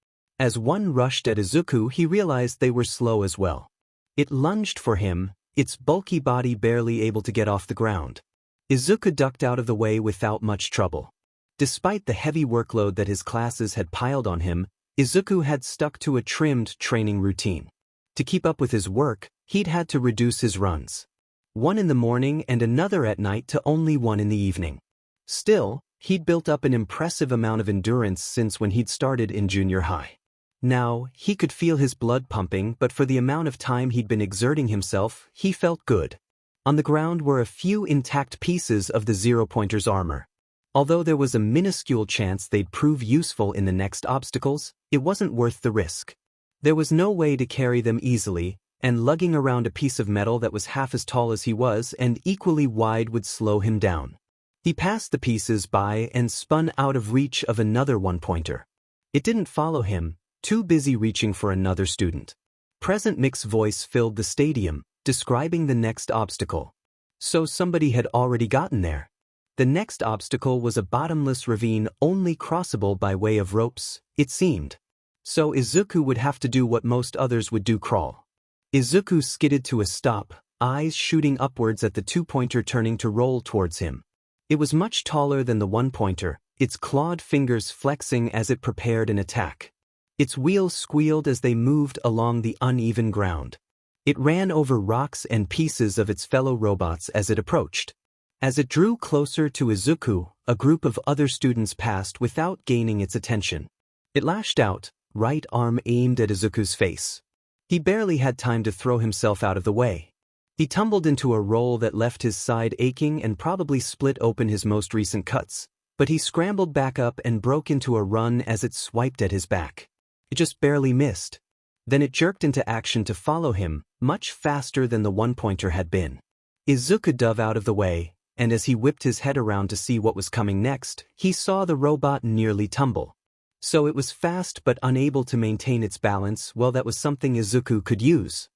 As one rushed at Izuku, he realized they were slow as well. It lunged for him, its bulky body barely able to get off the ground. Izuku ducked out of the way without much trouble. Despite the heavy workload that his classes had piled on him, Izuku had stuck to a trimmed training routine. To keep up with his work, he'd had to reduce his runs. One in the morning and another at night to only one in the evening. Still, he'd built up an impressive amount of endurance since when he'd started in junior high. Now, he could feel his blood pumping, but for the amount of time he'd been exerting himself, he felt good. On the ground were a few intact pieces of the zero-pointer's armor. Although there was a minuscule chance they'd prove useful in the next obstacles, it wasn't worth the risk. There was no way to carry them easily, and lugging around a piece of metal that was half as tall as he was and equally wide would slow him down. He passed the pieces by and spun out of reach of another one-pointer. It didn't follow him, too busy reaching for another student. Present Mick's voice filled the stadium, describing the next obstacle. So somebody had already gotten there. The next obstacle was a bottomless ravine only crossable by way of ropes, it seemed. So Izuku would have to do what most others would do: crawl. Izuku skidded to a stop, eyes shooting upwards at the two-pointer turning to roll towards him. It was much taller than the one-pointer, its clawed fingers flexing as it prepared an attack. Its wheels squealed as they moved along the uneven ground. It ran over rocks and pieces of its fellow robots as it approached. As it drew closer to Izuku, a group of other students passed without gaining its attention. It lashed out, right arm aimed at Izuku's face. He barely had time to throw himself out of the way. He tumbled into a roll that left his side aching and probably split open his most recent cuts, but he scrambled back up and broke into a run as it swiped at his back. It just barely missed. Then it jerked into action to follow him, much faster than the one-pointer had been. Izuku dove out of the way, and as he whipped his head around to see what was coming next, he saw the robot nearly tumble. So it was fast but unable to maintain its balance. Well, that was something Izuku could use.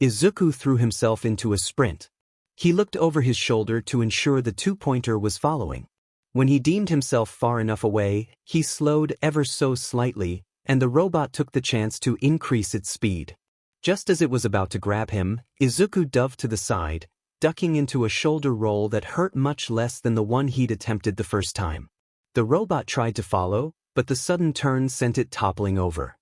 Izuku threw himself into a sprint. He looked over his shoulder to ensure the two-pointer was following. When he deemed himself far enough away, he slowed ever so slightly, and the robot took the chance to increase its speed. Just as it was about to grab him, Izuku dove to the side, ducking into a shoulder roll that hurt much less than the one he'd attempted the first time. The robot tried to follow, but the sudden turn sent it toppling over.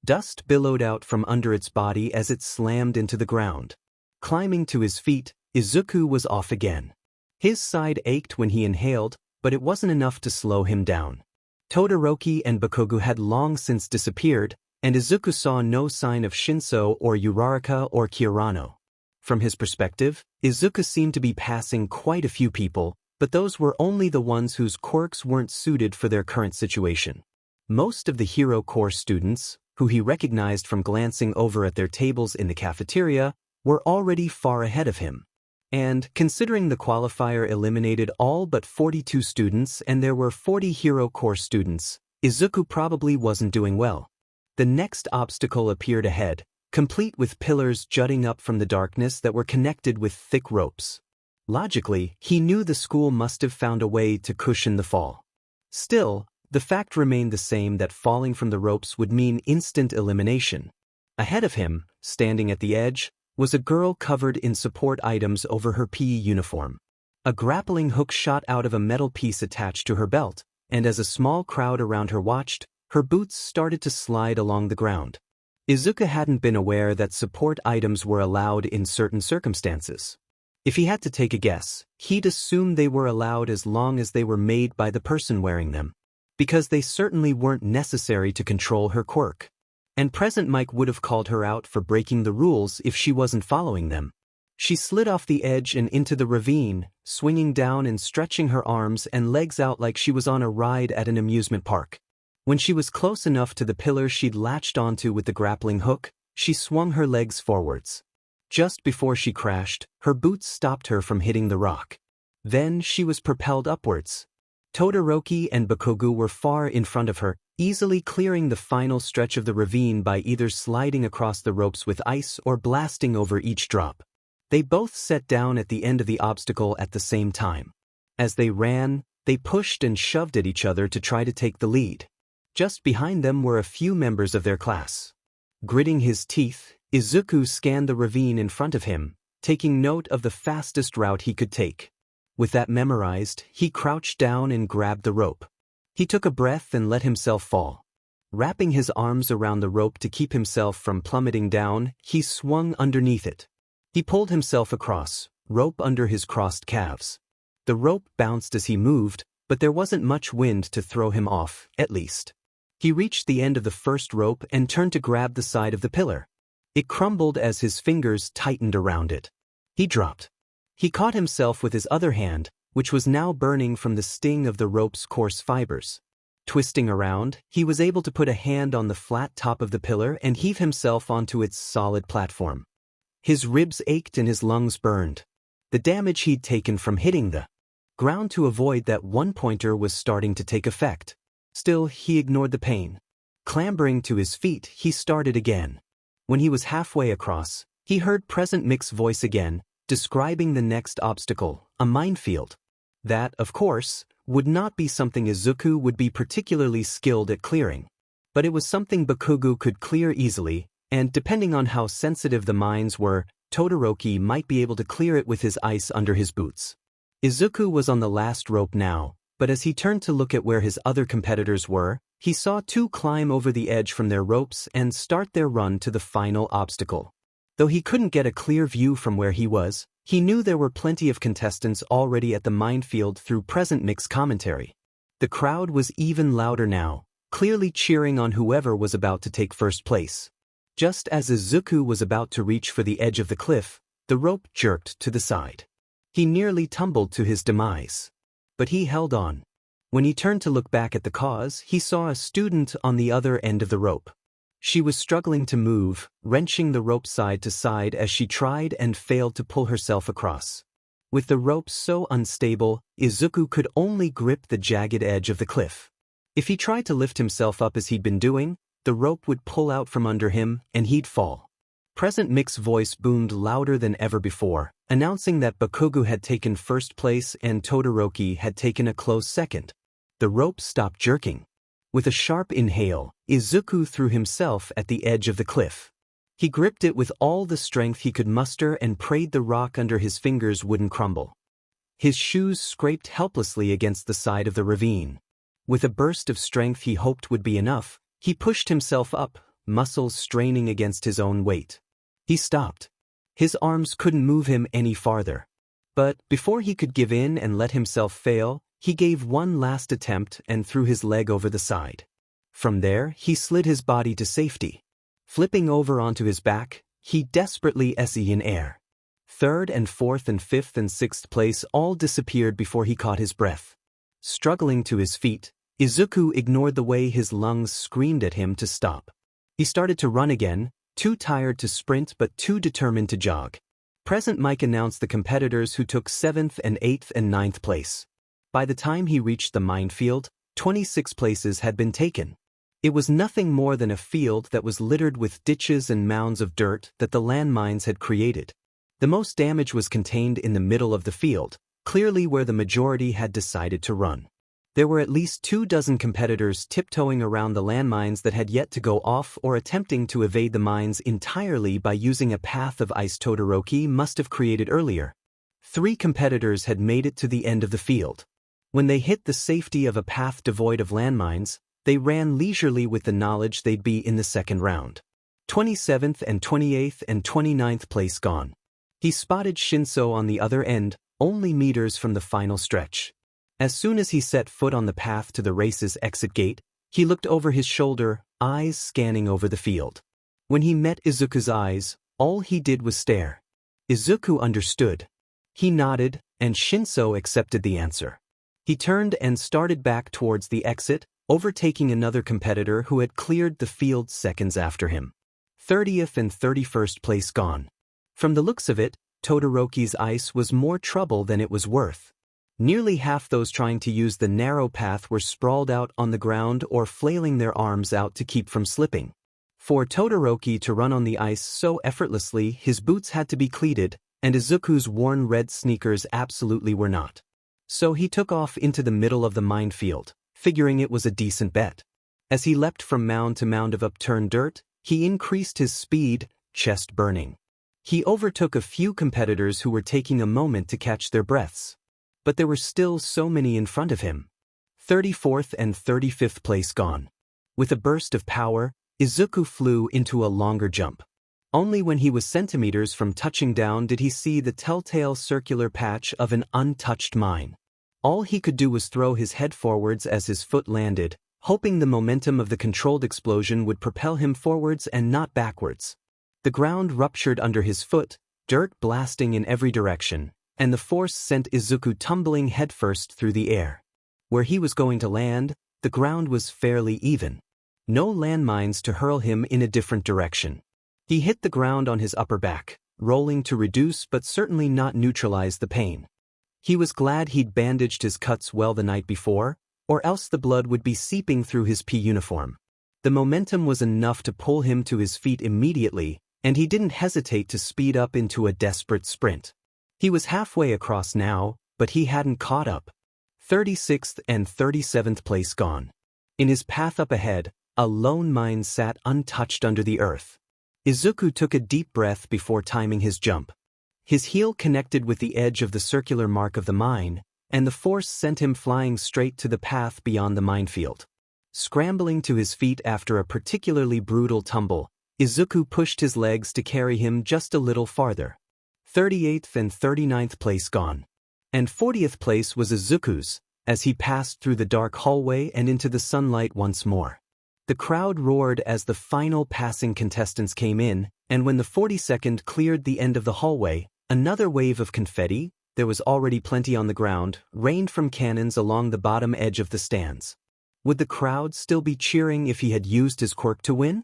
Dust billowed out from under its body as it slammed into the ground. Climbing to his feet, Izuku was off again. His side ached when he inhaled, but it wasn't enough to slow him down. Todoroki and Bakugo had long since disappeared, and Izuku saw no sign of Shinsou or Uraraka or Kirano. From his perspective, Izuku seemed to be passing quite a few people, but those were only the ones whose quirks weren't suited for their current situation. Most of the Hero Corps students, who he recognized from glancing over at their tables in the cafeteria, were already far ahead of him. And, considering the qualifier eliminated all but 42 students and there were 40 Hero Corps students, Izuku probably wasn't doing well. The next obstacle appeared ahead, complete with pillars jutting up from the darkness that were connected with thick ropes. Logically, he knew the school must have found a way to cushion the fall. Still, the fact remained the same that falling from the ropes would mean instant elimination. Ahead of him, standing at the edge, was a girl covered in support items over her PE uniform. A grappling hook shot out of a metal piece attached to her belt, and as a small crowd around her watched, her boots started to slide along the ground. Izuku hadn't been aware that support items were allowed in certain circumstances. If he had to take a guess, he'd assume they were allowed as long as they were made by the person wearing them, because they certainly weren't necessary to control her quirk. And Present Mike would have called her out for breaking the rules if she wasn't following them. She slid off the edge and into the ravine, swinging down and stretching her arms and legs out like she was on a ride at an amusement park. When she was close enough to the pillar she'd latched onto with the grappling hook, she swung her legs forwards. Just before she crashed, her boots stopped her from hitting the rock. Then she was propelled upwards. Todoroki and Bakugo were far in front of her, easily clearing the final stretch of the ravine by either sliding across the ropes with ice or blasting over each drop. They both set down at the end of the obstacle at the same time. As they ran, they pushed and shoved at each other to try to take the lead. Just behind them were a few members of their class. Gritting his teeth, Izuku scanned the ravine in front of him, taking note of the fastest route he could take. With that memorized, he crouched down and grabbed the rope. He took a breath and let himself fall. Wrapping his arms around the rope to keep himself from plummeting down, he swung underneath it. He pulled himself across, rope under his crossed calves. The rope bounced as he moved, but there wasn't much wind to throw him off, at least. He reached the end of the first rope and turned to grab the side of the pillar. It crumbled as his fingers tightened around it. He dropped. He caught himself with his other hand, which was now burning from the sting of the rope's coarse fibers. Twisting around, he was able to put a hand on the flat top of the pillar and heave himself onto its solid platform. His ribs ached and his lungs burned. The damage he'd taken from hitting the ground to avoid that one-pointer was starting to take effect. Still, he ignored the pain. Clambering to his feet, he started again. When he was halfway across, he heard Present Mic's voice again, describing the next obstacle, a minefield. That, of course, would not be something Izuku would be particularly skilled at clearing. But it was something Bakugo could clear easily, and depending on how sensitive the mines were, Todoroki might be able to clear it with his ice under his boots. Izuku was on the last rope now, but as he turned to look at where his other competitors were, he saw two climb over the edge from their ropes and start their run to the final obstacle. Though he couldn't get a clear view from where he was, he knew there were plenty of contestants already at the minefield through Present Mic's commentary. The crowd was even louder now, clearly cheering on whoever was about to take first place. Just as Izuku was about to reach for the edge of the cliff, the rope jerked to the side. He nearly tumbled to his demise. But he held on. When he turned to look back at the cause, he saw a student on the other end of the rope. She was struggling to move, wrenching the rope side to side as she tried and failed to pull herself across. With the rope so unstable, Izuku could only grip the jagged edge of the cliff. If he tried to lift himself up as he'd been doing, the rope would pull out from under him and he'd fall. Present Mick's voice boomed louder than ever before, announcing that Bakugo had taken first place and Todoroki had taken a close second. The rope stopped jerking. With a sharp inhale, Izuku threw himself at the edge of the cliff. He gripped it with all the strength he could muster and prayed the rock under his fingers wouldn't crumble. His shoes scraped helplessly against the side of the ravine. With a burst of strength he hoped would be enough, he pushed himself up, muscles straining against his own weight. He stopped. His arms couldn't move him any farther. But before he could give in and let himself fail, he gave one last attempt and threw his leg over the side. From there, he slid his body to safety. Flipping over onto his back, he desperately essayed in air. Third and fourth and fifth and sixth place all disappeared before he caught his breath. Struggling to his feet, Izuku ignored the way his lungs screamed at him to stop. He started to run again, too tired to sprint but too determined to jog. Present Mike announced the competitors who took 7th and 8th and 9th place. By the time he reached the minefield, 26 places had been taken. It was nothing more than a field that was littered with ditches and mounds of dirt that the landmines had created. The most damage was contained in the middle of the field, clearly where the majority had decided to run. There were at least 24 competitors tiptoeing around the landmines that had yet to go off or attempting to evade the mines entirely by using a path of ice Todoroki must have created earlier. 3 competitors had made it to the end of the field. When they hit the safety of a path devoid of landmines, they ran leisurely with the knowledge they'd be in the second round. 27th and 28th and 29th place gone. He spotted Shinsou on the other end, only meters from the final stretch. As soon as he set foot on the path to the race's exit gate, he looked over his shoulder, eyes scanning over the field. When he met Izuku's eyes, all he did was stare. Izuku understood. He nodded, and Shinsou accepted the answer. He turned and started back towards the exit, overtaking another competitor who had cleared the field seconds after him. 30th and 31st place gone. From the looks of it, Todoroki's ice was more trouble than it was worth. Nearly half those trying to use the narrow path were sprawled out on the ground or flailing their arms out to keep from slipping. For Todoroki to run on the ice so effortlessly, his boots had to be cleated, and Izuku's worn red sneakers absolutely were not. So he took off into the middle of the minefield, figuring it was a decent bet. As he leapt from mound to mound of upturned dirt, he increased his speed, chest burning. He overtook a few competitors who were taking a moment to catch their breaths. But there were still so many in front of him. 34th and 35th place gone. With a burst of power, Izuku flew into a longer jump. Only when he was centimeters from touching down did he see the telltale circular patch of an untouched mine. All he could do was throw his head forwards as his foot landed, hoping the momentum of the controlled explosion would propel him forwards and not backwards. The ground ruptured under his foot, dirt blasting in every direction, and the force sent Izuku tumbling headfirst through the air. Where he was going to land, the ground was fairly even. No landmines to hurl him in a different direction. He hit the ground on his upper back, rolling to reduce but certainly not neutralize the pain. He was glad he'd bandaged his cuts well the night before, or else the blood would be seeping through his pea uniform. The momentum was enough to pull him to his feet immediately, and he didn't hesitate to speed up into a desperate sprint. He was halfway across now, but he hadn't caught up. 36th and 37th place gone. In his path up ahead, a lone mine sat untouched under the earth. Izuku took a deep breath before timing his jump. His heel connected with the edge of the circular mark of the mine, and the force sent him flying straight to the path beyond the minefield. Scrambling to his feet after a particularly brutal tumble, Izuku pushed his legs to carry him just a little farther. 38th and 39th place gone. And 40th place was Izuku's, as he passed through the dark hallway and into the sunlight once more. The crowd roared as the final passing contestants came in, and when the 42nd cleared the end of the hallway, another wave of confetti, there was already plenty on the ground, rained from cannons along the bottom edge of the stands. Would the crowd still be cheering if he had used his quirk to win?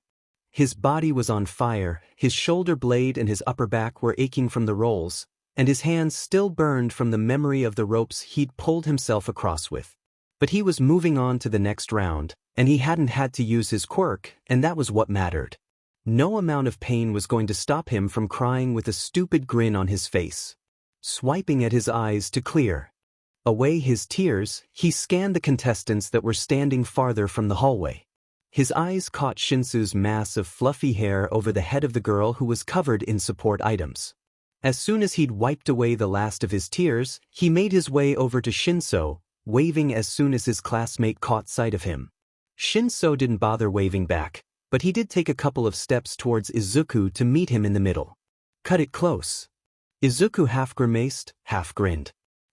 His body was on fire, his shoulder blade and his upper back were aching from the rolls, and his hands still burned from the memory of the ropes he'd pulled himself across with. But he was moving on to the next round, and he hadn't had to use his quirk, and that was what mattered. No amount of pain was going to stop him from crying with a stupid grin on his face. Swiping at his eyes to clear away his tears, he scanned the contestants that were standing farther from the hallway. His eyes caught Shinsou's mass of fluffy hair over the head of the girl who was covered in support items. As soon as he'd wiped away the last of his tears, he made his way over to Shinsou, waving as soon as his classmate caught sight of him. Shinsou didn't bother waving back, but he did take a couple of steps towards Izuku to meet him in the middle. Cut it close. Izuku half grimaced, half grinned.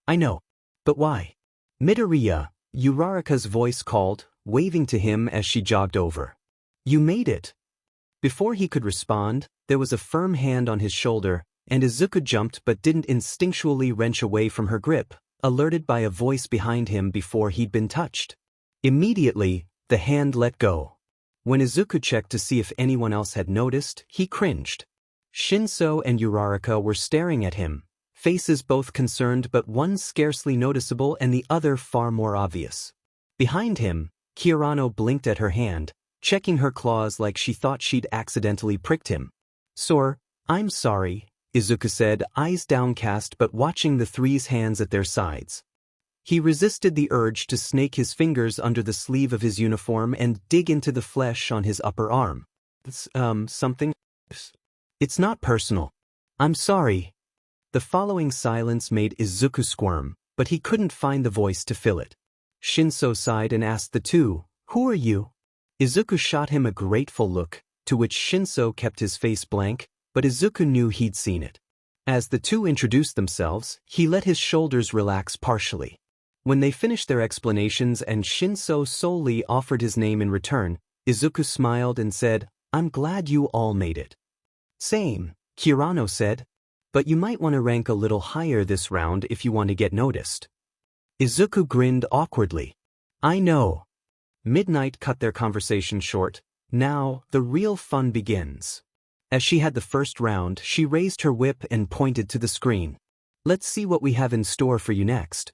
I know. But why? Midoriya, Uraraka's voice called, waving to him as she jogged over. You made it. Before he could respond, there was a firm hand on his shoulder, and Izuku jumped but didn't instinctually wrench away from her grip, alerted by a voice behind him before he'd been touched. Immediately, the hand let go. When Izuku checked to see if anyone else had noticed, he cringed. Shinsou and Uraraka were staring at him, faces both concerned but one scarcely noticeable and the other far more obvious. Behind him, Kirano blinked at her hand, checking her claws like she thought she'd accidentally pricked him. Sir, I'm sorry, Izuku said, eyes downcast but watching the three's hands at their sides. He resisted the urge to snake his fingers under the sleeve of his uniform and dig into the flesh on his upper arm. Something? It's not personal. I'm sorry. The following silence made Izuku squirm, but he couldn't find the voice to fill it. Shinsou sighed and asked the two, Who are you? Izuku shot him a grateful look, to which Shinsou kept his face blank, but Izuku knew he'd seen it. As the two introduced themselves, he let his shoulders relax partially. When they finished their explanations and Shinsou solely offered his name in return, Izuku smiled and said, I'm glad you all made it. Same, Kirano said. But you might want to rank a little higher this round if you want to get noticed. Izuku grinned awkwardly. I know. Midnight cut their conversation short. Now, the real fun begins. As she had the first round, she raised her whip and pointed to the screen. Let's see what we have in store for you next.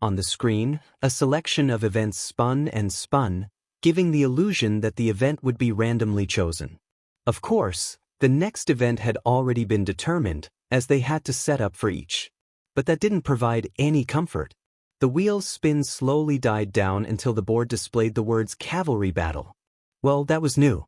On the screen, a selection of events spun and spun, giving the illusion that the event would be randomly chosen. Of course, the next event had already been determined, as they had to set up for each. But that didn't provide any comfort. The wheel's spin slowly died down until the board displayed the words Cavalry Battle. Well, that was new.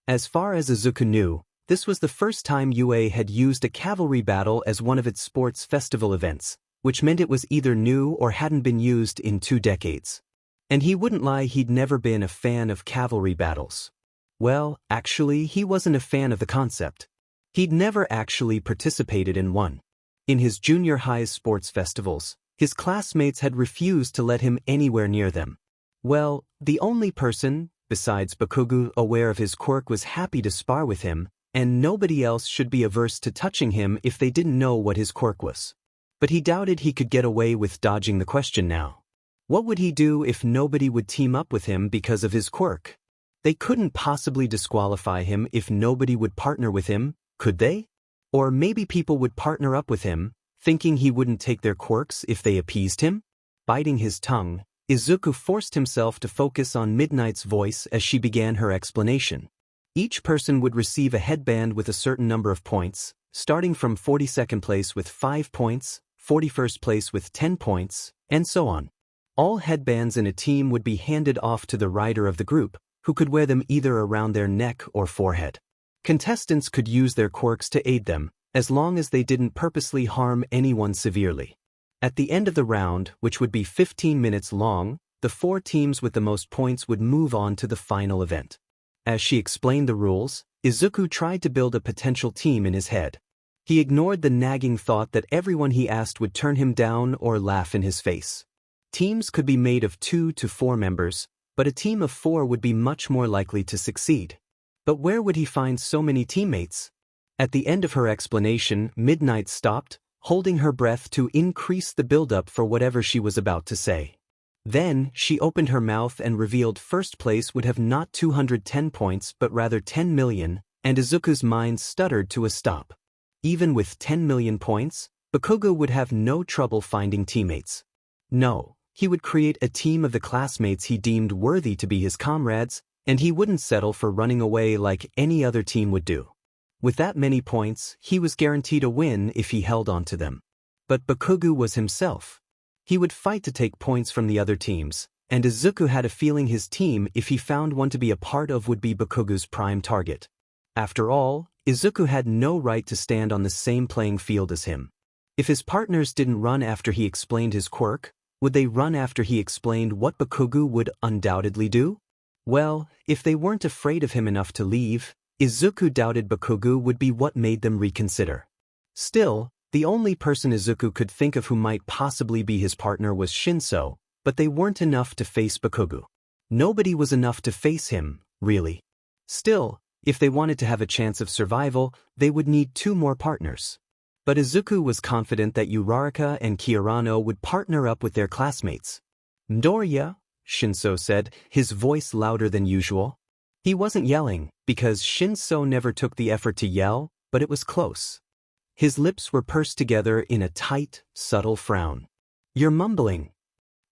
As far as Izuku knew, this was the first time UA had used a cavalry battle as one of its sports festival events, which meant it was either new or hadn't been used in 2 decades. And he wouldn't lie, he'd never been a fan of cavalry battles. Well, actually, he wasn't a fan of the concept. He'd never actually participated in one. In his junior high's sports festivals, his classmates had refused to let him anywhere near them. Well, the only person, besides Bakugo, aware of his quirk was happy to spar with him, and nobody else should be averse to touching him if they didn't know what his quirk was. But he doubted he could get away with dodging the question now. What would he do if nobody would team up with him because of his quirk? They couldn't possibly disqualify him if nobody would partner with him, could they? Or maybe people would partner up with him, thinking he wouldn't take their quirks if they appeased him? Biting his tongue, Izuku forced himself to focus on Midnight's voice as she began her explanation. Each person would receive a headband with a certain number of points, starting from 42nd place with 5 points, 41st place with 10 points, and so on. All headbands in a team would be handed off to the rider of the group, who could wear them either around their neck or forehead. Contestants could use their quirks to aid them, as long as they didn't purposely harm anyone severely. At the end of the round, which would be 15 minutes long, the 4 teams with the most points would move on to the final event. As she explained the rules, Izuku tried to build a potential team in his head. He ignored the nagging thought that everyone he asked would turn him down or laugh in his face. Teams could be made of 2 to 4 members, but a team of 4 would be much more likely to succeed. But where would he find so many teammates? At the end of her explanation, Midnight stopped, holding her breath to increase the buildup for whatever she was about to say. Then, she opened her mouth and revealed first place would have not 210 points but rather 10 million, and Izuku's mind stuttered to a stop. Even with 10 million points, Bakugo would have no trouble finding teammates. No, He would create a team of the classmates he deemed worthy to be his comrades, and he wouldn't settle for running away like any other team would do. With that many points, he was guaranteed a win if he held on to them. But Bakugo was himself. He would fight to take points from the other teams, and Izuku had a feeling his team, if he found one to be a part of, would be Bakugo's prime target. After all, Izuku had no right to stand on the same playing field as him. If his partners didn't run after he explained his quirk, would they run after he explained what Bakugo would undoubtedly do? Well, if they weren't afraid of him enough to leave, Izuku doubted Bakugo would be what made them reconsider. Still, the only person Izuku could think of who might possibly be his partner was Shinsou, but they weren't enough to face Bakugo. Nobody was enough to face him, really. Still, if they wanted to have a chance of survival, they would need 2 more partners. But Izuku was confident that Uraraka and Kirano would partner up with their classmates. "Midoriya," Shinsou said, his voice louder than usual. He wasn't yelling, because Shinsou never took the effort to yell, but it was close. His lips were pursed together in a tight, subtle frown. "You're mumbling."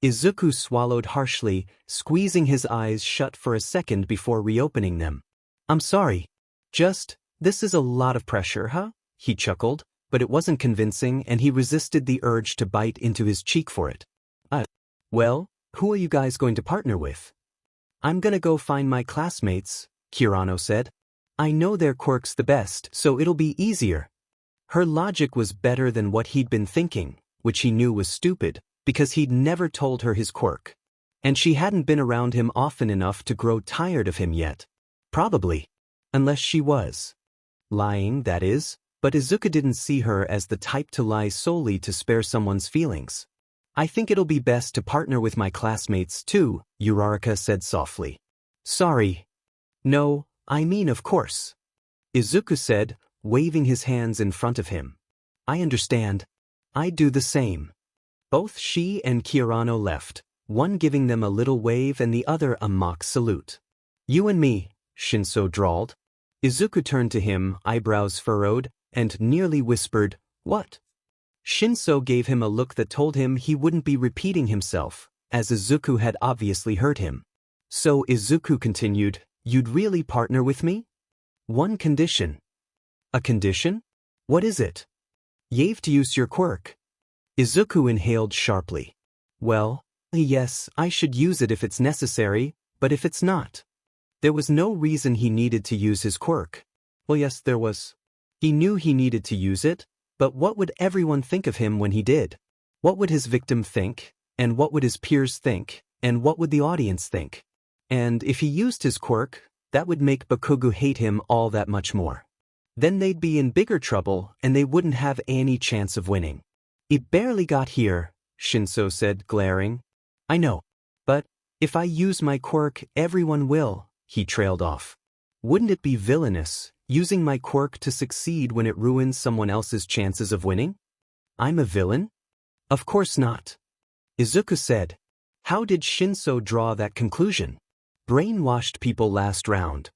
Izuku swallowed harshly, squeezing his eyes shut for a second before reopening them. "I'm sorry. This is a lot of pressure, huh?" He chuckled, but it wasn't convincing and he resisted the urge to bite into his cheek for it. Well, who are you guys going to partner with?" "I'm gonna go find my classmates," Kirano said. "I know their quirks the best, so it'll be easier." Her logic was better than what he'd been thinking, which he knew was stupid, because he'd never told her his quirk. And she hadn't been around him often enough to grow tired of him yet. Probably. Unless she was. Lying, that is, but Izuku didn't see her as the type to lie solely to spare someone's feelings. "I think it'll be best to partner with my classmates too," Uraraka said softly. "Sorry." "No, I mean of course," Izuku said, waving his hands in front of him. "I understand. I'd do the same." Both she and Kirano left, one giving them a little wave and the other a mock salute. "You and me," Shinsou drawled. Izuku turned to him, eyebrows furrowed, and nearly whispered, "What?" Shinsou gave him a look that told him he wouldn't be repeating himself, as Izuku had obviously heard him. So Izuku continued, "You'd really partner with me?" "One condition." "A condition? What is it?" "You've to use your quirk." Izuku inhaled sharply. "Well, yes, I should use it if it's necessary, but if it's not." There was no reason he needed to use his quirk. Well, yes, there was. He knew he needed to use it, but what would everyone think of him when he did? What would his victim think? And what would his peers think? And what would the audience think? And if he used his quirk, that would make Bakugo hate him all that much more. Then they'd be in bigger trouble and they wouldn't have any chance of winning. "It barely got here," Shinsou said, glaring. "I know. But if I use my quirk, everyone will," he trailed off. "Wouldn't it be villainous, using my quirk to succeed when it ruins someone else's chances of winning?" "I'm a villain?" "Of course not," Izuku said. How did Shinsou draw that conclusion? Brainwashed people last round.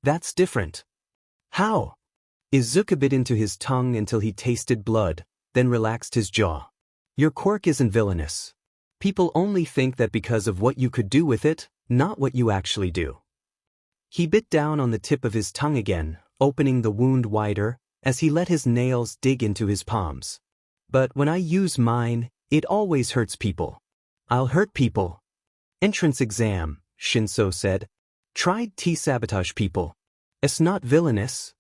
That's different. How? Izuku bit into his tongue until he tasted blood, then relaxed his jaw. Your quirk isn't villainous. People only think that because of what you could do with it, not what you actually do. He bit down on the tip of his tongue again, opening the wound wider, as he let his nails dig into his palms. But when I use mine, it always hurts people. I'll hurt people. Entrance exam, Shinsou said. Tried to sabotage people. It's not villainous.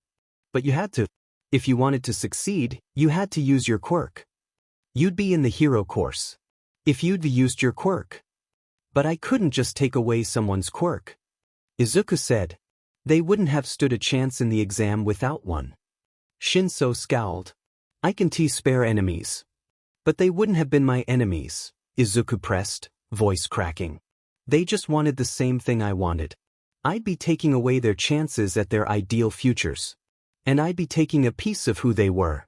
But you had to. If you wanted to succeed, you had to use your quirk. You'd be in the hero course. If you'd used your quirk. But I couldn't just take away someone's quirk. Izuku said. They wouldn't have stood a chance in the exam without one. Shinsou scowled. I can spare enemies. But they wouldn't have been my enemies, Izuku pressed, voice cracking. They just wanted the same thing I wanted. I'd be taking away their chances at their ideal futures. And I'd be taking a piece of who they were.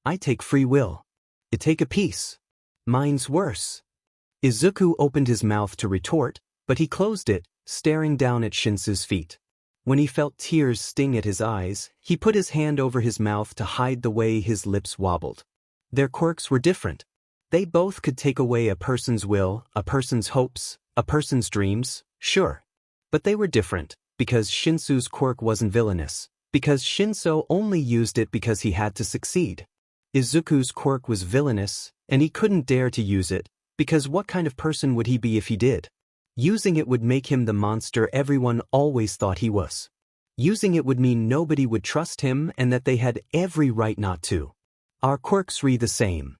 I take free will. You take a piece. Mine's worse. Izuku opened his mouth to retort, but he closed it, staring down at Shinsou's feet. When he felt tears sting at his eyes, he put his hand over his mouth to hide the way his lips wobbled. Their quirks were different. They both could take away a person's will, a person's hopes, a person's dreams, sure. But they were different, because Shinsou's quirk wasn't villainous, because Shinsou only used it because he had to succeed. Izuku's quirk was villainous, and he couldn't dare to use it, because what kind of person would he be if he did? Using it would make him the monster everyone always thought he was. Using it would mean nobody would trust him and that they had every right not to. Our quirks read the same.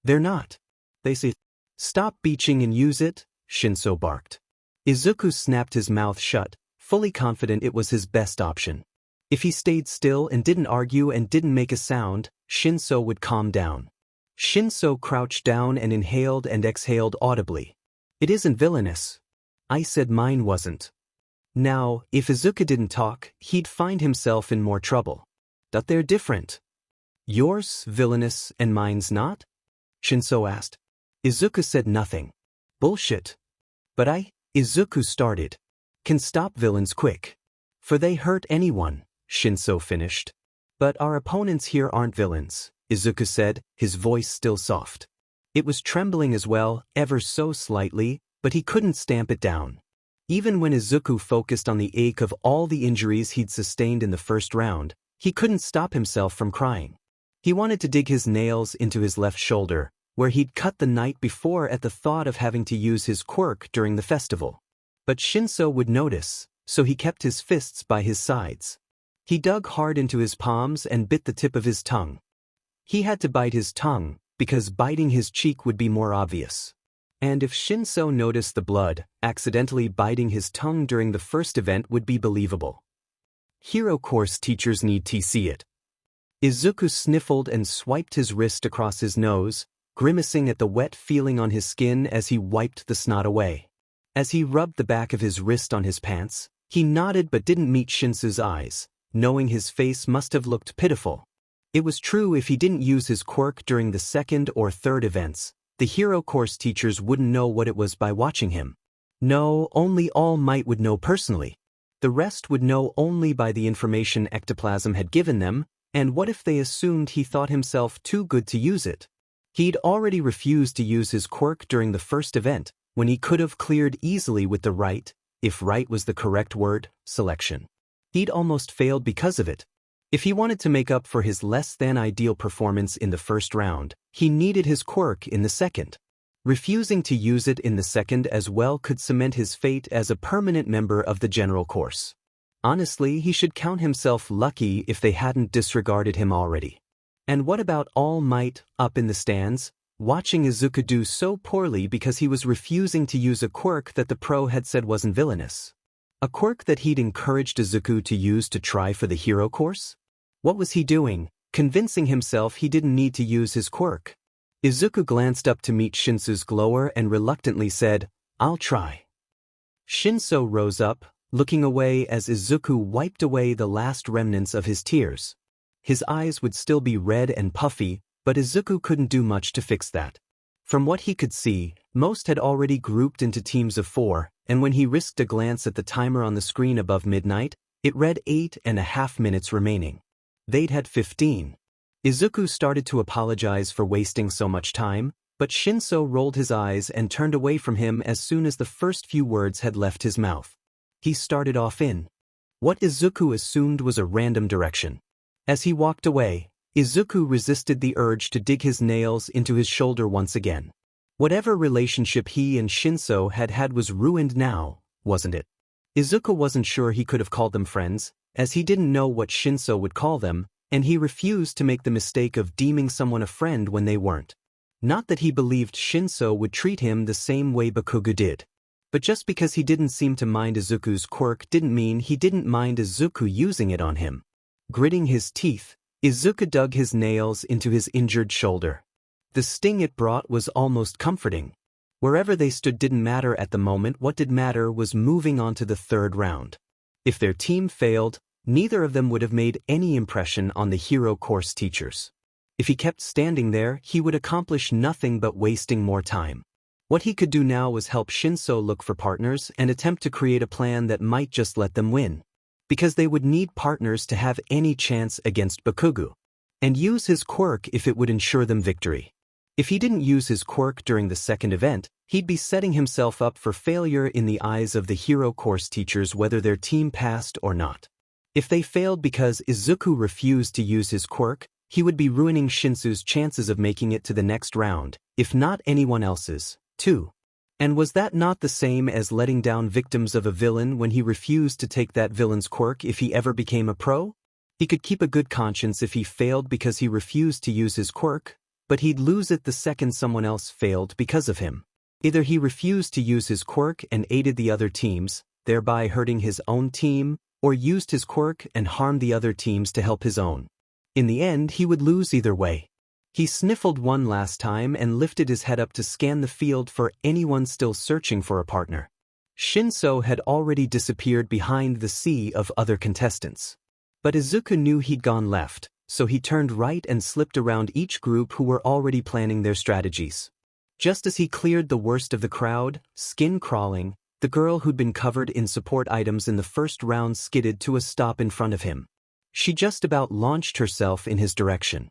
They're not. They say, "Stop beaching and use it," Shinsou barked. Izuku snapped his mouth shut, fully confident it was his best option. If he stayed still and didn't argue and didn't make a sound, Shinsou would calm down. Shinsou crouched down and inhaled and exhaled audibly. "It isn't villainous. I said mine wasn't." Now, if Izuku didn't talk, he'd find himself in more trouble. "But they're different. Yours villainous and mine's not?" Shinsou asked. Izuku said nothing. "Bullshit." "But Izuku started. "Can stop villains quick. For they hurt anyone," Shinsou finished. "But our opponents here aren't villains," Izuku said, his voice still soft. It was trembling as well, ever so slightly, but he couldn't stamp it down. Even when Izuku focused on the ache of all the injuries he'd sustained in the first round, he couldn't stop himself from crying. He wanted to dig his nails into his left shoulder, where he'd cut the night before at the thought of having to use his quirk during the festival. But Shinsou would notice, so he kept his fists by his sides. He dug hard into his palms and bit the tip of his tongue. He had to bite his tongue, because biting his cheek would be more obvious. And if Shinsou noticed the blood, accidentally biting his tongue during the first event would be believable. Hero course teachers need to see it. Izuku sniffled and swiped his wrist across his nose, grimacing at the wet feeling on his skin as he wiped the snot away. As he rubbed the back of his wrist on his pants, he nodded but didn't meet Shinsou's eyes, knowing his face must have looked pitiful. It was true if he didn't use his quirk during the second or third events, the hero course teachers wouldn't know what it was by watching him. No, only All Might would know personally. The rest would know only by the information ectoplasm had given them, and what if they assumed he thought himself too good to use it? He'd already refused to use his quirk during the first event, when he could have cleared easily with the right, if right was the correct word, selection. He'd almost failed because of it. If he wanted to make up for his less-than-ideal performance in the first round, he needed his quirk in the second. Refusing to use it in the second as well could cement his fate as a permanent member of the general course. Honestly, he should count himself lucky if they hadn't disregarded him already. And what about All Might, up in the stands, watching Izuku do so poorly because he was refusing to use a quirk that the pro had said wasn't villainous? A quirk that he'd encouraged Izuku to use to try for the hero course? What was he doing, convincing himself he didn't need to use his quirk? Izuku glanced up to meet Shinsou's glower and reluctantly said, "I'll try." Shinsou rose up, looking away as Izuku wiped away the last remnants of his tears. His eyes would still be red and puffy, but Izuku couldn't do much to fix that. From what he could see, most had already grouped into teams of 4, and when he risked a glance at the timer on the screen above midnight, it read 8.5 minutes remaining. They'd had 15. Izuku started to apologize for wasting so much time, but Shinsou rolled his eyes and turned away from him as soon as the first few words had left his mouth. He started off in what Izuku assumed was a random direction. As he walked away, Izuku resisted the urge to dig his nails into his shoulder once again. Whatever relationship he and Shinsou had had was ruined now, wasn't it? Izuku wasn't sure he could have called them friends, as he didn't know what Shinsou would call them, and he refused to make the mistake of deeming someone a friend when they weren't. Not that he believed Shinsou would treat him the same way Bakugo did. But just because he didn't seem to mind Izuku's quirk didn't mean he didn't mind Izuku using it on him. Gritting his teeth, Izuku dug his nails into his injured shoulder. The sting it brought was almost comforting. Wherever they stood didn't matter at the moment. What did matter was moving on to the third round. If their team failed, neither of them would have made any impression on the hero course teachers. If he kept standing there, he would accomplish nothing but wasting more time. What he could do now was help Shinsou look for partners and attempt to create a plan that might just let them win. Because they would need partners to have any chance against Bakugo. And use his quirk if it would ensure them victory. If he didn't use his quirk during the second event, he'd be setting himself up for failure in the eyes of the hero course teachers whether their team passed or not. If they failed because Izuku refused to use his quirk, he would be ruining Shinsou's chances of making it to the next round, if not anyone else's, too. And was that not the same as letting down victims of a villain when he refused to take that villain's quirk if he ever became a pro? He could keep a good conscience if he failed because he refused to use his quirk, but he'd lose it the second someone else failed because of him. Either he refused to use his quirk and aided the other teams, thereby hurting his own team, or used his quirk and harmed the other teams to help his own. In the end, he would lose either way. He sniffled one last time and lifted his head up to scan the field for anyone still searching for a partner. Shinsou had already disappeared behind the sea of other contestants. But Izuku knew he'd gone left, so he turned right and slipped around each group who were already planning their strategies. Just as he cleared the worst of the crowd, skin crawling, the girl who'd been covered in support items in the first round skidded to a stop in front of him. She just about launched herself in his direction.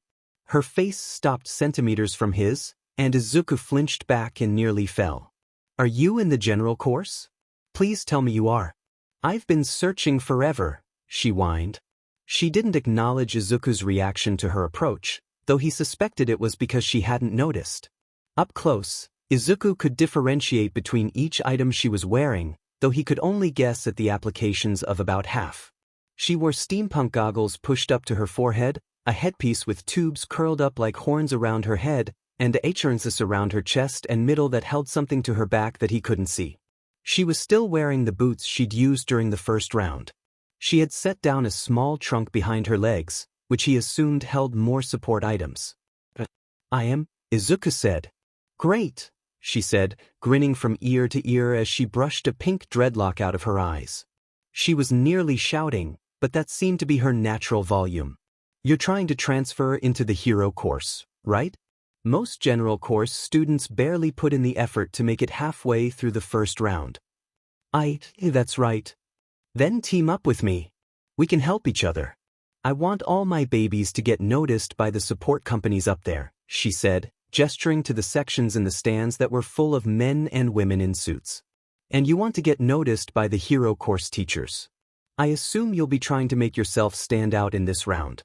Her face stopped centimeters from his, and Izuku flinched back and nearly fell. "Are you in the general course? Please tell me you are. I've been searching forever," she whined. She didn't acknowledge Izuku's reaction to her approach, though he suspected it was because she hadn't noticed. Up close, Izuku could differentiate between each item she was wearing, though he could only guess at the applications of about half. She wore steampunk goggles pushed up to her forehead, a headpiece with tubes curled up like horns around her head, and acheronsis around her chest and middle that held something to her back that he couldn't see. She was still wearing the boots she'd used during the first round. She had set down a small trunk behind her legs, which he assumed held more support items. "I am," Izuku said. "Great," she said, grinning from ear to ear as she brushed a pink dreadlock out of her eyes. She was nearly shouting, but that seemed to be her natural volume. "You're trying to transfer into the hero course, right? Most general course students barely put in the effort to make it halfway through the first round." That's right." "Then team up with me. We can help each other. I want all my babies to get noticed by the support companies up there," she said, gesturing to the sections in the stands that were full of men and women in suits. "And you want to get noticed by the hero course teachers. I assume you'll be trying to make yourself stand out in this round."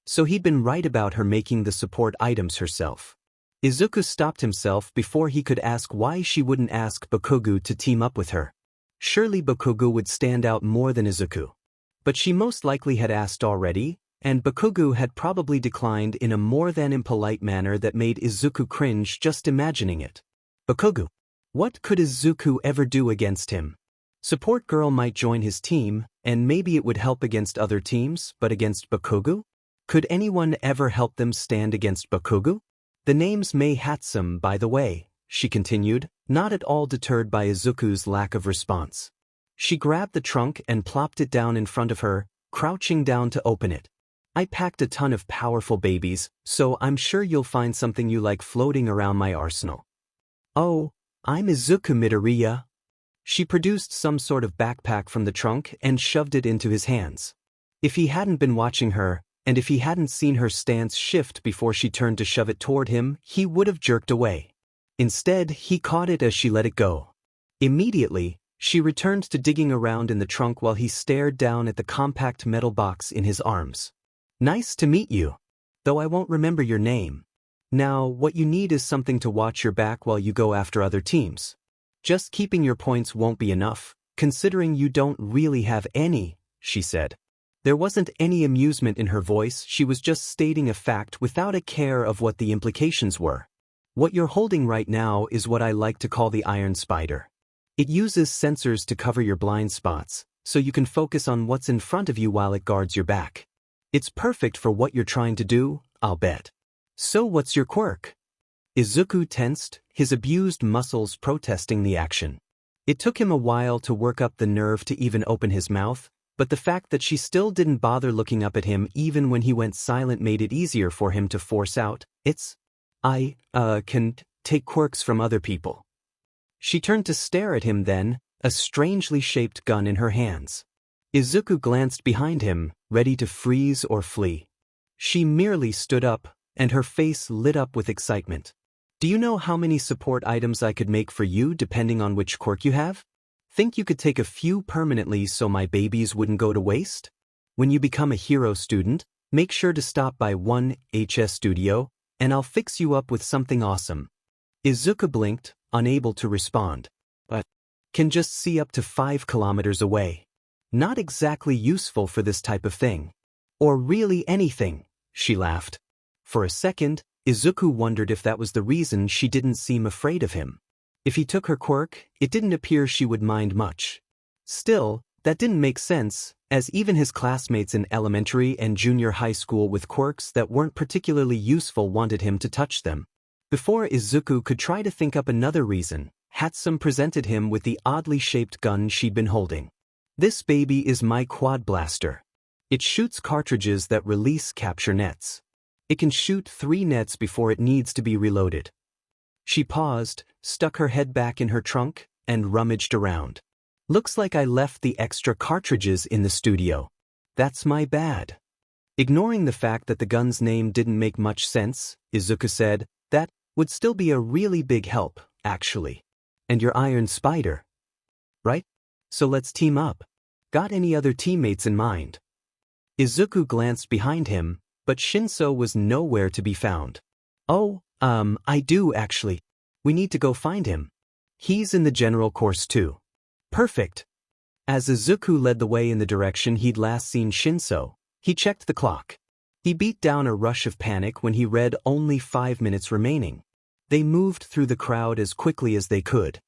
So he'd been right about her making the support items herself. Izuku stopped himself before he could ask why she wouldn't ask Bakugo to team up with her. Surely Bakugo would stand out more than Izuku. But she most likely had asked already, and Bakugo had probably declined in a more than impolite manner that made Izuku cringe just imagining it. Bakugo. What could Izuku ever do against him? Support girl might join his team, and maybe it would help against other teams, but against Bakugo? Could anyone ever help them stand against Bakugo? "The name's Mei Hatsum, by the way," she continued, not at all deterred by Izuku's lack of response. She grabbed the trunk and plopped it down in front of her, crouching down to open it. "I packed a ton of powerful babies, so I'm sure you'll find something you like floating around my arsenal." "Oh, I'm Izuku Midoriya." She produced some sort of backpack from the trunk and shoved it into his hands. If he hadn't been watching her, and if he hadn't seen her stance shift before she turned to shove it toward him, he would have jerked away. Instead, he caught it as she let it go. Immediately, she returned to digging around in the trunk while he stared down at the compact metal box in his arms. "Nice to meet you. Though I won't remember your name. Now, what you need is something to watch your back while you go after other teams. Just keeping your points won't be enough, considering you don't really have any," she said. There wasn't any amusement in her voice, she was just stating a fact without a care of what the implications were. "What you're holding right now is what I like to call the Iron Spider. It uses sensors to cover your blind spots, so you can focus on what's in front of you while it guards your back. It's perfect for what you're trying to do, I'll bet. So what's your quirk?" Izuku tensed, his abused muscles protesting the action. It took him a while to work up the nerve to even open his mouth, but the fact that she still didn't bother looking up at him even when he went silent made it easier for him to force out, I can take quirks from other people." She turned to stare at him then, a strangely shaped gun in her hands. Izuku glanced behind him, ready to freeze or flee. She merely stood up, and her face lit up with excitement. Do you know how many support items I could make for you depending on which quirk you have? Think you could take a few permanently so my babies wouldn't go to waste? When you become a hero student, make sure to stop by 1HS Studio, and I'll fix you up with something awesome. Izuku blinked, unable to respond. But can just see up to 5 kilometers away. Not exactly useful for this type of thing. Or really anything, she laughed. For a second, Izuku wondered if that was the reason she didn't seem afraid of him. If he took her quirk, it didn't appear she would mind much. Still, that didn't make sense, as even his classmates in elementary and junior high school with quirks that weren't particularly useful wanted him to touch them. Before Izuku could try to think up another reason, Hatsum presented him with the oddly shaped gun she'd been holding. This baby is my quad blaster. It shoots cartridges that release capture nets. It can shoot 3 nets before it needs to be reloaded. She paused, stuck her head back in her trunk, and rummaged around. Looks like I left the extra cartridges in the studio. That's my bad. Ignoring the fact that the gun's name didn't make much sense, Izuku said, that would still be a really big help, actually. And your Iron Spider. Right? So let's team up. Got any other teammates in mind? Izuku glanced behind him, but Shinsou was nowhere to be found. Oh, I do actually. We need to go find him. He's in the general course too. Perfect. As Izuku led the way in the direction he'd last seen Shinsou, he checked the clock. He beat down a rush of panic when he read only 5 minutes remaining. They moved through the crowd as quickly as they could.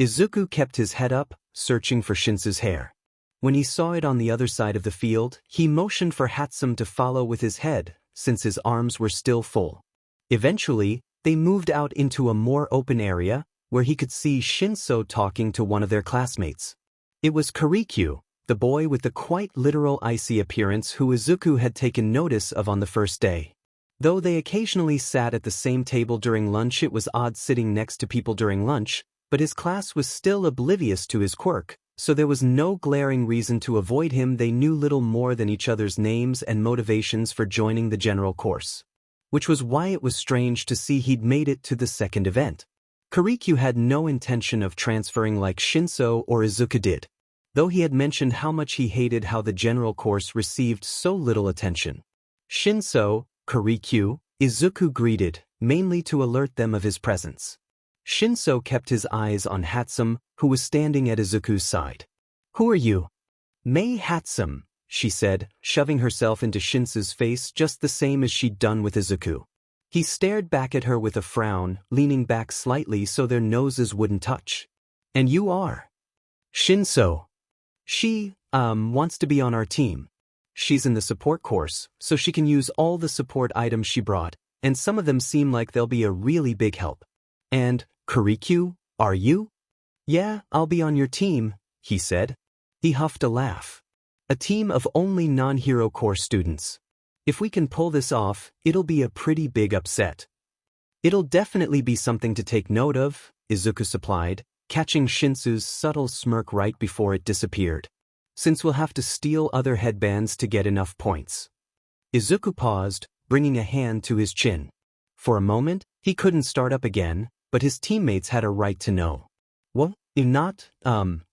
Izuku kept his head up, searching for Shinsou's hair. When he saw it on the other side of the field, he motioned for Hatsum to follow with his head, since his arms were still full. Eventually, they moved out into a more open area, where he could see Shinsou talking to one of their classmates. It was Kirikyu, the boy with the quite literal icy appearance who Izuku had taken notice of on the first day. Though they occasionally sat at the same table during lunch, it was odd sitting next to people during lunch, but his class was still oblivious to his quirk, so there was no glaring reason to avoid him. They knew little more than each other's names and motivations for joining the general course. Which was why it was strange to see he'd made it to the second event. Kirikyu had no intention of transferring like Shinsou or Izuku did, though he had mentioned how much he hated how the general course received so little attention. Shinsou, Kirikyu, Izuku greeted, mainly to alert them of his presence. Shinsou kept his eyes on Hatsum, who was standing at Izuku's side. Who are you? Mei Hatsum, she said, shoving herself into Shinsou's face just the same as she'd done with Izuku. He stared back at her with a frown, leaning back slightly so their noses wouldn't touch. And you are? Shinsou. She, wants to be on our team. She's in the support course, so she can use all the support items she brought, and some of them seem like they'll be a really big help. And, Kirikyu, are you? Yeah, I'll be on your team, he said. He huffed a laugh. A team of only non-hero course students. If we can pull this off, it'll be a pretty big upset. It'll definitely be something to take note of, Izuku supplied, catching Shinsou's subtle smirk right before it disappeared. Since we'll have to steal other headbands to get enough points. Izuku paused, bringing a hand to his chin. For a moment, he couldn't start up again, but his teammates had a right to know. Well, not,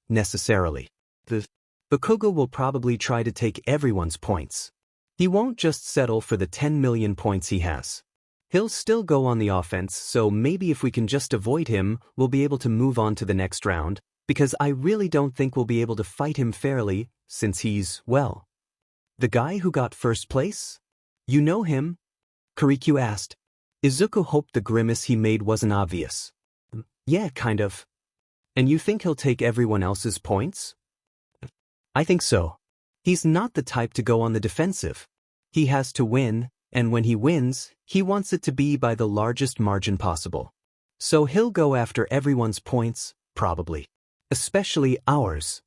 necessarily. The Bakugo will probably try to take everyone's points. He won't just settle for the 10 million points he has. He'll still go on the offense, so maybe if we can just avoid him, we'll be able to move on to the next round, because I really don't think we'll be able to fight him fairly, since he's, well, the guy who got first place? You know him? Kirikyu asked. Izuku hoped the grimace he made wasn't obvious. Yeah, kind of. And you think he'll take everyone else's points? I think so. He's not the type to go on the defensive. He has to win, and when he wins, he wants it to be by the largest margin possible. So he'll go after everyone's points, probably. Especially ours.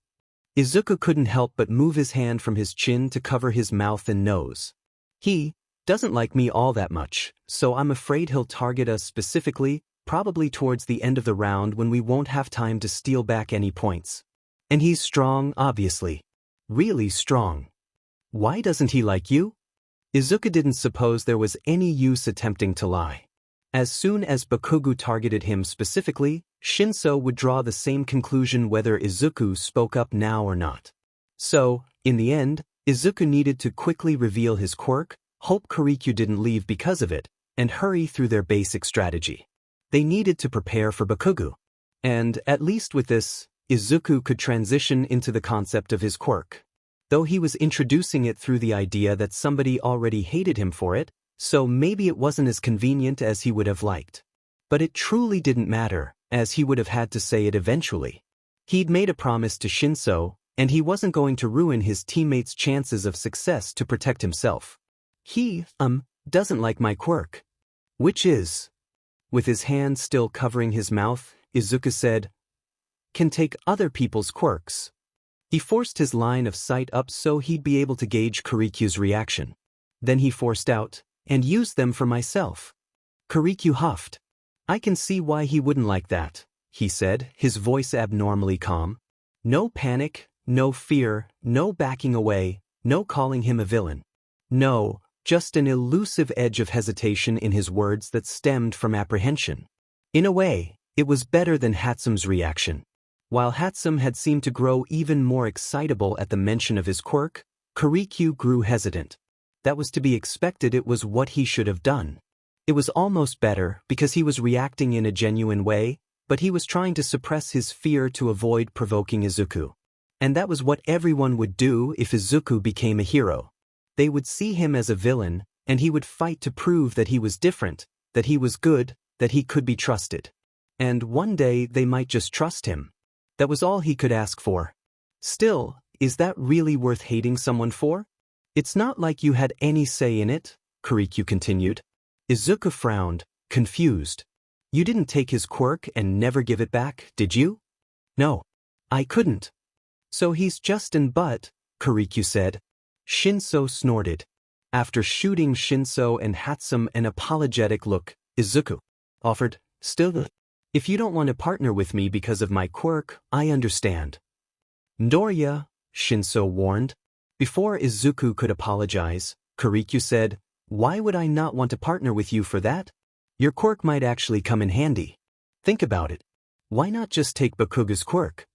Izuku couldn't help but move his hand from his chin to cover his mouth and nose. He doesn't like me all that much, so I'm afraid he'll target us specifically, probably towards the end of the round when we won't have time to steal back any points. And he's strong, obviously. Really strong. Why doesn't he like you? Izuku didn't suppose there was any use attempting to lie. As soon as Bakugo targeted him specifically, Shinsou would draw the same conclusion whether Izuku spoke up now or not. So, in the end, Izuku needed to quickly reveal his quirk, hope Kirikyu didn't leave because of it, and hurry through their basic strategy. They needed to prepare for Bakugo. And, at least with this, Izuku could transition into the concept of his quirk. Though he was introducing it through the idea that somebody already hated him for it, so maybe it wasn't as convenient as he would have liked. But it truly didn't matter, as he would have had to say it eventually. He'd made a promise to Shinsou, and he wasn't going to ruin his teammates' chances of success to protect himself. He, doesn't like my quirk. Which is? With his hand still covering his mouth, Izuku said, can take other people's quirks. He forced his line of sight up so he'd be able to gauge Kirikyu's reaction. Then he forced out, and used them for myself. Kirikyu huffed. I can see why he wouldn't like that, he said, his voice abnormally calm. No panic, no fear, no backing away, no calling him a villain. No, just an elusive edge of hesitation in his words that stemmed from apprehension. In a way, it was better than Hatsume's reaction. While Hatsum had seemed to grow even more excitable at the mention of his quirk, Kirikyu grew hesitant. That was to be expected. It was what he should have done. It was almost better because he was reacting in a genuine way, but he was trying to suppress his fear to avoid provoking Izuku. And that was what everyone would do if Izuku became a hero. They would see him as a villain, and he would fight to prove that he was different, that he was good, that he could be trusted. And one day they might just trust him. That was all he could ask for. Still, is that really worth hating someone for? It's not like you had any say in it, Kirikyu continued. Izuku frowned, confused. You didn't take his quirk and never give it back, did you? No. I couldn't. So he's just an butt, Kirikyu said. Shinsou snorted. After shooting Shinsou and Hatsume an apologetic look, Izuku offered, still, if you don't want to partner with me because of my quirk, I understand. Midoriya, Shinsou warned. Before Izuku could apologize, Kirikyu said, why would I not want to partner with you for that? Your quirk might actually come in handy. Think about it. Why not just take Bakugo's quirk?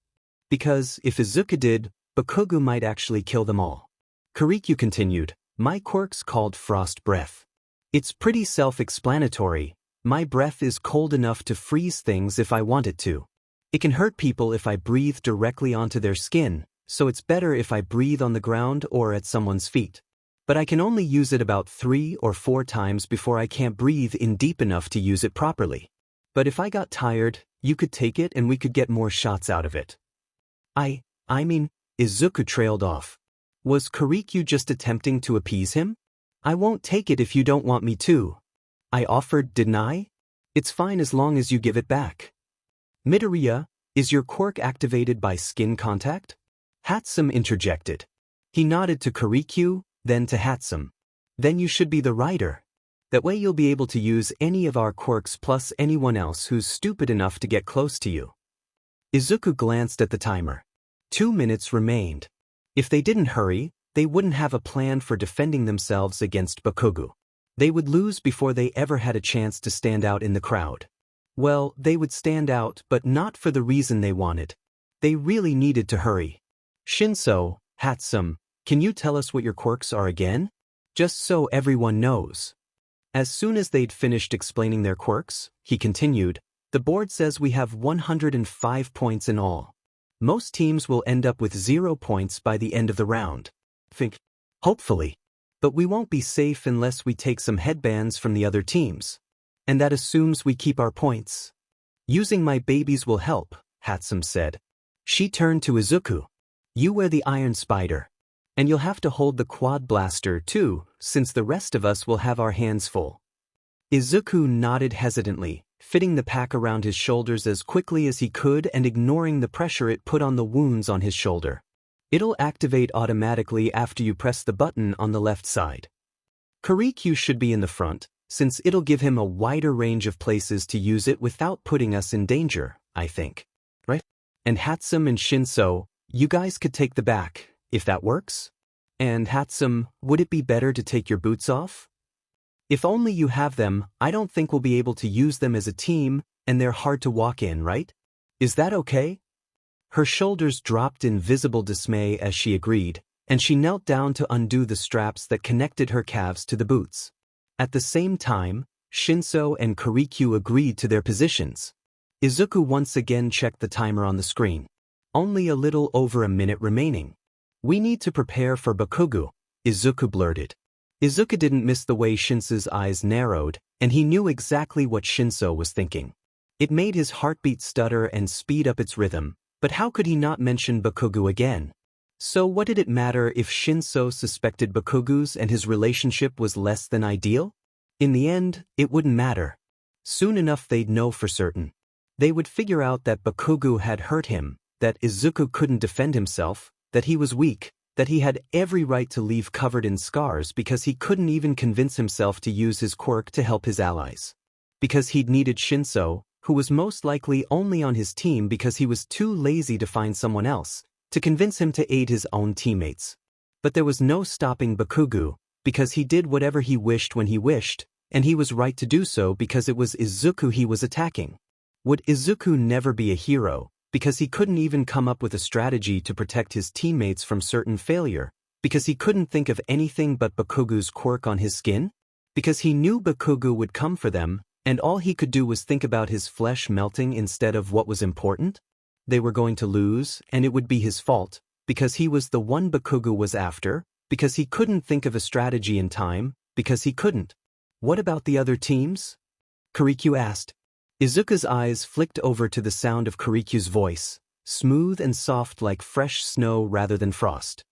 Because if Izuku did, Bakugo might actually kill them all. Kirikyu continued, my quirk's called Frost Breath. It's pretty self-explanatory. My breath is cold enough to freeze things if I want it to. It can hurt people if I breathe directly onto their skin, so it's better if I breathe on the ground or at someone's feet. But I can only use it about 3 or 4 times before I can't breathe in deep enough to use it properly. But if I got tired, you could take it and we could get more shots out of it. I mean, Izuku trailed off. Was Kirikyu just attempting to appease him? I won't take it if you don't want me to. I offered, didn't I? It's fine as long as you give it back. Midoriya, is your quirk activated by skin contact? Hatsume interjected. He nodded to Kirikyu, then to Hatsume. Then you should be the rider. That way you'll be able to use any of our quirks plus anyone else who's stupid enough to get close to you. Izuku glanced at the timer. 2 minutes remained. If they didn't hurry, they wouldn't have a plan for defending themselves against Bakugo. They would lose before they ever had a chance to stand out in the crowd. Well, they would stand out, but not for the reason they wanted. They really needed to hurry. Shinsou, Hatsume, can you tell us what your quirks are again? Just so everyone knows. As soon as they'd finished explaining their quirks, he continued, the board says we have 105 points in all. Most teams will end up with 0 points by the end of the round. Hopefully. But we won't be safe unless we take some headbands from the other teams. And that assumes we keep our points. Using my babies will help, Hatsume said. She turned to Izuku. You wear the Iron Spider. And you'll have to hold the quad blaster too, since the rest of us will have our hands full. Izuku nodded hesitantly, fitting the pack around his shoulders as quickly as he could and ignoring the pressure it put on the wounds on his shoulder. It'll activate automatically after you press the button on the left side. Kirikyu should be in the front, since it'll give him a wider range of places to use it without putting us in danger, I think. Right? And Hatsume and Shinsou, you guys could take the back, if that works? And Hatsume, would it be better to take your boots off? If only you have them, I don't think we'll be able to use them as a team, and they're hard to walk in, right? Is that okay? Her shoulders dropped in visible dismay as she agreed, and she knelt down to undo the straps that connected her calves to the boots. At the same time, Shinsou and Kirikyu agreed to their positions. Izuku once again checked the timer on the screen. Only a little over a minute remaining. We need to prepare for Bakugo, Izuku blurted. Izuku didn't miss the way Shinsou's eyes narrowed, and he knew exactly what Shinsou was thinking. It made his heartbeat stutter and speed up its rhythm, but how could he not mention Bakugo again? So what did it matter if Shinsou suspected Bakugo's and his relationship was less than ideal? In the end, it wouldn't matter. Soon enough they'd know for certain. They would figure out that Bakugo had hurt him, that Izuku couldn't defend himself, that he was weak, that he had every right to leave covered in scars because he couldn't even convince himself to use his quirk to help his allies. Because he'd needed Shinsou, who was most likely only on his team because he was too lazy to find someone else, to convince him to aid his own teammates. But there was no stopping Bakugo, because he did whatever he wished when he wished, and he was right to do so because it was Izuku he was attacking. Would Izuku never be a hero, because he couldn't even come up with a strategy to protect his teammates from certain failure, because he couldn't think of anything but Bakugo's quirk on his skin? Because he knew Bakugo would come for them, and all he could do was think about his flesh melting instead of what was important? They were going to lose, and it would be his fault, because he was the one Bakugo was after, because he couldn't think of a strategy in time, because he couldn't. What about the other teams? Kirikyu asked. Izuku's eyes flicked over to the sound of Kirikyu's voice, smooth and soft like fresh snow rather than frost.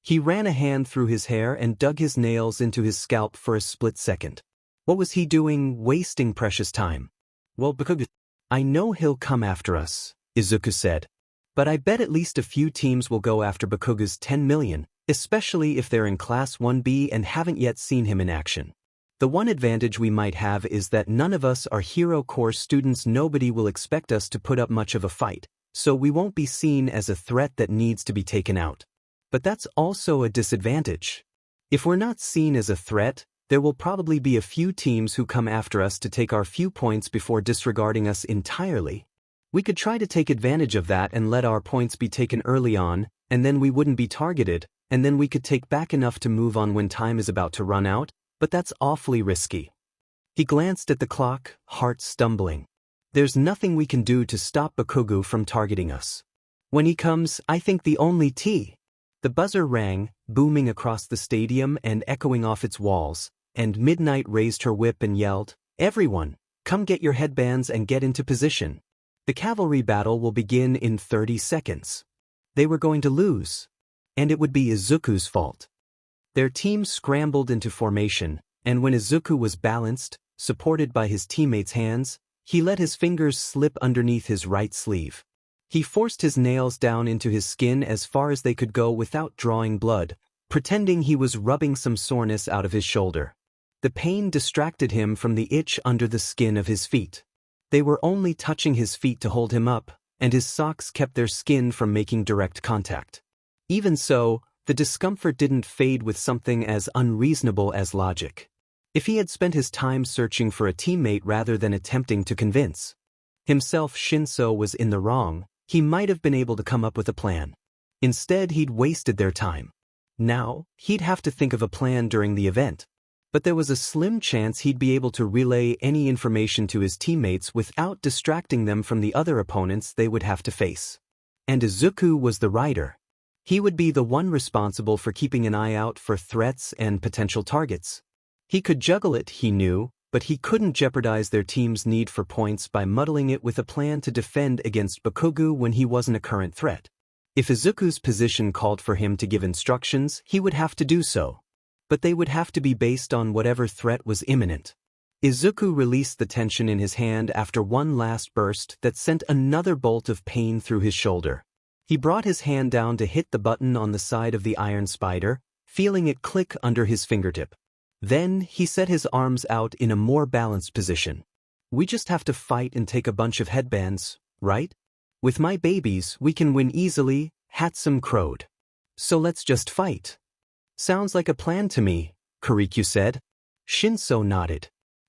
He ran a hand through his hair and dug his nails into his scalp for a split second. What was he doing, wasting precious time? Well, Bakugo, I know he'll come after us, Izuku said. But I bet at least a few teams will go after Bakugo's 10 million, especially if they're in Class 1B and haven't yet seen him in action. The one advantage we might have is that none of us are Hero Corps students. Nobody will expect us to put up much of a fight, so we won't be seen as a threat that needs to be taken out. But that's also a disadvantage. If we're not seen as a threat, there will probably be a few teams who come after us to take our few points before disregarding us entirely. We could try to take advantage of that and let our points be taken early on, and then we wouldn't be targeted, and then we could take back enough to move on when time is about to run out, but that's awfully risky. He glanced at the clock, heart stumbling. There's nothing we can do to stop Bakugo from targeting us. When he comes, I think the only The buzzer rang, booming across the stadium and echoing off its walls, and Midnight raised her whip and yelled, "Everyone, come get your headbands and get into position. The cavalry battle will begin in 30 seconds. They were going to lose. And it would be Izuku's fault." Their team scrambled into formation, and when Izuku was balanced, supported by his teammates' hands, he let his fingers slip underneath his right sleeve. He forced his nails down into his skin as far as they could go without drawing blood, pretending he was rubbing some soreness out of his shoulder. The pain distracted him from the itch under the skin of his feet. They were only touching his feet to hold him up, and his socks kept their skin from making direct contact. Even so, the discomfort didn't fade with something as unreasonable as logic. If he had spent his time searching for a teammate rather than attempting to convince himself Shinsou was in the wrong, he might have been able to come up with a plan. Instead, he'd wasted their time. Now, he'd have to think of a plan during the event. But there was a slim chance he'd be able to relay any information to his teammates without distracting them from the other opponents they would have to face. And Izuku was the rider. He would be the one responsible for keeping an eye out for threats and potential targets. He could juggle it, he knew, but he couldn't jeopardize their team's need for points by muddling it with a plan to defend against Bakugo when he wasn't a current threat. If Izuku's position called for him to give instructions, he would have to do so. But they would have to be based on whatever threat was imminent. Izuku released the tension in his hand after one last burst that sent another bolt of pain through his shoulder. He brought his hand down to hit the button on the side of the iron spider, feeling it click under his fingertip. Then, he set his arms out in a more balanced position. "We just have to fight and take a bunch of headbands, right? With my babies, we can win easily," Hatsum crowed. "So let's just fight." "Sounds like a plan to me," Kirikyu said. Shinsou nodded.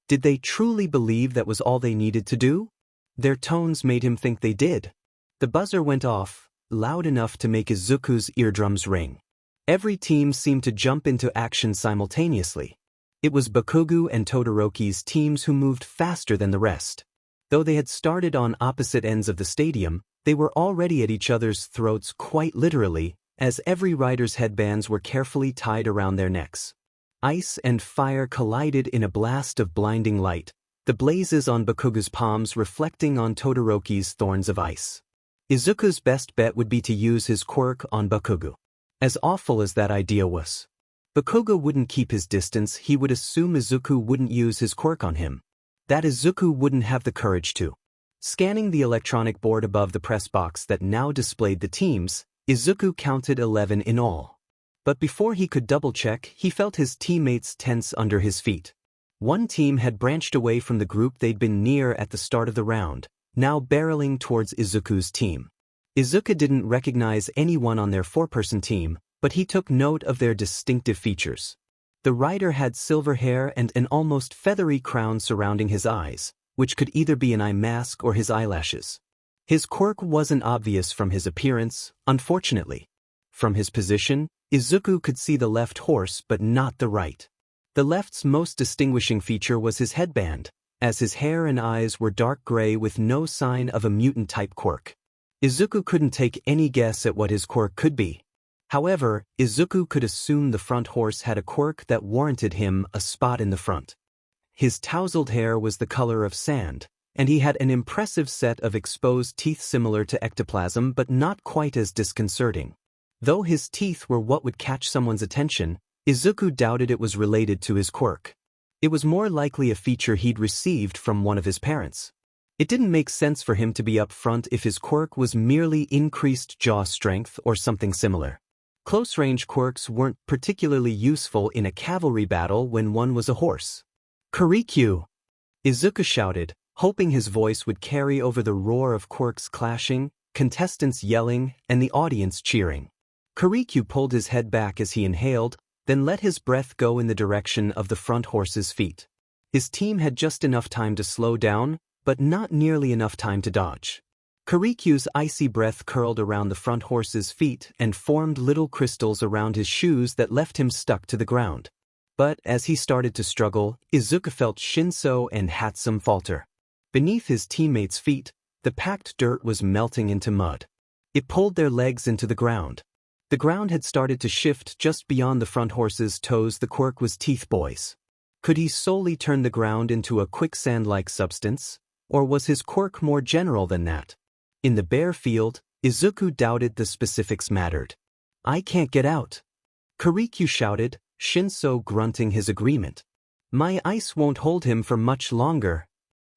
Did they truly believe that was all they needed to do? Their tones made him think they did. The buzzer went off, loud enough to make Izuku's eardrums ring. Every team seemed to jump into action simultaneously. It was Bakugo and Todoroki's teams who moved faster than the rest. Though they had started on opposite ends of the stadium, they were already at each other's throats quite literally, as every rider's headbands were carefully tied around their necks. Ice and fire collided in a blast of blinding light, the blazes on Bakugo's palms reflecting on Todoroki's thorns of ice. Izuku's best bet would be to use his quirk on Bakugo. As awful as that idea was, Bakugo wouldn't keep his distance. He would assume Izuku wouldn't use his quirk on him. That Izuku wouldn't have the courage to. Scanning the electronic board above the press box that now displayed the teams, Izuku counted 11 in all. But before he could double-check, he felt his teammates tense under his feet. One team had branched away from the group they'd been near at the start of the round, now barreling towards Izuku's team. Izuku didn't recognize anyone on their four-person team, but he took note of their distinctive features. The rider had silver hair and an almost feathery crown surrounding his eyes, which could either be an eye mask or his eyelashes. His quirk wasn't obvious from his appearance, unfortunately. From his position, Izuku could see the left horse but not the right. The left's most distinguishing feature was his headband, as his hair and eyes were dark gray with no sign of a mutant-type quirk. Izuku couldn't take any guess at what his quirk could be. However, Izuku could assume the front horse had a quirk that warranted him a spot in the front. His tousled hair was the color of sand, and he had an impressive set of exposed teeth similar to ectoplasm but not quite as disconcerting. Though his teeth were what would catch someone's attention, Izuku doubted it was related to his quirk. It was more likely a feature he'd received from one of his parents. It didn't make sense for him to be up front if his quirk was merely increased jaw strength or something similar. Close-range quirks weren't particularly useful in a cavalry battle when one was a horse. "Kirikyu!" Izuku shouted, hoping his voice would carry over the roar of quirks clashing, contestants yelling, and the audience cheering. Kirikyu pulled his head back as he inhaled, then let his breath go in the direction of the front horse's feet. His team had just enough time to slow down, but not nearly enough time to dodge. Kirikyu's icy breath curled around the front horse's feet and formed little crystals around his shoes that left him stuck to the ground. But as he started to struggle, Izuku felt Shinsou and Hatsum falter. Beneath his teammates' feet, the packed dirt was melting into mud. It pulled their legs into the ground. The ground had started to shift just beyond the front horse's toes. The quirk was Teeth Boy's. Could he solely turn the ground into a quicksand-like substance, or was his quirk more general than that? In the bare field, Izuku doubted the specifics mattered. "I can't get out," Kirikyu shouted, Shinsou grunting his agreement. "My ice won't hold him for much longer."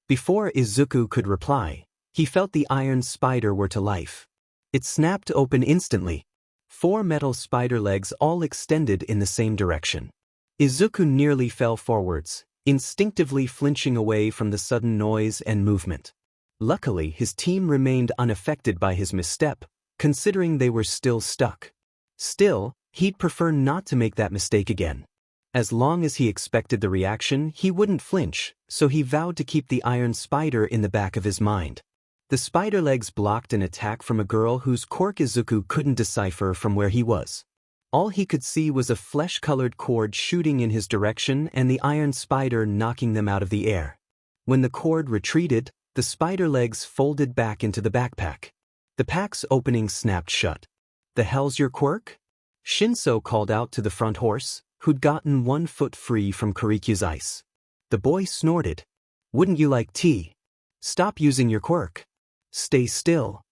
Before Izuku could reply, he felt the iron spider were to life. It snapped open instantly. 4 metal spider legs all extended in the same direction. Izuku nearly fell forwards, instinctively flinching away from the sudden noise and movement. Luckily, his team remained unaffected by his misstep, considering they were still stuck. Still, he'd prefer not to make that mistake again. As long as he expected the reaction, he wouldn't flinch, so he vowed to keep the iron spider in the back of his mind. The spider legs blocked an attack from a girl whose quirk Izuku couldn't decipher from where he was. All he could see was a flesh-colored cord shooting in his direction and the iron spider knocking them out of the air. When the cord retreated, the spider legs folded back into the backpack. The pack's opening snapped shut. "The hell's your quirk?" Shinsou called out to the front horse, who'd gotten 1 foot free from Kirikyu's ice. The boy snorted. "Wouldn't you like tea? Stop using your quirk. Stay still."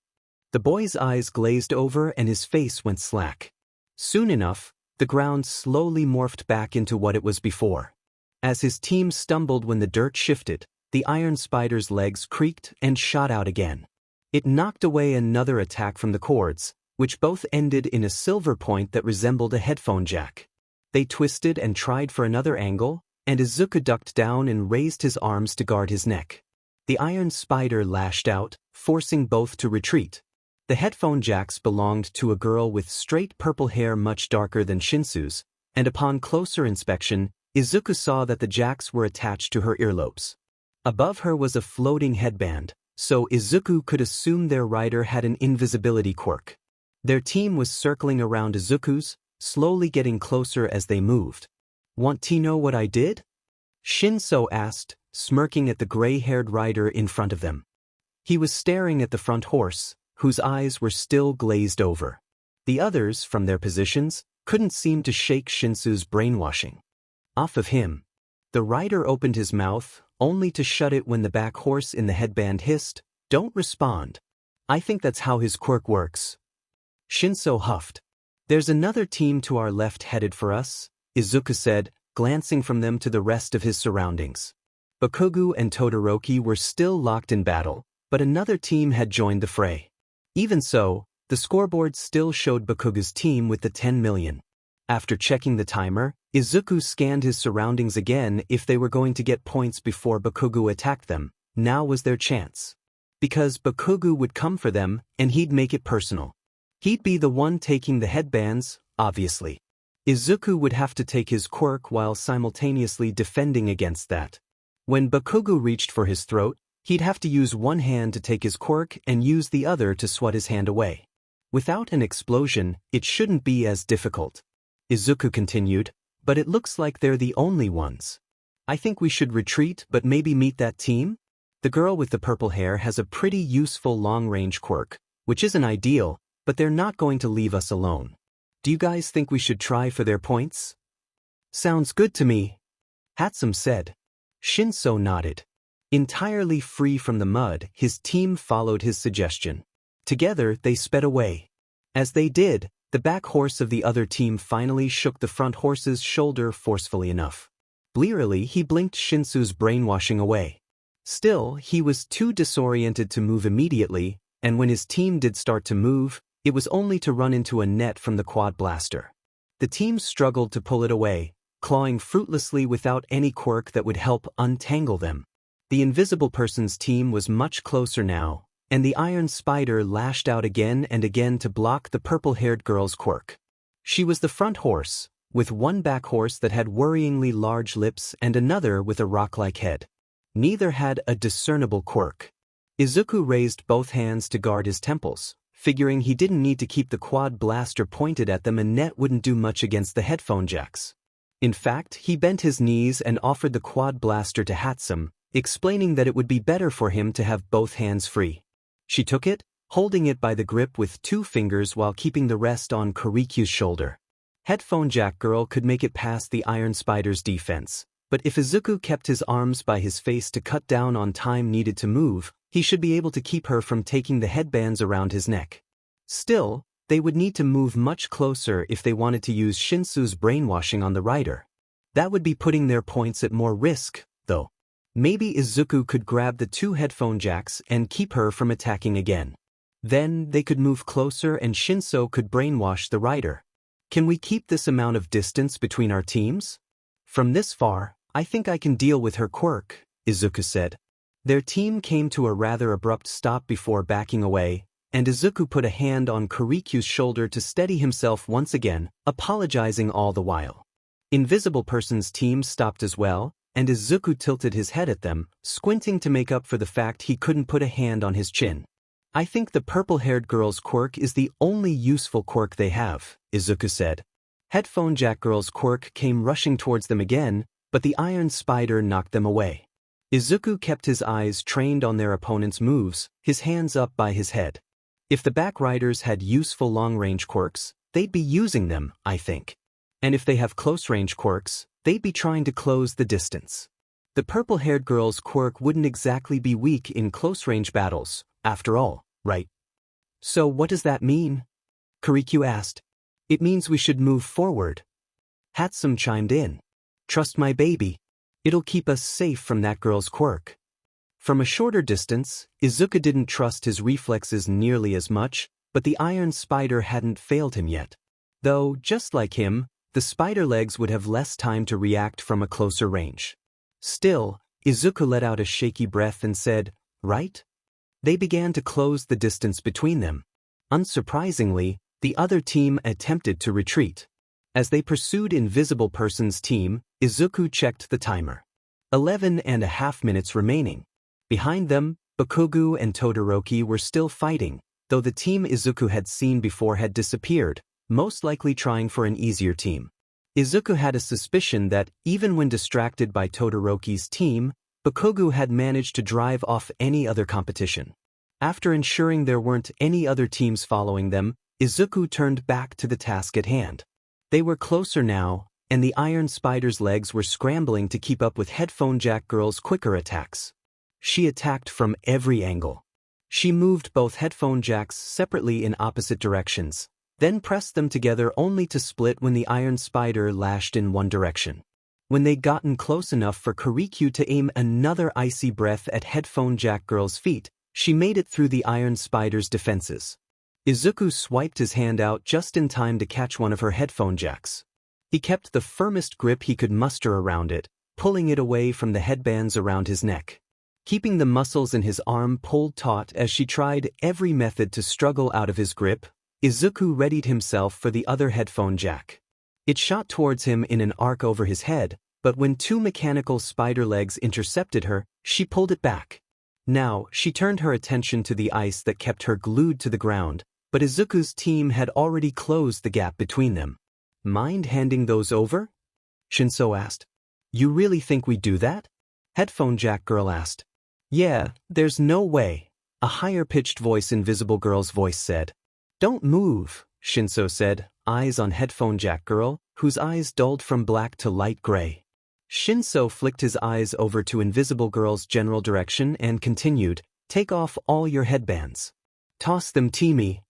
The boy's eyes glazed over and his face went slack. Soon enough, the ground slowly morphed back into what it was before. As his team stumbled when the dirt shifted, the iron spider's legs creaked and shot out again. It knocked away another attack from the cords, which both ended in a silver point that resembled a headphone jack. They twisted and tried for another angle, and Izuku ducked down and raised his arms to guard his neck. The iron spider lashed out, forcing both to retreat. The headphone jacks belonged to a girl with straight purple hair much darker than Shinsou's, and upon closer inspection, Izuku saw that the jacks were attached to her earlobes. Above her was a floating headband, so Izuku could assume their rider had an invisibility quirk. Their team was circling around Izuku's, slowly getting closer as they moved. "Want to know what I did?" Shinsou asked, smirking at the gray-haired rider in front of them. He was staring at the front horse, whose eyes were still glazed over. The others, from their positions, couldn't seem to shake Shinsou's brainwashing off of him. The rider opened his mouth, only to shut it when the back horse in the headband hissed, "Don't respond." "I think that's how his quirk works." Shinsou huffed. "There's another team to our left headed for us," Izuku said, glancing from them to the rest of his surroundings. Bakugo and Todoroki were still locked in battle, but another team had joined the fray. Even so, the scoreboard still showed Bakugo's team with the 10 million. After checking the timer, Izuku scanned his surroundings again. If they were going to get points before Bakugo attacked them, now was their chance. Because Bakugo would come for them, and he'd make it personal. He'd be the one taking the headbands, obviously. Izuku would have to take his quirk while simultaneously defending against that. When Bakugo reached for his throat, he'd have to use one hand to take his quirk and use the other to swat his hand away. Without an explosion, it shouldn't be as difficult. Izuku continued, "But it looks like they're the only ones. I think we should retreat but maybe meet that team? The girl with the purple hair has a pretty useful long-range quirk, which isn't ideal, but they're not going to leave us alone. Do you guys think we should try for their points?" "Sounds good to me," Hatsum said. Shinsou nodded. Entirely free from the mud, his team followed his suggestion. Together, they sped away. As they did, the back horse of the other team finally shook the front horse's shoulder forcefully enough. Blearily, he blinked Shinsou's brainwashing away. Still, he was too disoriented to move immediately, and when his team did start to move, it was only to run into a net from the quad blaster. The team struggled to pull it away, clawing fruitlessly without any quirk that would help untangle them. The invisible person's team was much closer now, and the iron spider lashed out again and again to block the purple-haired girl's quirk. She was the front horse, with one back horse that had worryingly large lips and another with a rock-like head. Neither had a discernible quirk. Izuku raised both hands to guard his temples, figuring he didn't need to keep the quad blaster pointed at them and net wouldn't do much against the headphone jacks. In fact, he bent his knees and offered the quad blaster to Hatsum, explaining that it would be better for him to have both hands free. She took it, holding it by the grip with 2 fingers while keeping the rest on Kiriku's shoulder. Headphone Jack Girl could make it past the Iron Spider's defense, but if Izuku kept his arms by his face to cut down on time needed to move, he should be able to keep her from taking the headbands around his neck. Still, they would need to move much closer if they wanted to use Shinsou's brainwashing on the rider. That would be putting their points at more risk, though. Maybe Izuku could grab the 2 headphone jacks and keep her from attacking again. Then they could move closer and Shinsou could brainwash the rider. "Can we keep this amount of distance between our teams?" "From this far, I think I can deal with her quirk," Izuku said. Their team came to a rather abrupt stop before backing away, and Izuku put a hand on Kiriku's shoulder to steady himself once again, apologizing all the while. Invisible Person's team stopped as well, and Izuku tilted his head at them, squinting to make up for the fact he couldn't put a hand on his chin. "I think the purple-haired girl's quirk is the only useful quirk they have," Izuku said. Headphone Jack Girl's quirk came rushing towards them again, but the iron spider knocked them away. Izuku kept his eyes trained on their opponent's moves, his hands up by his head. If the back riders had useful long-range quirks, they'd be using them, I think. And if they have close-range quirks, they'd be trying to close the distance. The purple-haired girl's quirk wouldn't exactly be weak in close-range battles, after all, right? "So what does that mean?" Kiriku asked. "It means we should move forward." Hatsum chimed in. "Trust my baby. It'll keep us safe from that girl's quirk." From a shorter distance, Izuku didn't trust his reflexes nearly as much, but the iron spider hadn't failed him yet. Though, just like him, the spider legs would have less time to react from a closer range. Still, Izuku let out a shaky breath and said, "Right?" They began to close the distance between them. Unsurprisingly, the other team attempted to retreat. As they pursued Invisible Person's team, Izuku checked the timer. 11.5 minutes remaining. Behind them, Bakugo and Todoroki were still fighting, though the team Izuku had seen before had disappeared, most likely trying for an easier team. Izuku had a suspicion that, even when distracted by Todoroki's team, Bakugo had managed to drive off any other competition. After ensuring there weren't any other teams following them, Izuku turned back to the task at hand. They were closer now, and the Iron Spider's legs were scrambling to keep up with Headphone Jack Girl's quicker attacks. She attacked from every angle. She moved both Headphone Jacks separately in opposite directions, then pressed them together only to split when the Iron Spider lashed in one direction. When they'd gotten close enough for Quirk to aim another icy breath at Headphone Jack Girl's feet, she made it through the Iron Spider's defenses. Izuku swiped his hand out just in time to catch one of her headphone jacks. He kept the firmest grip he could muster around it, pulling it away from the headbands around his neck. Keeping the muscles in his arm pulled taut as she tried every method to struggle out of his grip, Izuku readied himself for the other headphone jack. It shot towards him in an arc over his head, but when two mechanical spider legs intercepted her, she pulled it back. Now, she turned her attention to the ice that kept her glued to the ground, but Izuku's team had already closed the gap between them. "Mind handing those over?" Shinsou asked. "You really think we'd do that?" Headphone Jack Girl asked. "Yeah, there's no way," a higher-pitched voice Invisible Girl's voice said. "Don't move," Shinsou said, eyes on Headphone Jack Girl, whose eyes dulled from black to light gray. Shinsou flicked his eyes over to Invisible Girl's general direction and continued, "Take off all your headbands. Toss them to me."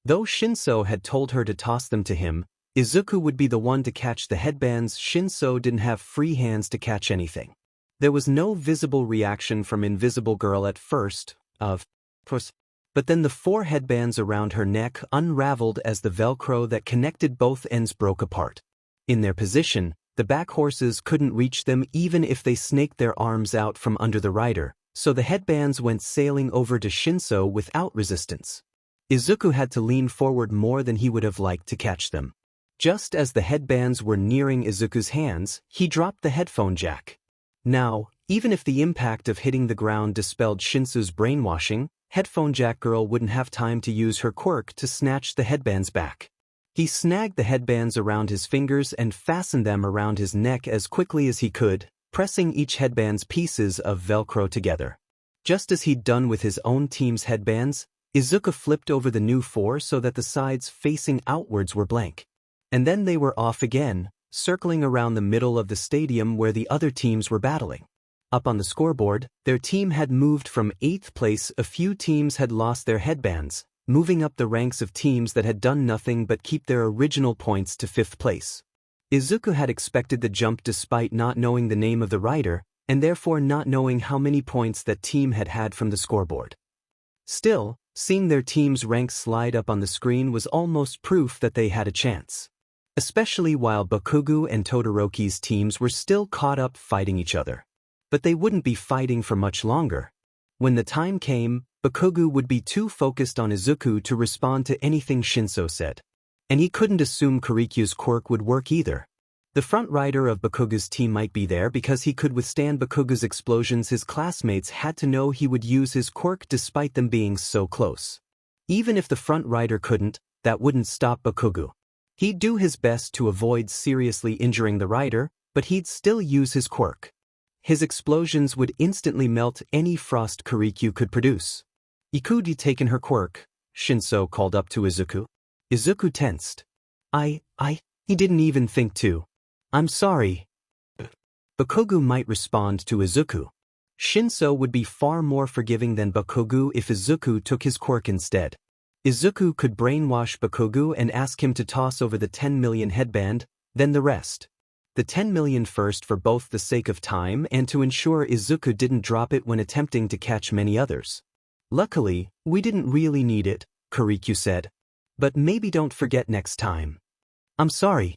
Though Shinsou had told her to toss them to him, Izuku would be the one to catch the headbands. Shinsou didn't have free hands to catch anything. There was no visible reaction from Invisible Girl at first, of course, but then the four headbands around her neck unraveled as the Velcro that connected both ends broke apart. In their position, the back horses couldn't reach them even if they snaked their arms out from under the rider, so the headbands went sailing over to Shinsou without resistance. Izuku had to lean forward more than he would have liked to catch them. Just as the headbands were nearing Izuku's hands, he dropped the headphone jack. Now, even if the impact of hitting the ground dispelled Shinsou's brainwashing, Headphone Jack Girl wouldn't have time to use her quirk to snatch the headbands back. He snagged the headbands around his fingers and fastened them around his neck as quickly as he could, pressing each headband's pieces of Velcro together. Just as he'd done with his own team's headbands, Izuku flipped over the new four so that the sides facing outwards were blank. And then they were off again, circling around the middle of the stadium where the other teams were battling. Up on the scoreboard, their team had moved from 8th place. A few teams had lost their headbands, moving up the ranks of teams that had done nothing but keep their original points to 5th place. Izuku had expected the jump despite not knowing the name of the rider, and therefore not knowing how many points that team had had from the scoreboard. Still, seeing their team's ranks slide up on the screen was almost proof that they had a chance. Especially while Bakugo and Todoroki's teams were still caught up fighting each other. But they wouldn't be fighting for much longer. When the time came, Bakugo would be too focused on Izuku to respond to anything Shinsou said. And he couldn't assume Kirikyu's quirk would work either. The front rider of Bakugo's team might be there because he could withstand Bakugo's explosions. His classmates had to know he would use his quirk despite them being so close. Even if the front rider couldn't, that wouldn't stop Bakugo. He'd do his best to avoid seriously injuring the rider, but he'd still use his quirk. His explosions would instantly melt any frost Kirikyu could produce. "Iku'd taken her quirk," Shinsou called up to Izuku. Izuku tensed. He didn't even think to. "I'm sorry." Bakugo might respond to Izuku. Shinsou would be far more forgiving than Bakugo if Izuku took his quirk instead. Izuku could brainwash Bakugo and ask him to toss over the 10 million headband, then the rest. The 10 million first for both the sake of time and to ensure Izuku didn't drop it when attempting to catch many others. "Luckily, we didn't really need it," Kirikyu said. "But maybe don't forget next time." "I'm sorry."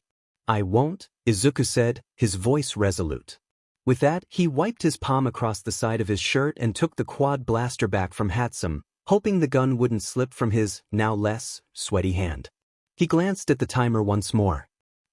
"I won't," Izuku said, his voice resolute. With that, he wiped his palm across the side of his shirt and took the quad blaster back from Hatsum, hoping the gun wouldn't slip from his, now less, sweaty hand. He glanced at the timer once more.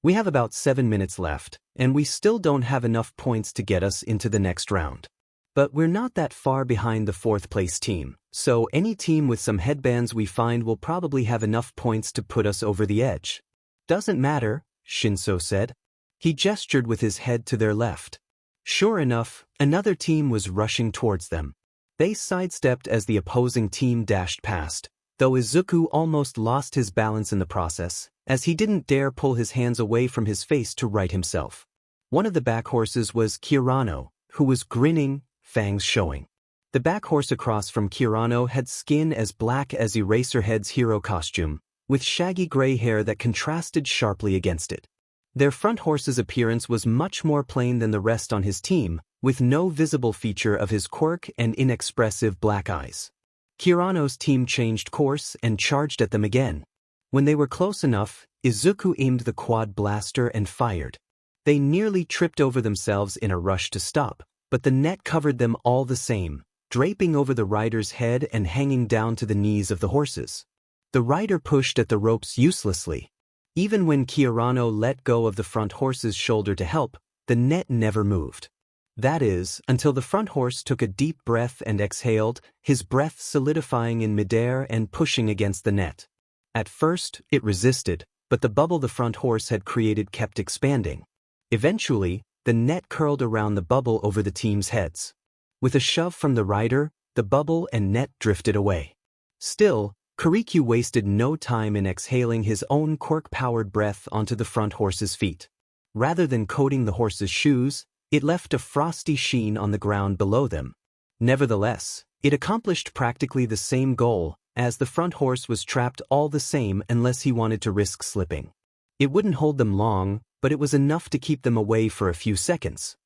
We have about 7 minutes left, and we still don't have enough points to get us into the next round. But we're not that far behind the 4th place team, so any team with some headbands we find will probably have enough points to put us over the edge. Doesn't matter, Shinsou said. He gestured with his head to their left. Sure enough, another team was rushing towards them. They sidestepped as the opposing team dashed past, though Izuku almost lost his balance in the process, as he didn't dare pull his hands away from his face to right himself. One of the back horses was Kirano, who was grinning, fangs showing. The back horse across from Kirano had skin as black as Eraserhead's hero costume, with shaggy gray hair that contrasted sharply against it. Their front horse's appearance was much more plain than the rest on his team, with no visible feature of his quirk and inexpressive black eyes. Kirano's team changed course and charged at them again. When they were close enough, Izuku aimed the quad blaster and fired. They nearly tripped over themselves in a rush to stop, but the net covered them all the same, draping over the rider's head and hanging down to the knees of the horses. The rider pushed at the ropes uselessly. Even when Kirano let go of the front horse's shoulder to help, the net never moved. That is, until the front horse took a deep breath and exhaled, his breath solidifying in midair and pushing against the net. At first, it resisted, but the bubble the front horse had created kept expanding. Eventually, the net curled around the bubble over the team's heads. With a shove from the rider, the bubble and net drifted away. Still, Kirikyu wasted no time in exhaling his own quirk-powered breath onto the front horse's feet. Rather than coating the horse's shoes, it left a frosty sheen on the ground below them. Nevertheless, it accomplished practically the same goal, as the front horse was trapped all the same unless he wanted to risk slipping. It wouldn't hold them long, but it was enough to keep them away for a few seconds.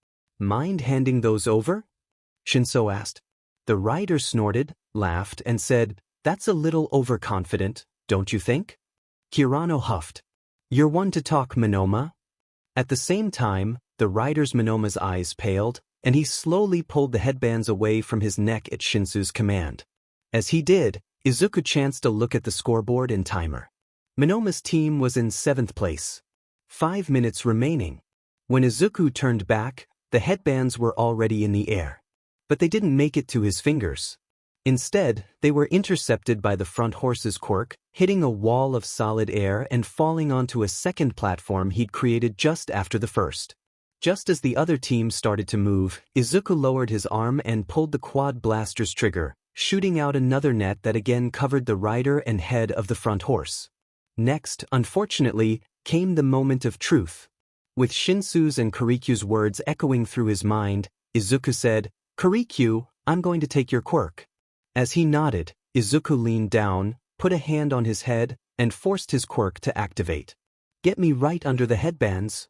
Mind handing those over? Shinsou asked. The rider snorted, laughed, and said, "That's a little overconfident, don't you think?" Kirano huffed. "You're one to talk, Monoma." At the same time, the rider's Monoma's eyes paled, and he slowly pulled the headbands away from his neck at Shinsou's command. As he did, Izuku chanced a look at the scoreboard and timer. Monoma's team was in 7th place. 5 minutes remaining. When Izuku turned back, the headbands were already in the air. But they didn't make it to his fingers. Instead, they were intercepted by the front horse's quirk, hitting a wall of solid air and falling onto a second platform he'd created just after the first. Just as the other team started to move, Izuku lowered his arm and pulled the quad blaster's trigger, shooting out another net that again covered the rider and head of the front horse. Next, unfortunately, came the moment of truth. With Shinsou's and Kirikyu's words echoing through his mind, Izuku said, "Kirikyu, I'm going to take your quirk." As he nodded, Izuku leaned down, put a hand on his head, and forced his quirk to activate. "Get me right under the headbands."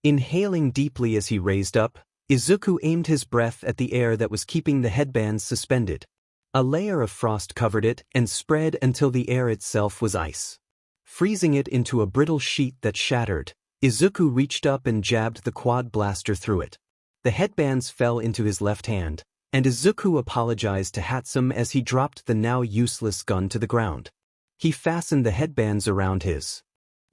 Inhaling deeply as he raised up, Izuku aimed his breath at the air that was keeping the headbands suspended. A layer of frost covered it and spread until the air itself was ice. Freezing it into a brittle sheet that shattered, Izuku reached up and jabbed the quad blaster through it. The headbands fell into his left hand, and Izuku apologized to Hatsum as he dropped the now useless gun to the ground. He fastened the headbands around his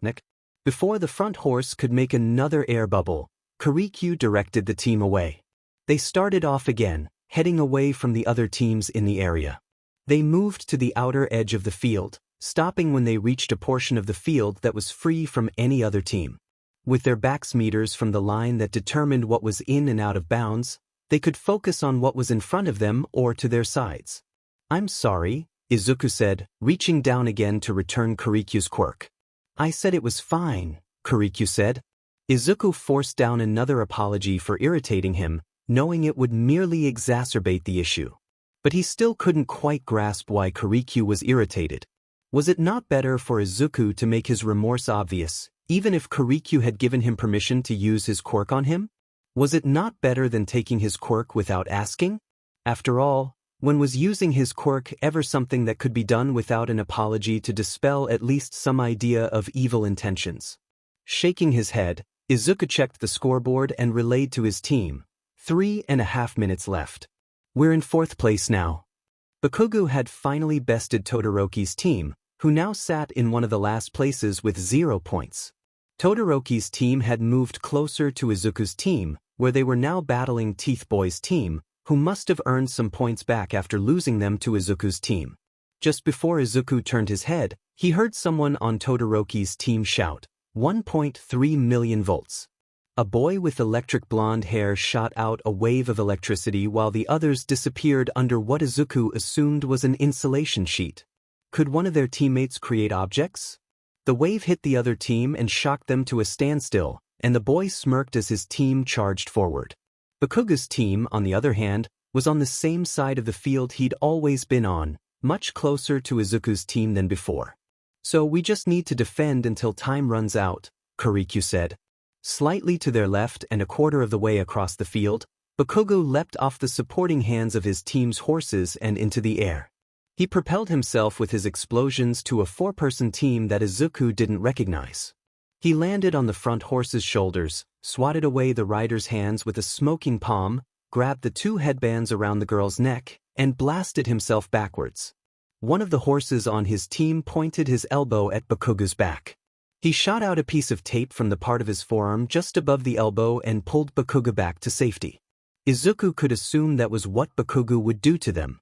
neck. Before the front horse could make another air bubble, Kirikyu directed the team away. They started off again, heading away from the other teams in the area. They moved to the outer edge of the field, stopping when they reached a portion of the field that was free from any other team. With their backs meters from the line that determined what was in and out of bounds, they could focus on what was in front of them or to their sides. "I'm sorry," Izuku said, reaching down again to return Kirikyu's quirk. "I said it was fine," Kirikyu said. Izuku forced down another apology for irritating him, knowing it would merely exacerbate the issue. But he still couldn't quite grasp why Kirikyu was irritated. Was it not better for Izuku to make his remorse obvious, even if Kirikyu had given him permission to use his quirk on him? Was it not better than taking his quirk without asking? After all, when was using his quirk ever something that could be done without an apology to dispel at least some idea of evil intentions? Shaking his head, Izuku checked the scoreboard and relayed to his team. 3.5 minutes left. "We're in 4th place now." Bakugo had finally bested Todoroki's team, who now sat in one of the last places with 0 points. Todoroki's team had moved closer to Izuku's team, where they were now battling Teeth Boy's team, who must have earned some points back after losing them to Izuku's team. Just before Izuku turned his head, he heard someone on Todoroki's team shout, 1.3 million volts. A boy with electric blonde hair shot out a wave of electricity while the others disappeared under what Izuku assumed was an insulation sheet. Could one of their teammates create objects? The wave hit the other team and shocked them to a standstill, and the boy smirked as his team charged forward. Bakugo's team, on the other hand, was on the same side of the field he'd always been on, much closer to Izuku's team than before. So we just need to defend until time runs out, Kirikyu said. Slightly to their left and a quarter of the way across the field, Bakugo leapt off the supporting hands of his team's horses and into the air. He propelled himself with his explosions to a four-person team that Izuku didn't recognize. He landed on the front horse's shoulders, swatted away the rider's hands with a smoking palm, grabbed the two headbands around the girl's neck, and blasted himself backwards. One of the horses on his team pointed his elbow at Bakugo's back. He shot out a piece of tape from the part of his forearm just above the elbow and pulled Bakugo back to safety. Izuku could assume that was what Bakugo would do to them.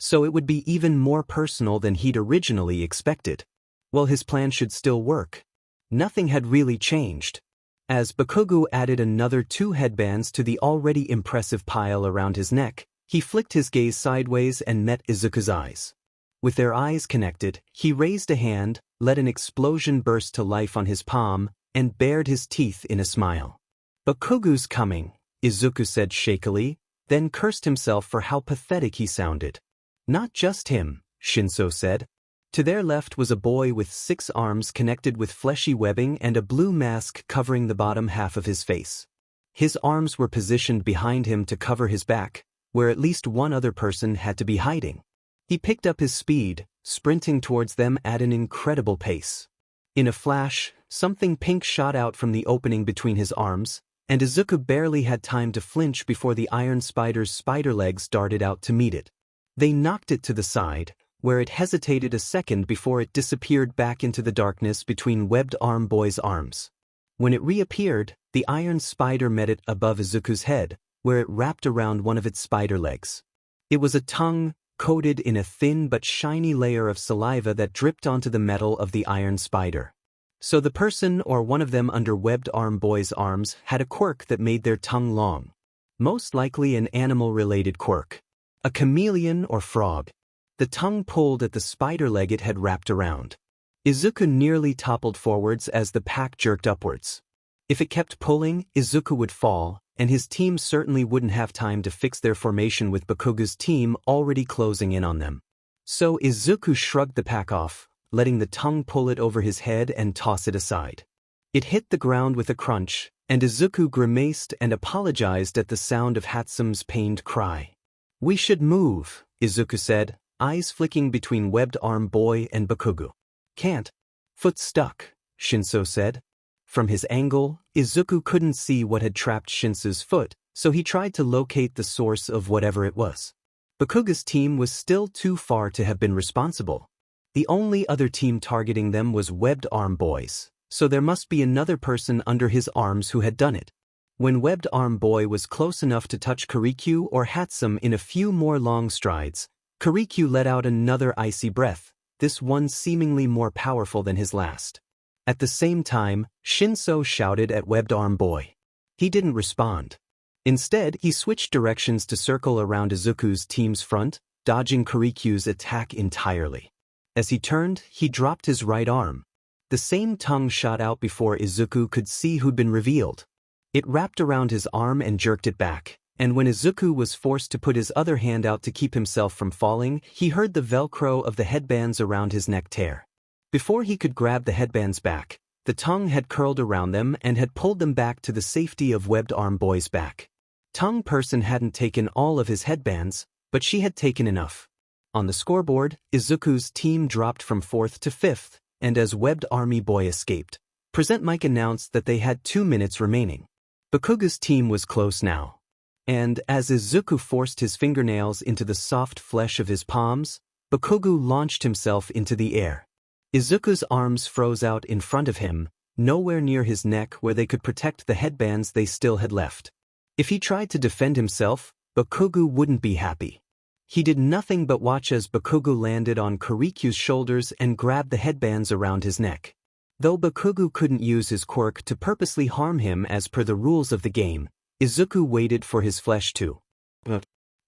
So it would be even more personal than he'd originally expected. Well, his plan should still work. Nothing had really changed. As Bakugo added another two headbands to the already impressive pile around his neck, he flicked his gaze sideways and met Izuku's eyes. With their eyes connected, he raised a hand, let an explosion burst to life on his palm, and bared his teeth in a smile. "Bakugo's coming," Izuku said shakily, then cursed himself for how pathetic he sounded. "Not just him," Shinsou said. To their left was a boy with 6 arms connected with fleshy webbing and a blue mask covering the bottom half of his face. His arms were positioned behind him to cover his back, where at least one other person had to be hiding. He picked up his speed, sprinting towards them at an incredible pace. In a flash, something pink shot out from the opening between his arms, and Izuku barely had time to flinch before the iron spider's spider legs darted out to meet it. They knocked it to the side, where it hesitated a second before it disappeared back into the darkness between Webbed Arm Boy's arms. When it reappeared, the iron spider met it above Izuku's head, where it wrapped around one of its spider legs. It was a tongue, coated in a thin but shiny layer of saliva that dripped onto the metal of the iron spider. So the person or one of them under Webbed Arm Boy's arms had a quirk that made their tongue long. Most likely an animal-related quirk. A chameleon or frog. The tongue pulled at the spider leg it had wrapped around. Izuku nearly toppled forwards as the pack jerked upwards. If it kept pulling, Izuku would fall, and his team certainly wouldn't have time to fix their formation with Bakugo's team already closing in on them. So Izuku shrugged the pack off, letting the tongue pull it over his head and toss it aside. It hit the ground with a crunch, and Izuku grimaced and apologized at the sound of Hatsume's pained cry. "We should move," Izuku said, eyes flicking between Webbed Arm Boy and Bakugo. "Can't. Foot stuck," Shinsou said. From his angle, Izuku couldn't see what had trapped Shinsou's foot, so he tried to locate the source of whatever it was. Bakugo's team was still too far to have been responsible. The only other team targeting them was Webbed Arm Boy's, so there must be another person under his arms who had done it. When Webbed Arm Boy was close enough to touch Kirikyu or Hatsume in a few more long strides, Kirikyu let out another icy breath, this one seemingly more powerful than his last. At the same time, Shinsou shouted at Webbed Arm Boy. He didn't respond. Instead, he switched directions to circle around Izuku's team's front, dodging Kirikyu's attack entirely. As he turned, he dropped his right arm. The same tongue shot out before Izuku could see who'd been revealed. It wrapped around his arm and jerked it back, and when Izuku was forced to put his other hand out to keep himself from falling, he heard the velcro of the headbands around his neck tear. Before he could grab the headbands back, the tongue had curled around them and had pulled them back to the safety of Webbed Arm Boy's back. Tongue Person hadn't taken all of his headbands, but she had taken enough. On the scoreboard, Izuku's team dropped from 4th to 5th, and as Webbed Army Boy escaped, Present Mic announced that they had 2 minutes remaining. Bakugo's team was close now. And as Izuku forced his fingernails into the soft flesh of his palms, Bakugo launched himself into the air. Izuku's arms froze out in front of him, nowhere near his neck where they could protect the headbands they still had left. If he tried to defend himself, Bakugo wouldn't be happy. He did nothing but watch as Bakugo landed on Kiriku's shoulders and grabbed the headbands around his neck. Though Bakugo couldn't use his quirk to purposely harm him as per the rules of the game, Izuku waited for his flesh to.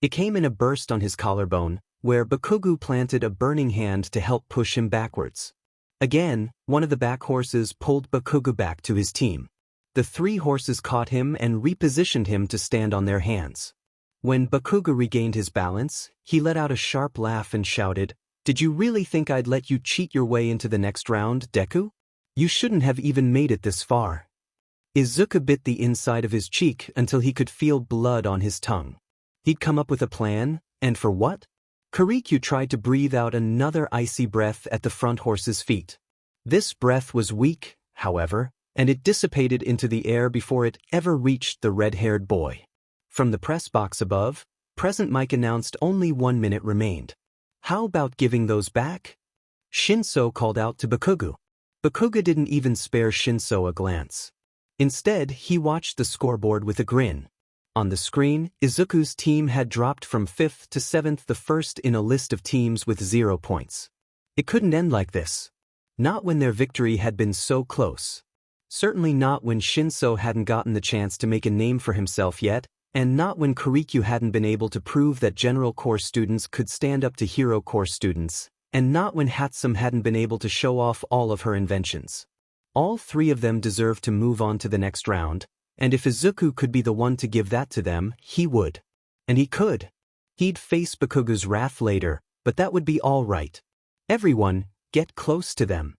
It came in a burst on his collarbone, where Bakugo planted a burning hand to help push him backwards. Again, one of the back horses pulled Bakugo back to his team. The three horses caught him and repositioned him to stand on their hands. When Bakugo regained his balance, he let out a sharp laugh and shouted, "Did you really think I'd let you cheat your way into the next round, Deku? You shouldn't have even made it this far." Izuku bit the inside of his cheek until he could feel blood on his tongue. He'd come up with a plan, and for what? Kiriku tried to breathe out another icy breath at the front horse's feet. This breath was weak, however, and it dissipated into the air before it ever reached the red-haired boy. From the press box above, Present Mike announced only 1 minute remained. "How about giving those back?" Shinsou called out to Bakugo. Bakugo didn't even spare Shinsou a glance. Instead, he watched the scoreboard with a grin. On the screen, Izuku's team had dropped from 5th to 7th, the first in a list of teams with 0 points. It couldn't end like this. Not when their victory had been so close. Certainly not when Shinsou hadn't gotten the chance to make a name for himself yet, and not when Kiriku hadn't been able to prove that General Corps students could stand up to Hero Corps students, and not when Hatsum hadn't been able to show off all of her inventions. All three of them deserved to move on to the next round, and if Izuku could be the one to give that to them, he would. And he could. He'd face Bakugo's wrath later, but that would be all right. "Everyone, get close to them,"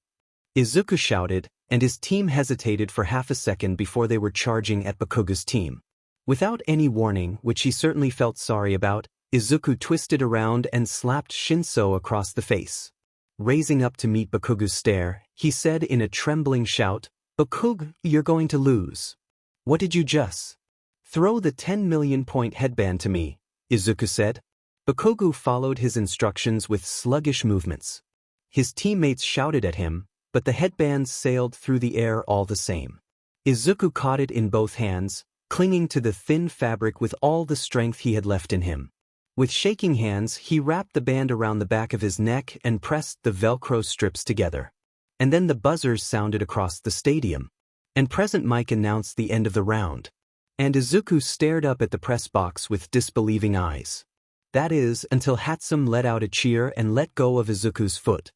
Izuku shouted, and his team hesitated for half a second before they were charging at Bakugo's team. Without any warning, which he certainly felt sorry about, Izuku twisted around and slapped Shinsou across the face. Raising up to meet Bakugo's stare, he said in a trembling shout, "Bakugo, you're going to lose." "What did you just?" "Throw the 10 million point headband to me," Izuku said. Bakugo followed his instructions with sluggish movements. His teammates shouted at him, but the headbands sailed through the air all the same. Izuku caught it in both hands, clinging to the thin fabric with all the strength he had left in him. With shaking hands, he wrapped the band around the back of his neck and pressed the Velcro strips together. And then the buzzers sounded across the stadium. And Present Mike announced the end of the round. And Izuku stared up at the press box with disbelieving eyes. That is, until Hatsum let out a cheer and let go of Izuku's foot.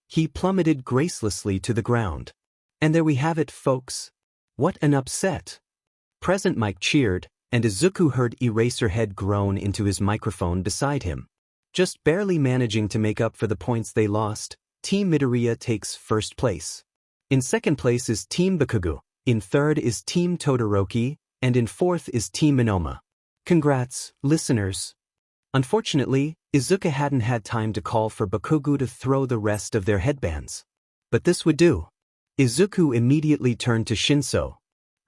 He plummeted gracelessly to the ground. And there we have it, folks. What an upset. Present Mike cheered, and Izuku heard Eraserhead groan into his microphone beside him. Just barely managing to make up for the points they lost, Team Midoriya takes first place. In second place is Team Bakugo, in third is Team Todoroki, and in fourth is Team Minoma. Congrats, listeners. Unfortunately, Izuku hadn't had time to call for Bakugo to throw the rest of their headbands. But this would do. Izuku immediately turned to Shinsou.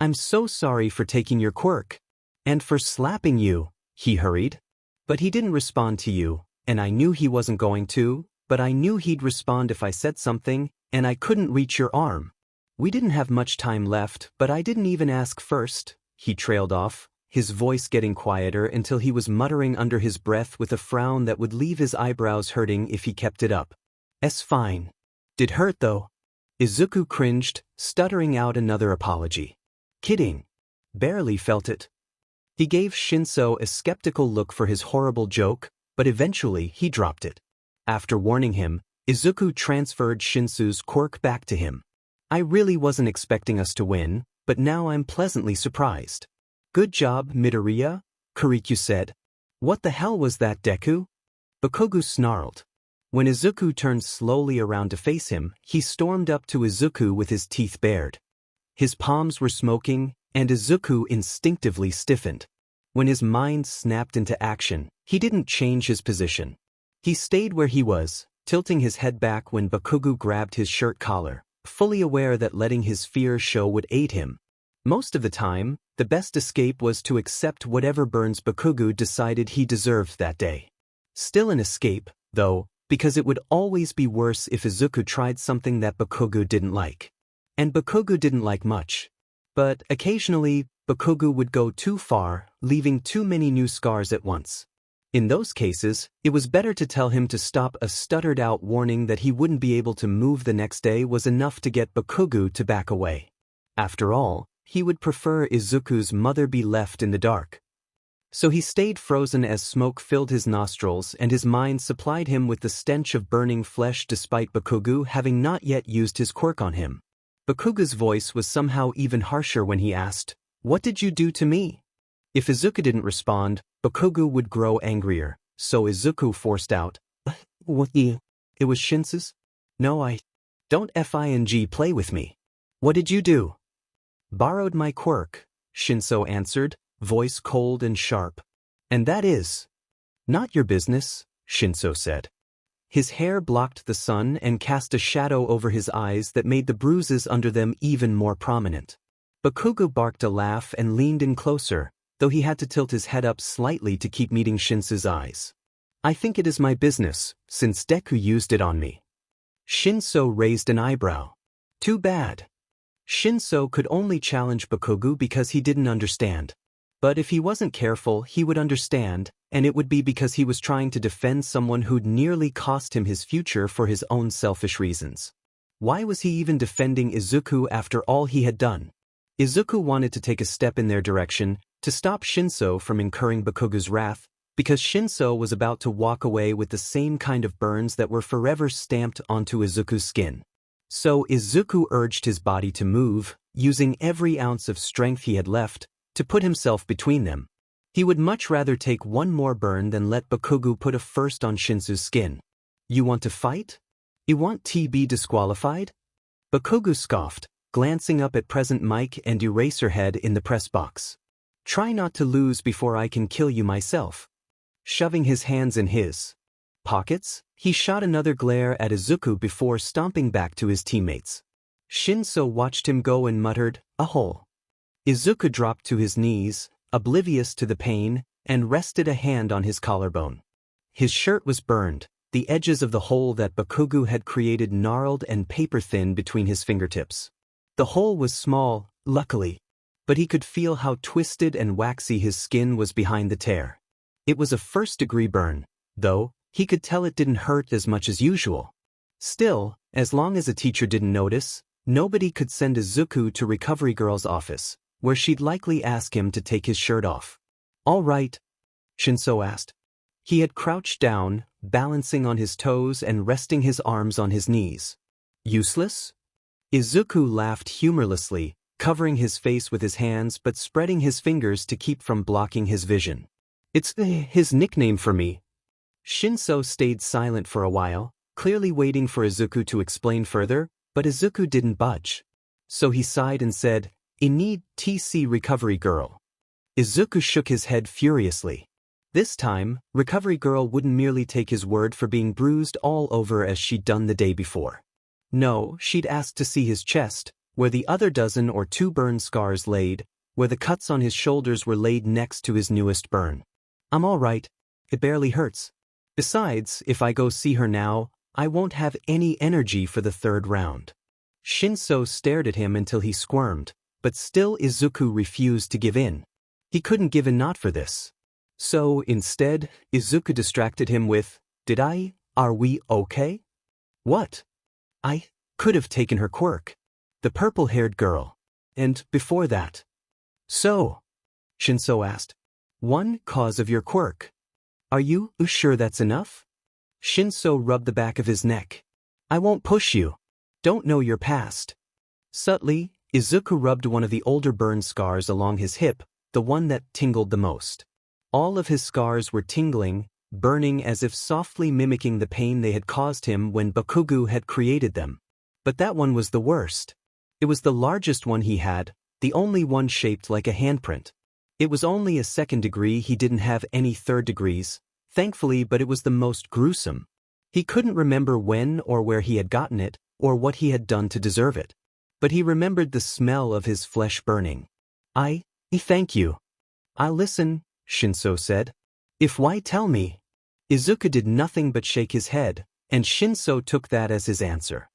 "I'm so sorry for taking your quirk. And for slapping you," he hurried. "But he didn't respond to you, and I knew he wasn't going to, but I knew he'd respond if I said something, and I couldn't reach your arm. We didn't have much time left, but I didn't even ask first," he trailed off, his voice getting quieter until he was muttering under his breath with a frown that would leave his eyebrows hurting if he kept it up. "Es fine. Did hurt though." Izuku cringed, stuttering out another apology. "Kidding. Barely felt it." He gave Shinsou a skeptical look for his horrible joke, but eventually he dropped it. After warning him, Izuku transferred Shinsou's quirk back to him. "I really wasn't expecting us to win, but now I'm pleasantly surprised." "Good job, Midoriya," Kiriku said. "What the hell was that, Deku?" Bakugo snarled. When Izuku turned slowly around to face him, he stormed up to Izuku with his teeth bared. His palms were smoking, and Izuku instinctively stiffened. When his mind snapped into action, he didn't change his position. He stayed where he was, tilting his head back when Bakugo grabbed his shirt collar, fully aware that letting his fear show would aid him. Most of the time, the best escape was to accept whatever burns Bakugo decided he deserved that day. Still an escape, though, because it would always be worse if Izuku tried something that Bakugo didn't like. and Bakugo didn't like much. But occasionally, Bakugo would go too far, leaving too many new scars at once. In those cases, it was better to tell him to stop. A stuttered-out warning that he wouldn't be able to move the next day was enough to get Bakugo to back away. After all, he would prefer Izuku's mother be left in the dark. So he stayed frozen as smoke filled his nostrils and his mind supplied him with the stench of burning flesh despite Bakugo having not yet used his quirk on him. Bakugo's voice was somehow even harsher when he asked, "What did you do to me?" If Izuku didn't respond, Bakugo would grow angrier, so Izuku forced out, "What you?" "It was Shinsou's." "No, I don't fing play with me." "What did you do?" "Borrowed my quirk," Shinsou answered, voice cold and sharp. "And that is not your business," Shinsou said. His hair blocked the sun and cast a shadow over his eyes that made the bruises under them even more prominent. Bakugo barked a laugh and leaned in closer, though he had to tilt his head up slightly to keep meeting Shinsou's eyes. "I think it is my business, since Deku used it on me." Shinsou raised an eyebrow. "Too bad." Shinsou could only challenge Bakugo because he didn't understand. But if he wasn't careful, he would understand, and it would be because he was trying to defend someone who'd nearly cost him his future for his own selfish reasons. Why was he even defending Izuku after all he had done? Izuku wanted to take a step in their direction, to stop Shinsou from incurring Bakugo's wrath, because Shinsou was about to walk away with the same kind of burns that were forever stamped onto Izuku's skin. So Izuku urged his body to move, using every ounce of strength he had left, to put himself between them. He would much rather take one more burn than let Bakugo put a first on Shinsou's skin. "You want to fight? You want to be disqualified?" Bakugo scoffed, glancing up at present Mike and Eraserhead in the press box. "Try not to lose before I can kill you myself." Shoving his hands in his pockets, he shot another glare at Izuku before stomping back to his teammates. Shinsou watched him go and muttered, "A hole." Izuku dropped to his knees, oblivious to the pain, and rested a hand on his collarbone. His shirt was burned, the edges of the hole that Bakugo had created gnarled and paper-thin between his fingertips. The hole was small, luckily, but he could feel how twisted and waxy his skin was behind the tear. It was a first-degree burn, though he could tell it didn't hurt as much as usual. Still, as long as a teacher didn't notice, nobody could send Izuku to Recovery Girl's office, where she'd likely ask him to take his shirt off. "All right?" Shinsou asked. He had crouched down, balancing on his toes and resting his arms on his knees. "Useless?" Izuku laughed humorlessly, covering his face with his hands but spreading his fingers to keep from blocking his vision. "It's his nickname for me." Shinsou stayed silent for a while, clearly waiting for Izuku to explain further, but Izuku didn't budge. So he sighed and said, "I need TC Recovery Girl." Izuku shook his head furiously. This time, Recovery Girl wouldn't merely take his word for being bruised all over as she'd done the day before. No, she'd asked to see his chest, where the other dozen or two burn scars laid, where the cuts on his shoulders were laid next to his newest burn. "I'm all right. It barely hurts. Besides, if I go see her now, I won't have any energy for the third round." Shinsou stared at him until he squirmed, but still Izuku refused to give in. He couldn't give in not for this. So, instead, Izuku distracted him with, "Are we okay?" "What?" "I could have taken her quirk. The purple-haired girl. And before that." "So?" Shinsou asked. "One cause of your quirk. Are you sure that's enough?" Shinsou rubbed the back of his neck. "I won't push you. Don't know your past." Subtly, Izuku rubbed one of the older burn scars along his hip, the one that tingled the most. All of his scars were tingling, burning as if softly mimicking the pain they had caused him when Bakugo had created them. But that one was the worst. It was the largest one he had, the only one shaped like a handprint. It was only a second degree, he didn't have any third degrees, thankfully, but it was the most gruesome. He couldn't remember when or where he had gotten it, or what he had done to deserve it. But he remembered the smell of his flesh burning. I thank you." "I'll listen," Shinsou said. "If why tell me?" Izuku did nothing but shake his head, and Shinsou took that as his answer.